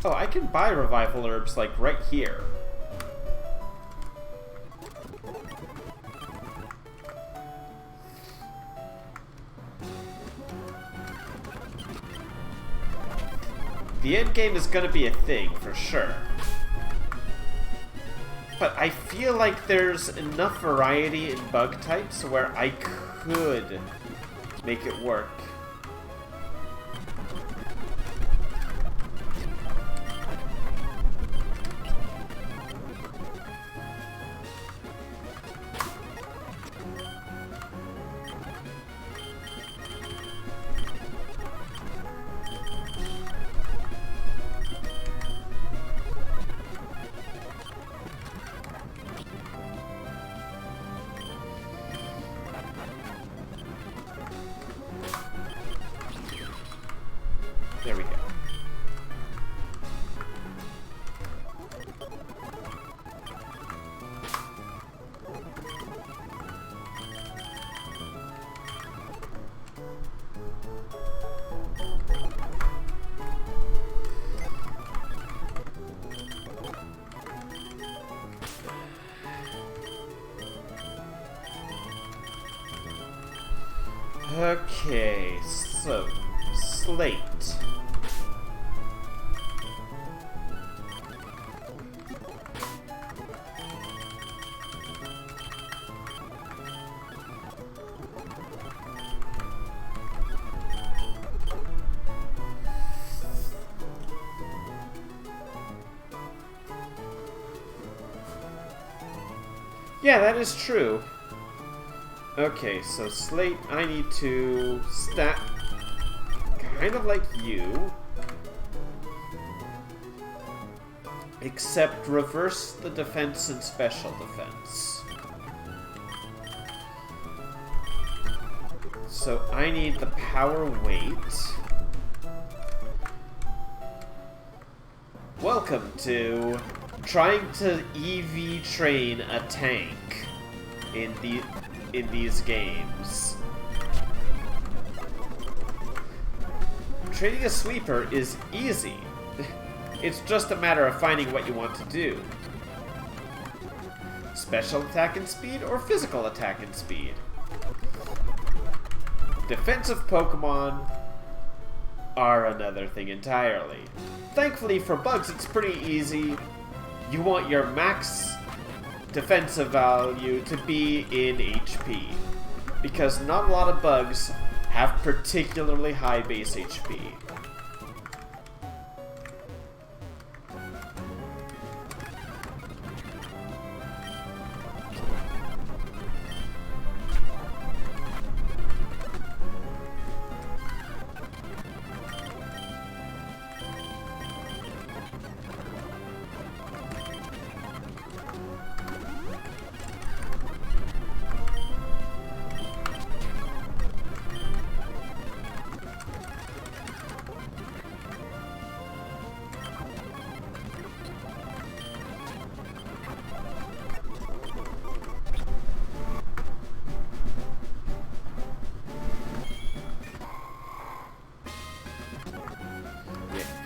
Oh, I can buy revival herbs, like, right here. The end game is gonna be a thing, for sure. But I feel like there's enough variety in bug types where I could make it work. There we go. Okay, so slate. Yeah, that is true. Okay, so slate, I need to stack kind of like you, except reverse the defense and special defense. So I need the power weight. Welcome to trying to EV train a tank in these games. Training a sweeper is easy. It's just a matter of finding what you want to do. Special attack and speed or physical attack and speed. Defensive Pokemon are another thing entirely. Thankfully for bugs, it's pretty easy. You want your max defensive value to be in HP, because not a lot of bugs have particularly high base HP.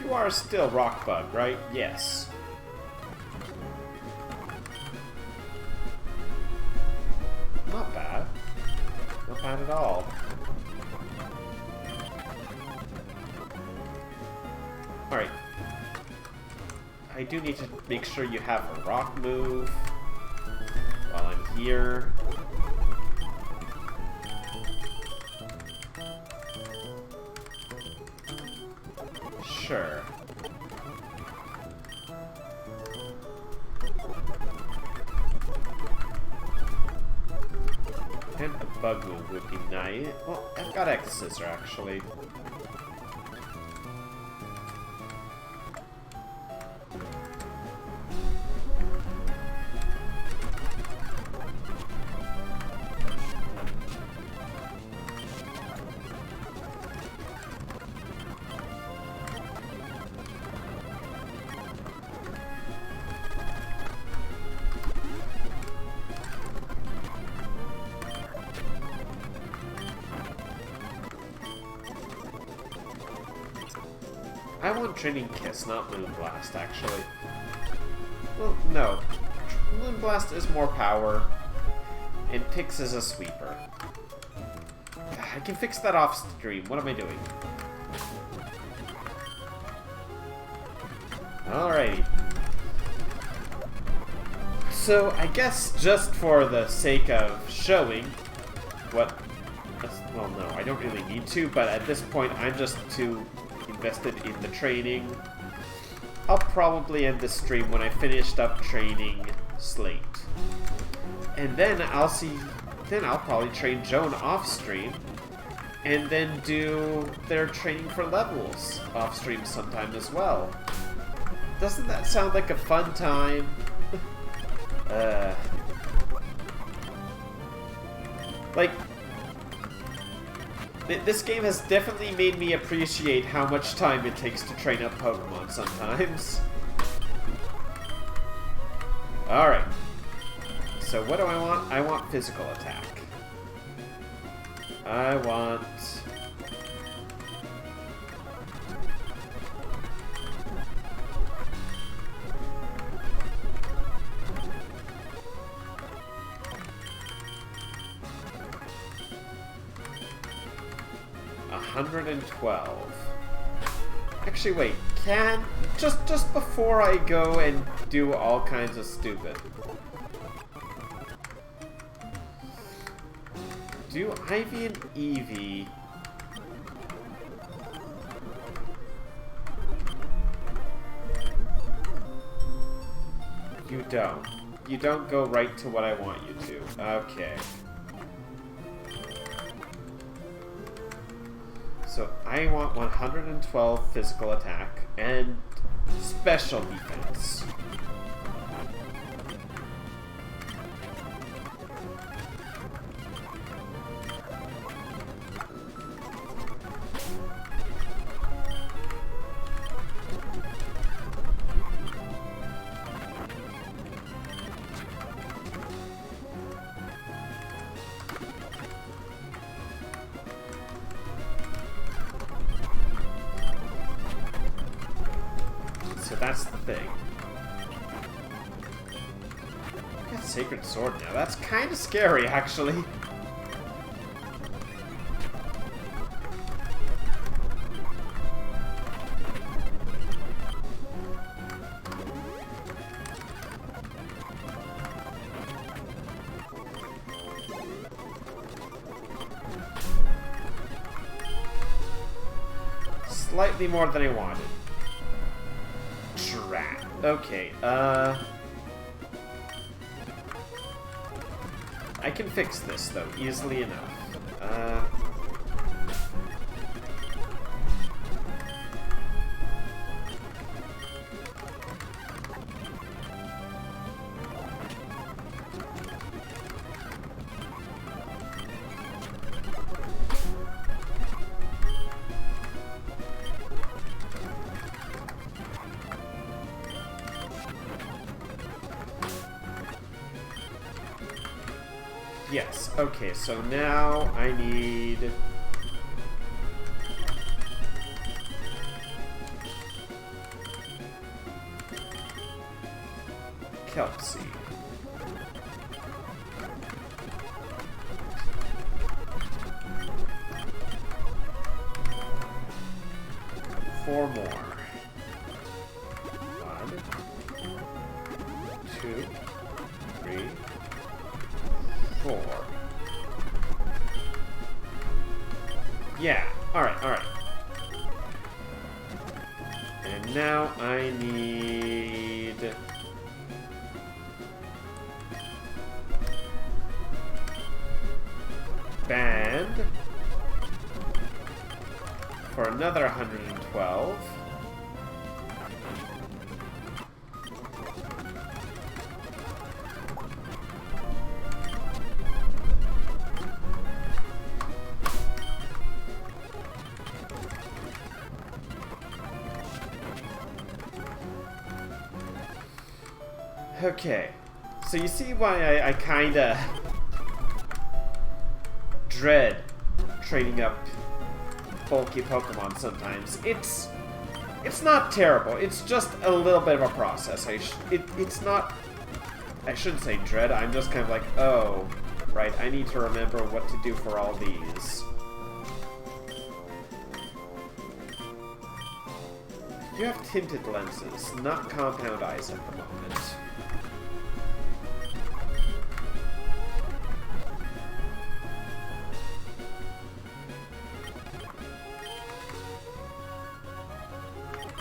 You are still Rock Bug, right? Yes. Not bad. Not bad at all. Alright. I do need to make sure you have a rock move while I'm here. Sure. And a bug move would be nice. Well, I've got X-Scissor, actually. I want Training Kiss, not Moonblast, actually. Well, no. Moonblast is more power, and Pix is a sweeper. I can fix that off stream. What am I doing? Alrighty. So, I guess just for the sake of showing what... Well, no, I don't really need to, but at this point, I'm just too invested in the training. I'll probably end the stream when I finished up training Slate. And then I'll probably train Joan off stream, and then do their training for levels off stream sometime as well. Doesn't that sound like a fun time? Like, this game has definitely made me appreciate how much time it takes to train up Pokemon sometimes. Alright. So what do I want? I want physical attack. I want... $112. Actually, wait. Just before I go and do all kinds of stupid. Do Ivy and Eevee... You don't. You don't go right to what I want you to. Okay. So I want 112 physical attack and special defense. That's the thing. I got Sacred Sword now. That's kind of scary, actually. Slightly more than I wanted. Okay, I can fix this, though, easily enough. Yes, okay, so now I need... Kelp Seed. Four more. 1, 2, 3, 4. Yeah, alright. And now I need... Band for another 112. Okay, so you see why I kinda dread training up bulky Pokemon sometimes. It's It's not terrible. It's just a little bit of a process. It's not... I shouldn't say dread. I'm just kind of like, oh, right, I need to remember what to do for all these. You have tinted lenses, not compound eyes at the moment.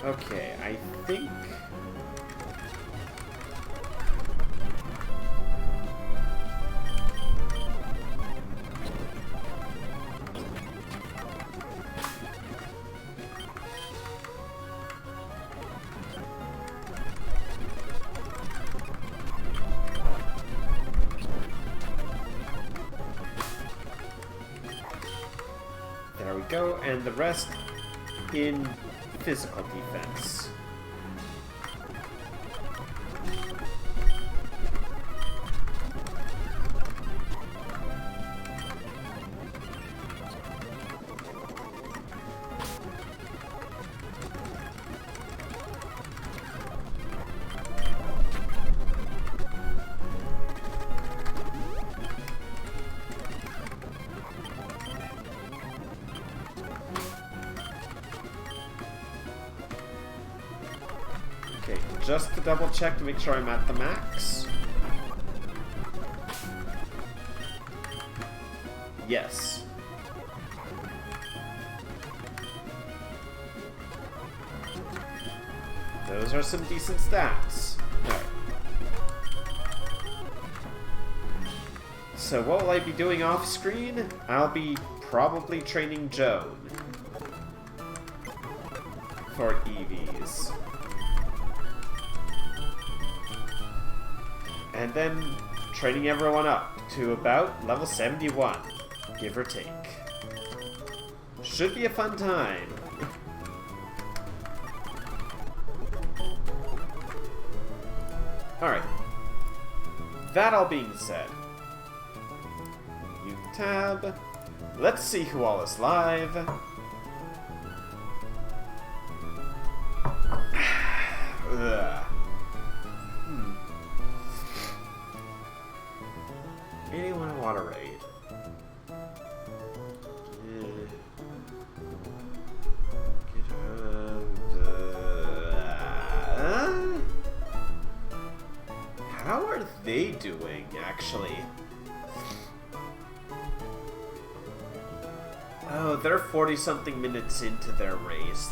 Okay, I think... There we go, and the rest in physical defense. Okay, just to double check to make sure I'm at the max. Yes. Those are some decent stats. Alright. So what will I be doing off screen? I'll be probably training Joan for EVs. And then training everyone up to about level 71, give or take. Should be a fun time. Alright. That all being said, new tab. Let's see who all is live. Ugh. Anyone I want to raid? How are they doing, actually? Oh, they're 40-something minutes into their race.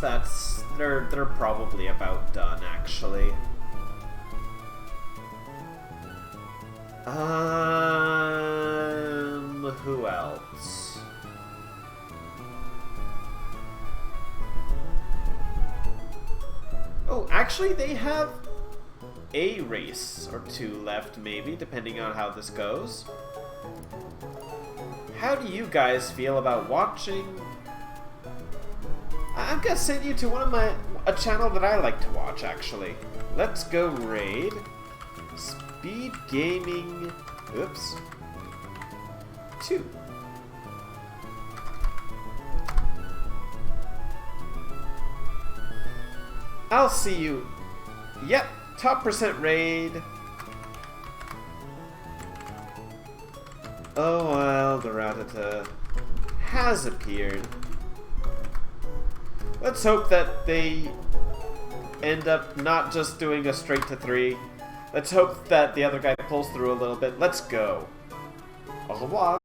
They're probably about done, actually. Who else? Oh, actually, they have a race or two left, maybe, depending on how this goes. How do you guys feel about watching? I'm gonna send you to a channel that I like to watch, actually. Let's go raid Speed Gaming. Oops. 2. I'll see you. Yep, top percent raid. Oh well, the Ratata has appeared. Let's hope that they end up not just doing a straight to 3. Let's hope that the other guy pulls through a little bit. Let's go. Au revoir.